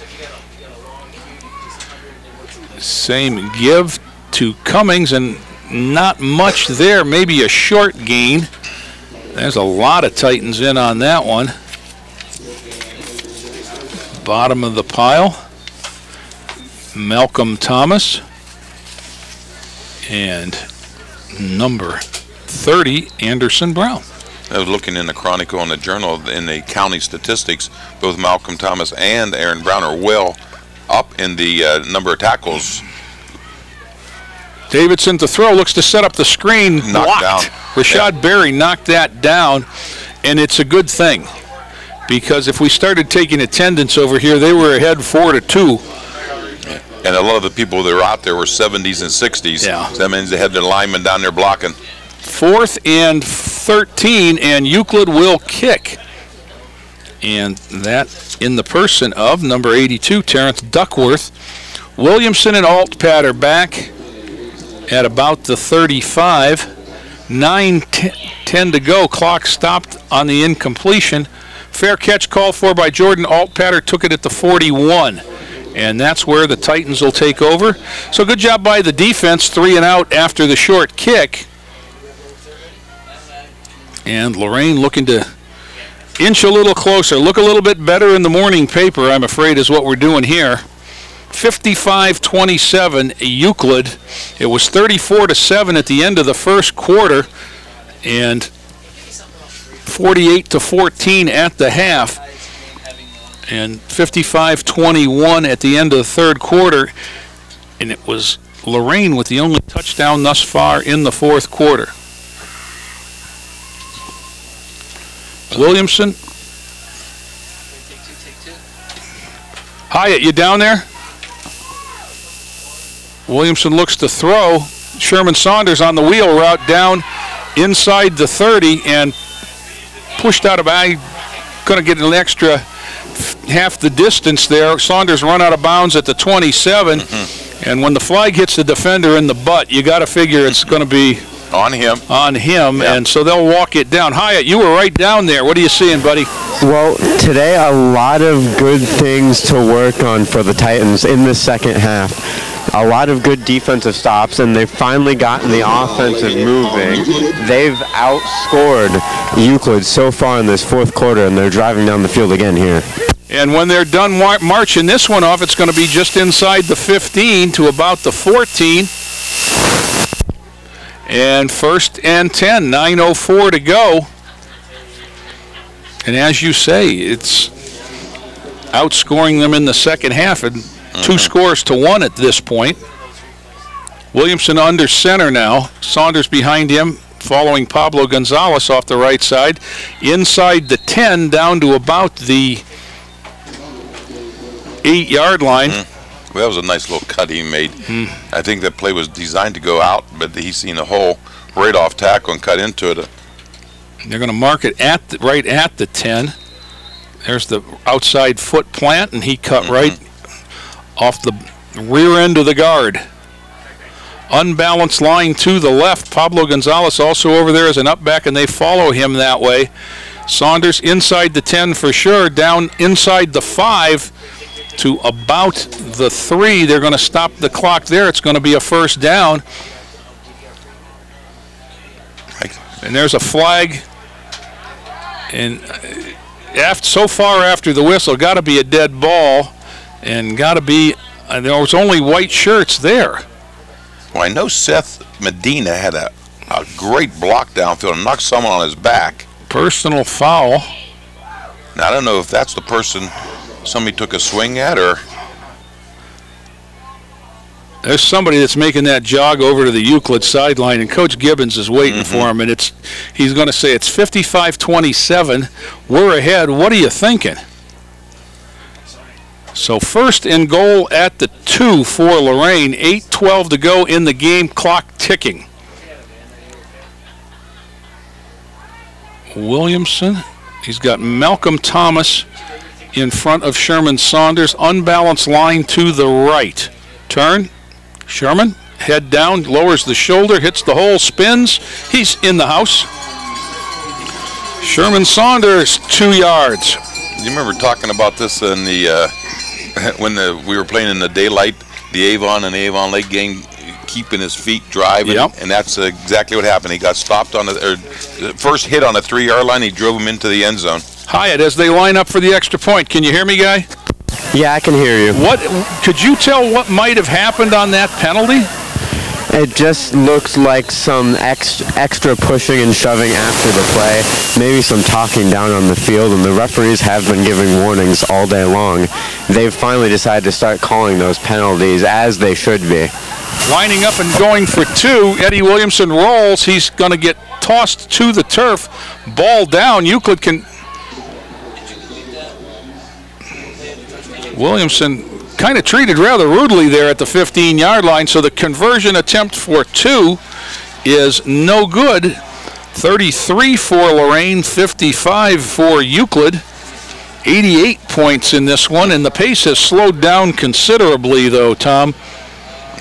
Same give to Cummings, and not much there. Maybe a short gain. There's a lot of Titans in on that one. Bottom of the pile, Malcolm Thomas. And number 30, Anderson Brown. I was looking in the Chronicle and the Journal in the county statistics. Both Malcolm Thomas and Aaron Brown are well up in the number of tackles. Davidson to throw, looks to set up the screen. Knocked down. Rashad Berry knocked that down, and it's a good thing, because if we started taking attendance over here, they were ahead 4-2. And a lot of the people that were out there were 70s and 60s. Yeah. So that means they had their linemen down there blocking. 4th and 13, and Euclid will kick. And that in the person of number 82, Terrence Duckworth. Williamson and Altpater back at about the 35. 9:10 to go. Clock stopped on the incompletion. Fair catch called for by Jordan. Altpater took it at the 41. And that's where the Titans will take over. So good job by the defense, 3 and out after the short kick. And Lorain looking to inch a little closer, look a little bit better in the morning paper, I'm afraid, is what we're doing here. 55-27 Euclid. It was 34-7 at the end of the first quarter, and 48-14 at the half. And 55-21 at the end of the third quarter, and it was Lorain with the only touchdown thus far in the fourth quarter. Williamson. Hyatt, you down there? Williamson looks to throw. Sherman Saunders on the wheel route down inside the 30 and pushed out of bounds. Going to get an extra half the distance there. Saunders run out of bounds at the 27, and when the flag hits the defender in the butt, you got to figure it's going to be on him. Yeah. And so they'll walk it down. Hyatt, you were right down there. What are you seeing, buddy? Well, today a lot of good things to work on for the Titans in the second half. A lot of good defensive stops, and they've finally gotten the offensive moving. They've outscored Euclid so far in this fourth quarter, and they're driving down the field again here. And when they're done marching this one off, it's going to be just inside the 15 to about the 14. And 1st and 10, 9:04 to go. And as you say, it's outscoring them in the second half, and 2 scores to 1 at this point. Williamson under center now. Saunders behind him, following Pablo Gonzalez off the right side. Inside the 10, down to about the 8-yard line. Well, that was a nice little cut he made. I think that play was designed to go out, but he's seen a hole right off tackle and cut into it. They're going to mark it at right at the 10. There's the outside foot plant, and he cut right off the rear end of the guard. Unbalanced line to the left. Pablo Gonzalez also over there as an up back, and they follow him that way. Saunders inside the 10 for sure, down inside the 5 to about the 3. They're going to stop the clock there. It's going to be a first down. And there's a flag. And so far after the whistle, got to be a dead ball, and got to be, there was only white shirts there. Well, I know Seth Medina had a great block downfield and knocked someone on his back. Personal foul. Now, I don't know if that's the person somebody took a swing at, or There's somebody that's making that jog over to the Euclid sideline, and Coach Gibbons is waiting for him, and he's going to say it's 55-27. We're ahead. What are you thinking? So first and goal at the 2 for Lorain. 8:12 to go in the game, clock ticking. Williamson, he's got Malcolm Thomas in front of Sherman Saunders. Unbalanced line to the right. Turn. Sherman, head down, lowers the shoulder, hits the hole, spins. He's in the house. Sherman Saunders, 2 yards. You remember talking about this in the when we were playing in the daylight, the Avon and Avon Lake game, keeping his feet driving, and that's exactly what happened. He got stopped on the first hit on the 3-yard line. He drove him into the end zone. Hyatt, as they line up for the extra point, can you hear me, guy? Yeah, I can hear you. What could you tell what might have happened on that penalty? It just looks like some extra pushing and shoving after the play, maybe some talking down on the field, and the referees have been giving warnings all day long. They've finally decided to start calling those penalties as they should be. Lining up and going for 2. Eddie Williamson rolls. He's going to get tossed to the turf. Ball down. Euclid can... Williamson kind of treated rather rudely there at the 15-yard line, so the conversion attempt for 2 is no good. 33 for Lorain, 55 for Euclid. 88 points in this one, and the pace has slowed down considerably, though, Tom.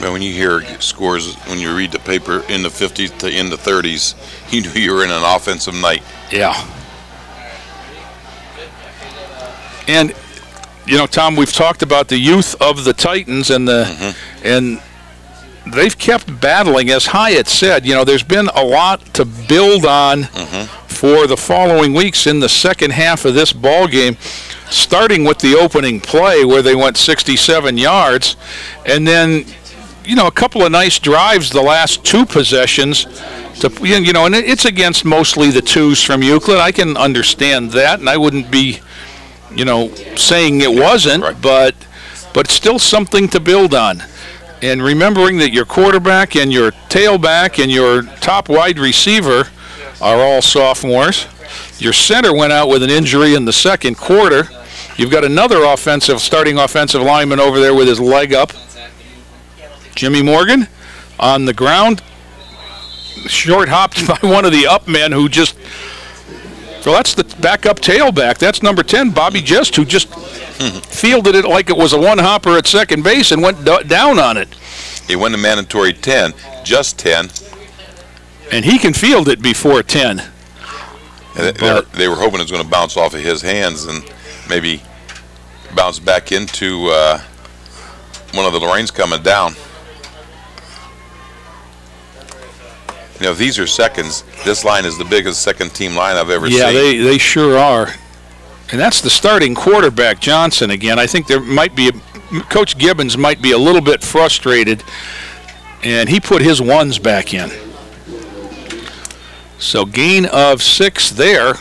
Well, when you hear scores, when you read the paper in the 50s to in the 30s, you knew you were in an offensive night. Yeah. And you know, Tom, we've talked about the youth of the Titans and and they've kept battling. As Hyatt said, you know, there's been a lot to build on for the following weeks in the second half of this ball game, starting with the opening play where they went 67 yards, and then, you know, a couple of nice drives the last 2 possessions. You know, and it's against mostly the 2s from Euclid. I can understand that, and I wouldn't be, you know, saying it wasn't, but still something to build on. And remembering that your quarterback and your tailback and your top wide receiver are all sophomores. Your center went out with an injury in the second quarter. You've got another starting offensive lineman over there with his leg up. Jimmy Morgan on the ground, short hopped by one of the up men who just... So that's the backup tailback. That's number 10, Bobby Just, who just fielded it like it was a one-hopper at second base and went down on it. He went a mandatory 10, just 10. And he can field it before 10. They were hoping it was going to bounce off of his hands and maybe bounce back into one of the Lorains coming down. You know, these are seconds. This line is the biggest second-team line I've ever seen. Yeah, they sure are. And that's the starting quarterback, Johnson, again. I think there might be Coach Gibbons might be a little bit frustrated, and he put his 1s back in. So gain of 6 there.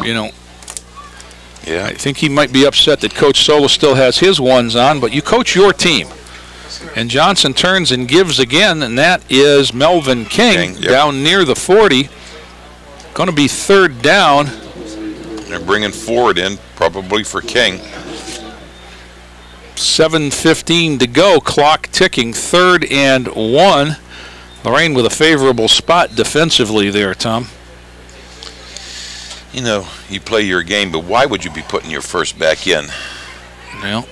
You know, yeah, I think he might be upset that Coach Sola still has his 1s on, but you coach your team. And Johnson turns and gives again, and that is Melvin King down near the 40. Going to be 3rd down. They're bringing Ford in, probably for King. 7:15 to go, clock ticking, 3rd and 1. Lorain with a favorable spot defensively there, Tom. You know, you play your game, but why would you be putting your first back in? Well,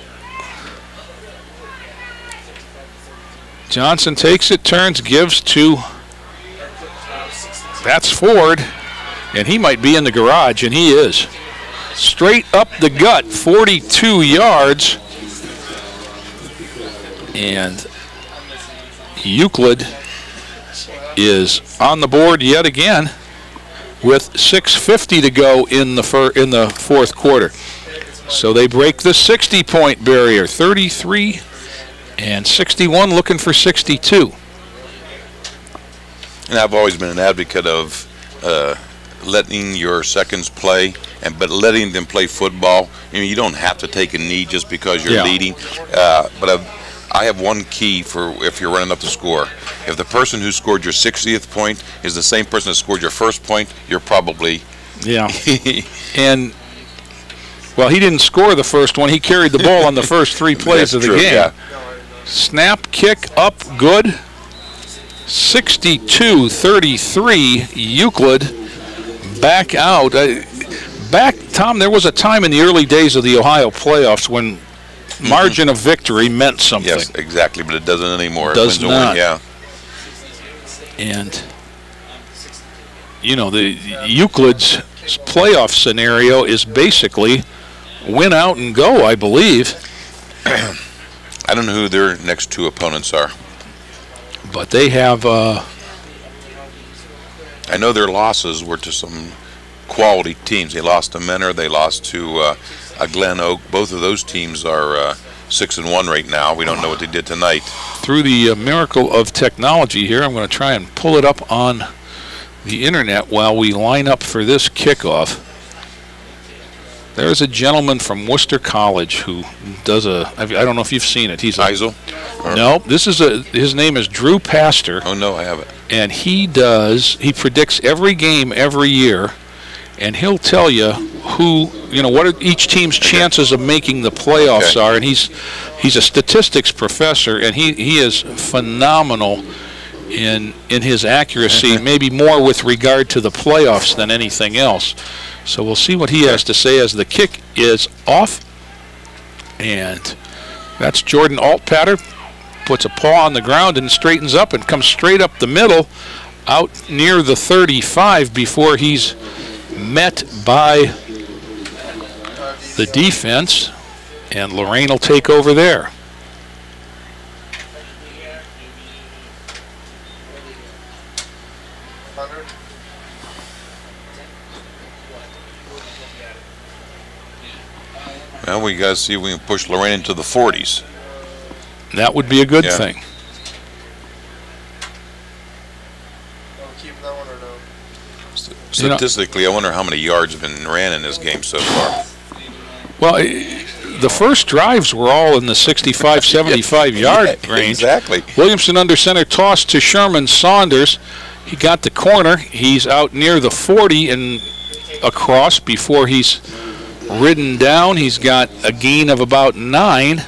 Johnson takes it, turns, gives to, that's Ford, and he might be in the garage, and he is. Straight up the gut, 42 yards. And Euclid is on the board yet again with 6:50 to go in the 4th quarter. So they break the 60-point barrier, 33 and 61, looking for 62. And I've always been an advocate of letting your seconds play, but letting them play football. you don't have to take a knee just because you're Yeah. leading. But I have one key for if you're running up the score. If the person who scored your 60th point is the same person that scored your first point, you're probably... Yeah. And, well, he didn't score the first one. He carried the ball on the first 3 plays of the game. Yeah. Snap, kick, up, good. 62-33, Euclid back out. Tom, there was a time in the early days of the Ohio playoffs when margin of victory meant something. Yes, exactly, but it doesn't anymore. Does It wins not. a win, yeah. And, the Euclid's playoff scenario is basically win out and go, I believe. I don't know who their next 2 opponents are. But they have... I know their losses were to some quality teams. They lost to Menor. They lost to Glen Oak. Both of those teams are 6-1 right now. We don't know what they did tonight. Through the miracle of technology here, I'm going to try and pull it up on the internet while we line up for this kickoff. There's a gentleman from Worcester College who does I don't know if you've seen it. He's Eisel? No, his name is Drew Pastor. Oh, no, I haven't. And he predicts every game every year, and he'll tell you what each team's chances of making the playoffs are. And he's a statistics professor, and he is phenomenal in his accuracy, maybe more with regard to the playoffs than anything else. So we'll see what he has to say as the kick is off. And that's Jordan Altpater. Puts a paw on the ground and straightens up and comes straight up the middle out near the 35 before he's met by the defense. And Lorain will take over there. Well, we got to see if we can push Lorain into the 40s. That would be a good thing. Statistically, I wonder how many yards have been ran in this game so far. Well, the first drives were all in the 65, 75 yard range. Exactly. Williamson under center, toss to Sherman Saunders. He got the corner. He's out near the 40 and across before he's ridden down. He's got a gain of about 9.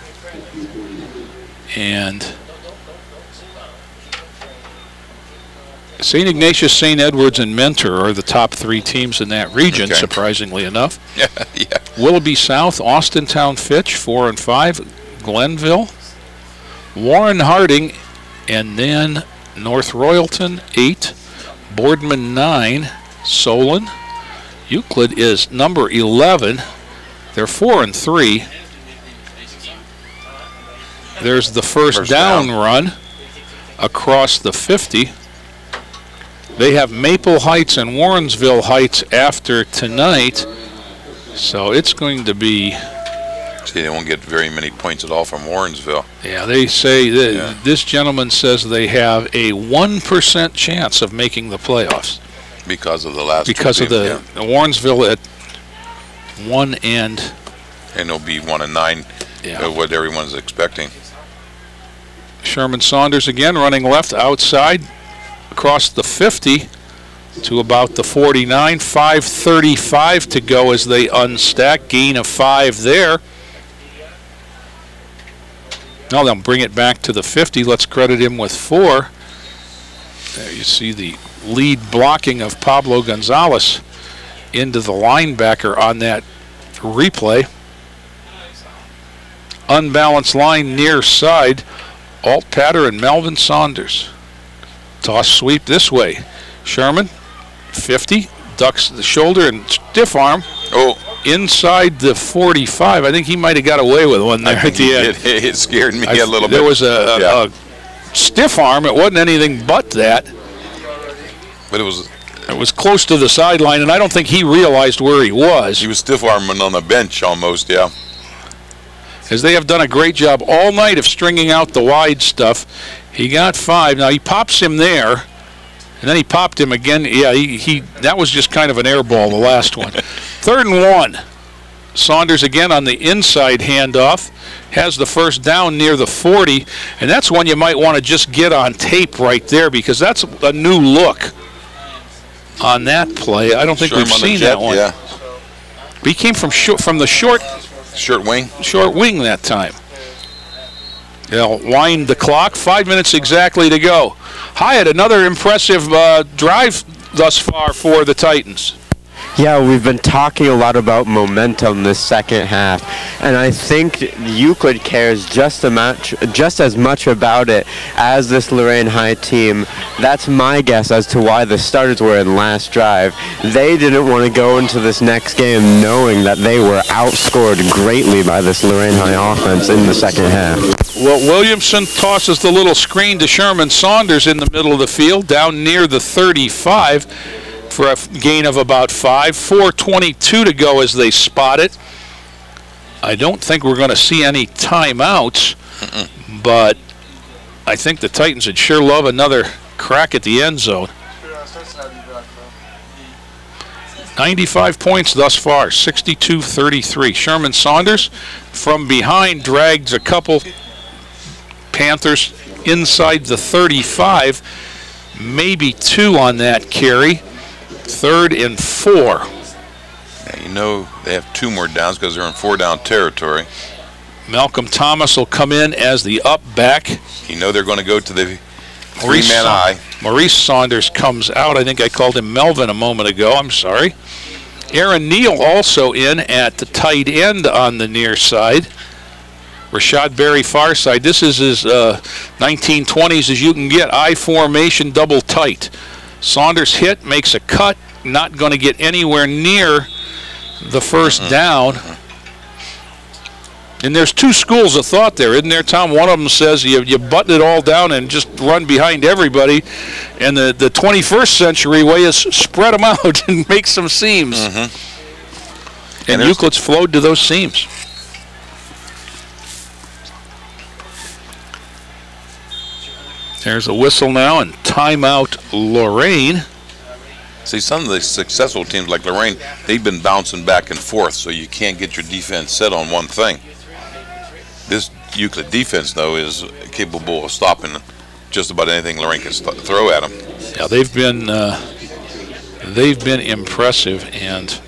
And St. Ignatius, St. Edwards, and Mentor are the top 3 teams in that region, surprisingly enough. Yeah. Willoughby South, Austintown Fitch, 4 and 5. Glenville, Warren Harding, and then North Royalton, 8. Boardman, 9. Solon. Euclid is number 11. They're 4 and 3. There's the first down run across the 50. They have Maple Heights and Warrensville Heights after tonight, so it's going to be... See, they won't get very many points at all from Warrensville. Yeah, they say that this gentleman says they have a 1% chance of making the playoffs. Because of the last Because of the Warrensville at 1 and... And it'll be 1 and 9, what everyone's expecting. Sherman Saunders again running left outside across the 50 to about the 49. 5:35 to go as they unstack. Gain of 5 there. Now they'll bring it back to the 50. Let's credit him with 4. There you see the lead blocking of Pablo Gonzalez into the linebacker on that replay. Unbalanced line near side. Altpater and Melvin Saunders. Toss sweep this way. Sherman, 50, ducks the shoulder and stiff arm. Oh. Inside the 45. I think he might have got away with one there at the end. It scared me a little bit. There was a stiff arm. It wasn't anything but that. But it was close to the sideline, and I don't think he realized where he was. He was stiff-arming on the bench almost, yeah. As they have done a great job all night of stringing out the wide stuff. He got 5. Now he pops him there, and then he popped him again. Yeah, that was just kind of an air ball, the last one. 3rd and 1. Saunders again on the inside handoff. Has the first down near the 40, and that's one you might want to just get on tape right there because that's a new look on that play. I don't think we've seen that one. Yeah. But he came from the short wing that time. They'll wind the clock. 5 minutes exactly to go. Hyatt, another impressive drive thus far for the Titans. Yeah, we've been talking a lot about momentum this second half, and I think Euclid cares just as much about it as this Lorain High team. That's my guess as to why the starters were in last drive. They didn't want to go into this next game knowing that they were outscored greatly by this Lorain High offense in the second half. Well, Williamson tosses the little screen to Sherman Saunders in the middle of the field, down near the 35. For a gain of about 5. 4:22 to go as they spot it. I don't think we're going to see any timeouts, but I think the Titans would sure love another crack at the end zone. 95 points thus far, 62-33. Sherman Saunders from behind drags a couple Panthers inside the 35, maybe 2 on that carry. 3rd and 4. Yeah, you know they have 2 more downs because they're in 4-down territory. Malcolm Thomas will come in as the up back. You know they're going to go to the 3-man eye. Maurice Saunders comes out. I think I called him Melvin a moment ago. I'm sorry. Aaron Neal also in at the tight end on the near side. Rashad Berry far side. This is as 1920s as you can get. I formation double tight. Saunders hit, makes a cut, not going to get anywhere near the first down. And there's 2 schools of thought there, isn't there, Tom? One of them says you button it all down and just run behind everybody. And the 21st century way is spread them out and make some seams. And Euclid's flowed to those seams. There's a whistle now, and timeout Lorain. See, some of the successful teams like Lorain, they've been bouncing back and forth, so you can't get your defense set on one thing. This Euclid defense, though, is capable of stopping just about anything Lorain can throw at them. Yeah, they've been impressive, and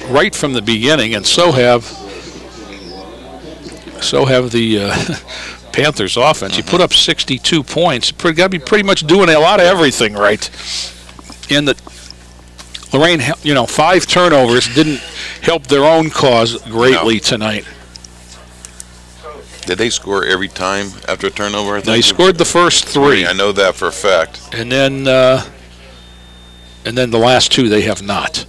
right from the beginning, and so have the Panthers offense. You put up 62 points. Got to be pretty much doing a lot of everything right. In the Lorain, 5 turnovers didn't help their own cause greatly tonight. Did they score every time after a turnover? They scored the first 3. I know that for a fact. And then the last 2 they have not.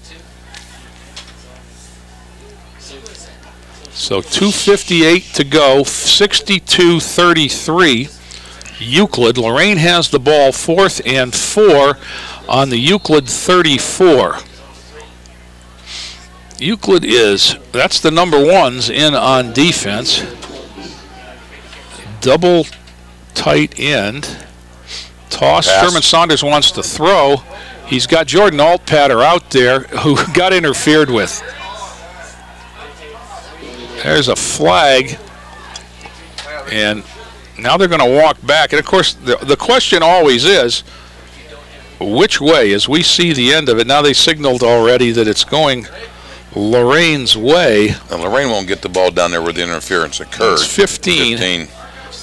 So 2:58 to go, 62-33. Euclid. Lorain has the ball, 4th and 4 on the Euclid 34. Euclid that's the number 1s in on defense. Double tight end. Toss. Sherman Saunders wants to throw. He's got Jordan Altpater out there who got interfered with. There's a flag, and now they're going to walk back. And, of course, the question always is, which way? As we see the end of it, now they signaled already that it's going Lorain's way. And Lorain won't get the ball down there where the interference occurred. It's 15.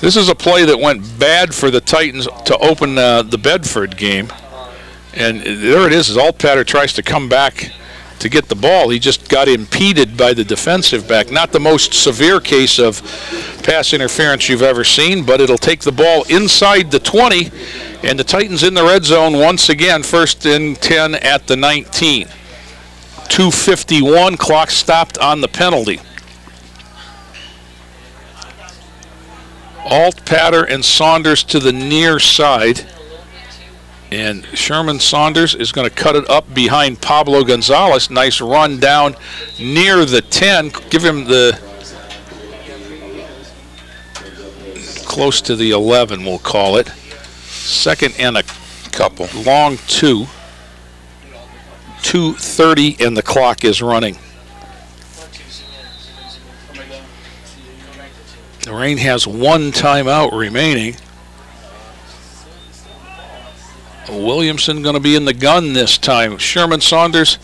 This is a play that went bad for the Titans to open the Bedford game. And there it is, as Altpater tries to come back to get the ball. He just got impeded by the defensive back. Not the most severe case of pass interference you've ever seen, but it'll take the ball inside the 20, and the Titans in the red zone once again, 1st and 10 at the 19. 2:51, clock stopped on the penalty. Altpater and Saunders to the near side. And Sherman Saunders is going to cut it up behind Pablo Gonzalez. Nice run down near the 10. Give him the close to the 11, we'll call it. 2nd and a couple. Long 2. 2:30 and the clock is running. Lorain has 1 timeout remaining. Williamson going to be in the gun this time. Sherman Saunders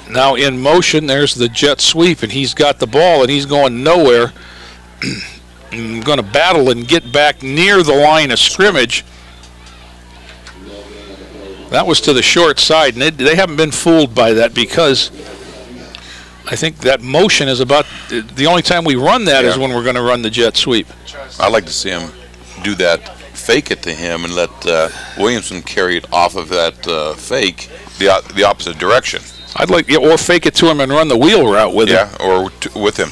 now in motion. There's the jet sweep, and he's got the ball, and he's going nowhere. Going to battle and get back near the line of scrimmage. That was to the short side, and they haven't been fooled by that, because I think that motion is about the only time we run that is when we're going to run the jet sweep. I'd like to see him do that, fake it to him, and let Williamson carry it off of that fake the opposite direction. I'd like, or fake it to him and run the wheel route with him. Yeah, or with him.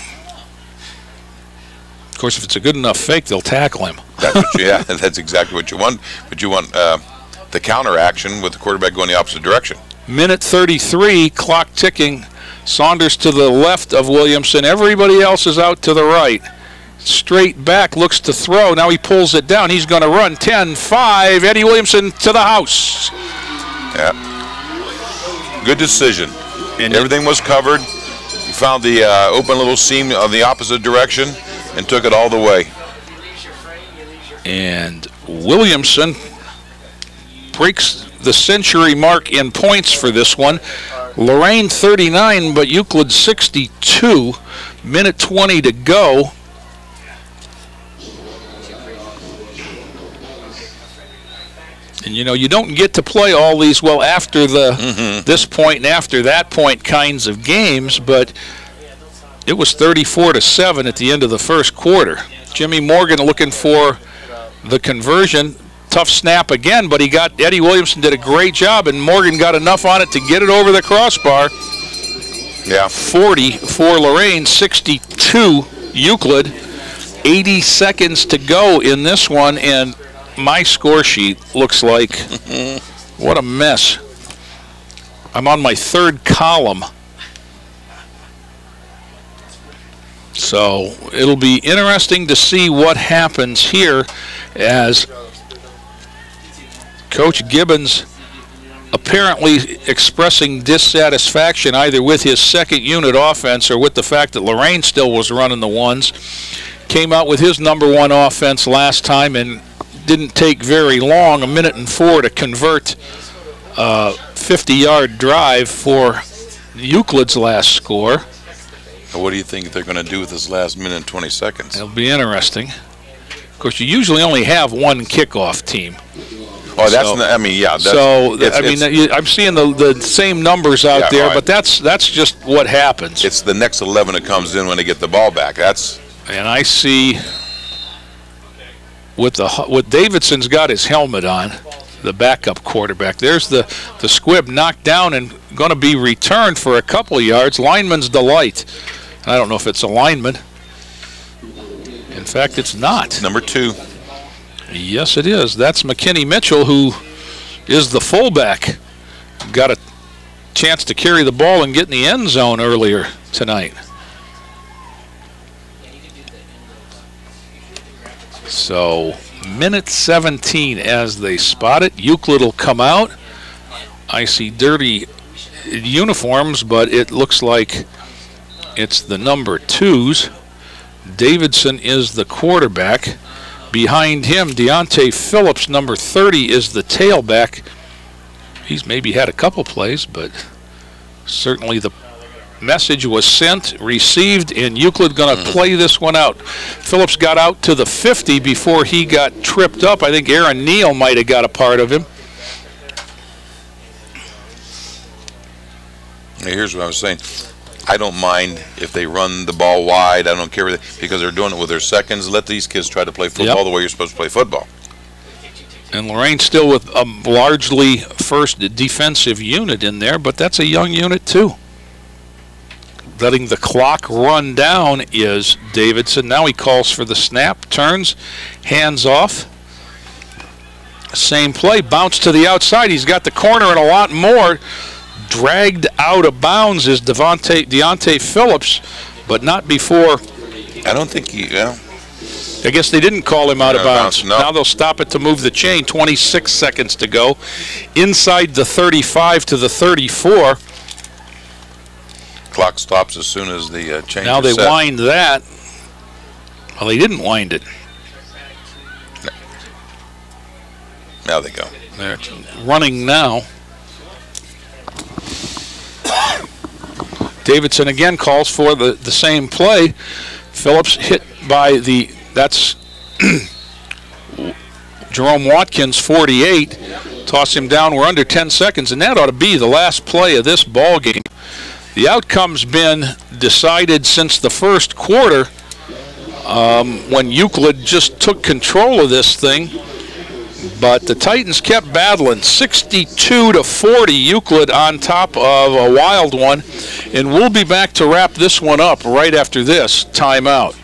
Of course, if it's a good enough fake, they'll tackle him. That's what yeah, that's exactly what you want. But you want the counter action with the quarterback going the opposite direction. Minute 33, clock ticking. Saunders to the left of Williamson. Everybody else is out to the right. Straight back, looks to throw. Now he pulls it down. He's going to run 10-5. Eddie Williamson to the house. Yeah. Good decision. And everything was covered. He found the open little seam of the opposite direction and took it all the way. And Williamson breaks the century mark in points for this one. Lorain 39, but Euclid 62. Minute 20 to go. And you know, you don't get to play all these well after the this point and after that point kinds of games, but it was 34-7 at the end of the first quarter. Jimmy Morgan looking for the conversion. Tough snap again, but Eddie Williamson did a great job, and Morgan got enough on it to get it over the crossbar. Yeah. 40 for Lorain, 62 Euclid. 80 seconds to go in this one, and my score sheet looks like what a mess. I'm on my 3rd column. So it'll be interesting to see what happens here, as Coach Gibbons apparently expressing dissatisfaction either with his second unit offense or with the fact that Lorain still was running the ones. Came out with his #1 offense last time and didn't take very long, 1:04 to convert a 50-yard drive for Euclid's last score. What do you think they're going to do with this last minute and 20 seconds? It'll be interesting. Of course, you usually only have one kickoff team. Oh, that's I mean, yeah. I'm seeing the same numbers out there, but that's just what happens. It's the next 11 that comes in when they get the ball back. And I see with Davidson's got his helmet on, the backup quarterback. There's the squib knocked down and going to be returned for a couple of yards. Lineman's delight. I don't know if it's a lineman. In fact, it's not. #2. Yes, it is. That's McKinney Mitchell, who is the fullback. Got a chance to carry the ball and get in the end zone earlier tonight. So, minute 17 as they spot it. Euclid will come out. I see dirty uniforms, but it looks like it's the #2s. Davidson is the quarterback. Behind him, Deontay Phillips, #30, is the tailback. He's maybe had a couple plays, but certainly the message was sent, received, and Euclid going to play this one out. Phillips got out to the 50 before he got tripped up. I think Aaron Neal might have got a part of him. Here's what I was saying. I don't mind if they run the ball wide. I don't care because they're doing it with their seconds. Let these kids try to play football the way you're supposed to play football. And Lorain still with a largely first defensive unit in there, but that's a young unit too. Letting the clock run down is Davidson. Now he calls for the snap, turns, hands off. Same play, bounce to the outside. He's got the corner and a lot more. Dragged out of bounds is Deontay Phillips, but not before. I don't think he, I guess they didn't call him out of bounds. No. Now they'll stop it to move the chain. 26 seconds to go. Inside the 35 to the 34. Clock stops as soon as the chain. Now they wind that. Well, they didn't wind it. Now they go. They're running now. Davidson again calls for the same play. Phillips hit by that's Jerome Watkins, 48. Toss him down. We're under 10 seconds, and that ought to be the last play of this ball game. The outcome's been decided since the first quarter when Euclid just took control of this thing. But the Titans kept battling, 62-40, Euclid on top of a wild one. And we'll be back to wrap this one up right after this timeout.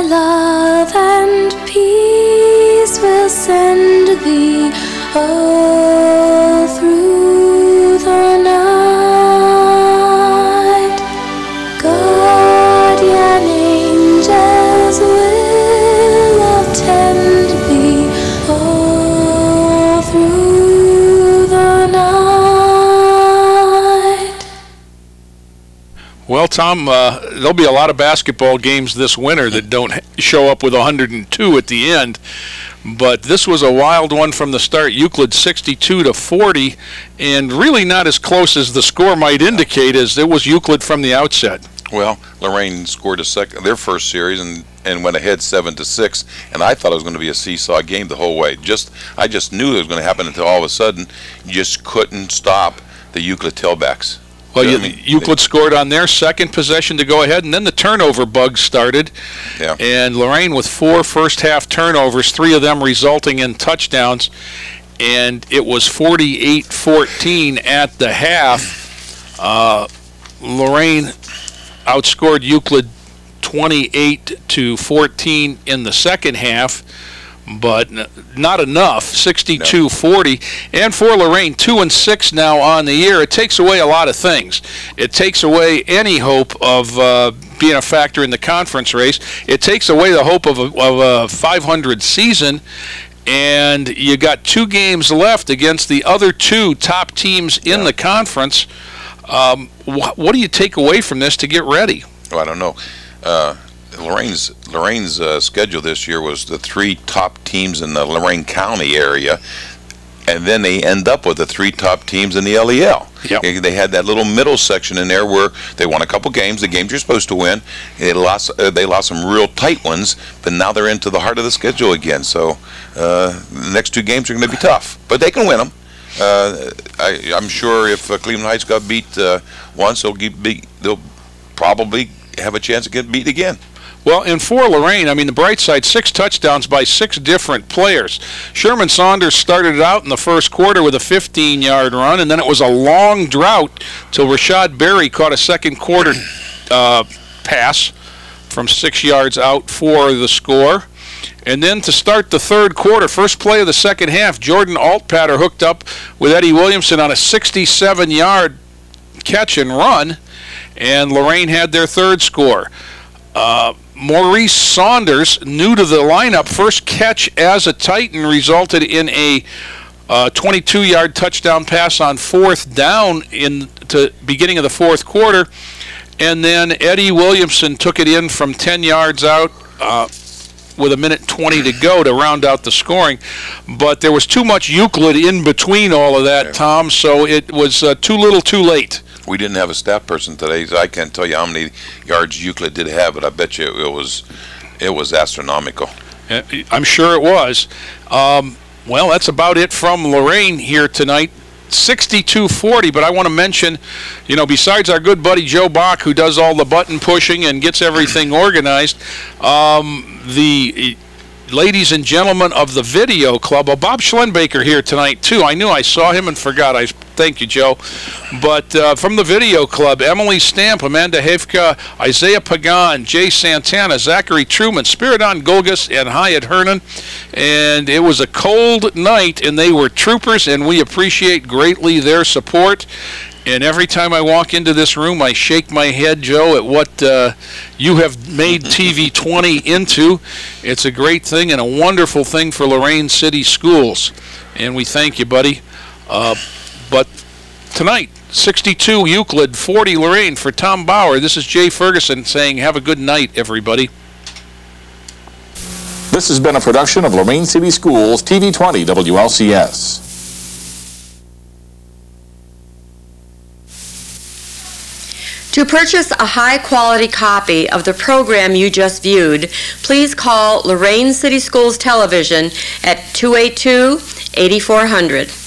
Love and peace will send thee all through the night. Guardian angels will attend thee all through the night. Well, Tom, there'll be a lot of basketball games this winter that don't show up with 102 at the end. But this was a wild one from the start. Euclid 62-40, and really not as close as the score might indicate, as it was Euclid from the outset. Well, Lorain scored their first series and went ahead 7-6, and I thought it was going to be a seesaw game the whole way. I just knew it was going to happen until all of a sudden you just couldn't stop the Euclid tailbacks. Well, Euclid scored on their second possession to go ahead, and then the turnover bug started. Yeah. And Lorain with 4 first-half turnovers, 3 of them resulting in touchdowns. And it was 48-14 at the half. Lorain outscored Euclid 28-14 in the second half, but not enough, 62-40. And for Lorain, 2-6 now on the year. It takes away a lot of things. It takes away any hope of being a factor in the conference race. It takes away the hope of a 500 season. And you got 2 games left against the other 2 top teams in the conference. What do you take away from this to get ready? Well, I don't know. Lorain's schedule this year was the 3 top teams in the Lorain County area, and then they end up with the 3 top teams in the LEL. Yep. They had that little middle section in there where they won a couple games, the games you're supposed to win. They lost some real tight ones, but now they're into the heart of the schedule again. So the next 2 games are going to be tough, but they can win them. I'm sure if Cleveland Heights got beat once, they'll probably have a chance to get beat again. Well, and for Lorain, I mean, the bright side, 6 touchdowns by 6 different players. Sherman Saunders started it out in the first quarter with a 15-yard run, and then it was a long drought till Rashad Berry caught a second quarter pass from 6 yards out for the score. And then to start the third quarter, first play of the second half, Jordan Altpatter hooked up with Eddie Williamson on a 67-yard catch and run, and Lorain had their third score. Maurice Saunders, new to the lineup, first catch as a Titan resulted in a 22-yard touchdown pass on 4th down in the beginning of the fourth quarter. And then Eddie Williamson took it in from 10 yards out with 1:20 to go to round out the scoring. But there was too much Euclid in between all of that, Tom, so it was too little too late. We didn't have a staff person today, so I can't tell you how many yards Euclid did have, but I bet you it was astronomical. I'm sure it was. Well, that's about it from Lorain here tonight. 62-40, but I want to mention, besides our good buddy Joe Bach, who does all the button pushing and gets everything organized, the ladies and gentlemen of the video club, Bob Schlenbaker here tonight, too. I knew I saw him and forgot. I Thank you, Joe. But from the video club, Emily Stamp, Amanda Hefka, Isaiah Pagan, Jay Santana, Zachary Truman, Spiridon Golgus, and Hyatt Hernan. And it was a cold night, and they were troopers, and we appreciate greatly their support. And every time I walk into this room, I shake my head, Joe, at what you have made TV 20 into. It's a great thing and a wonderful thing for Lorain City Schools. And we thank you, buddy. But tonight, 62 Euclid, 40 Lorain for Tom Bauer. This is Jay Ferguson saying have a good night, everybody. This has been a production of Lorain City Schools, TV 20 WLCS. To purchase a high-quality copy of the program you just viewed, please call Lorain City Schools Television at 282-8400.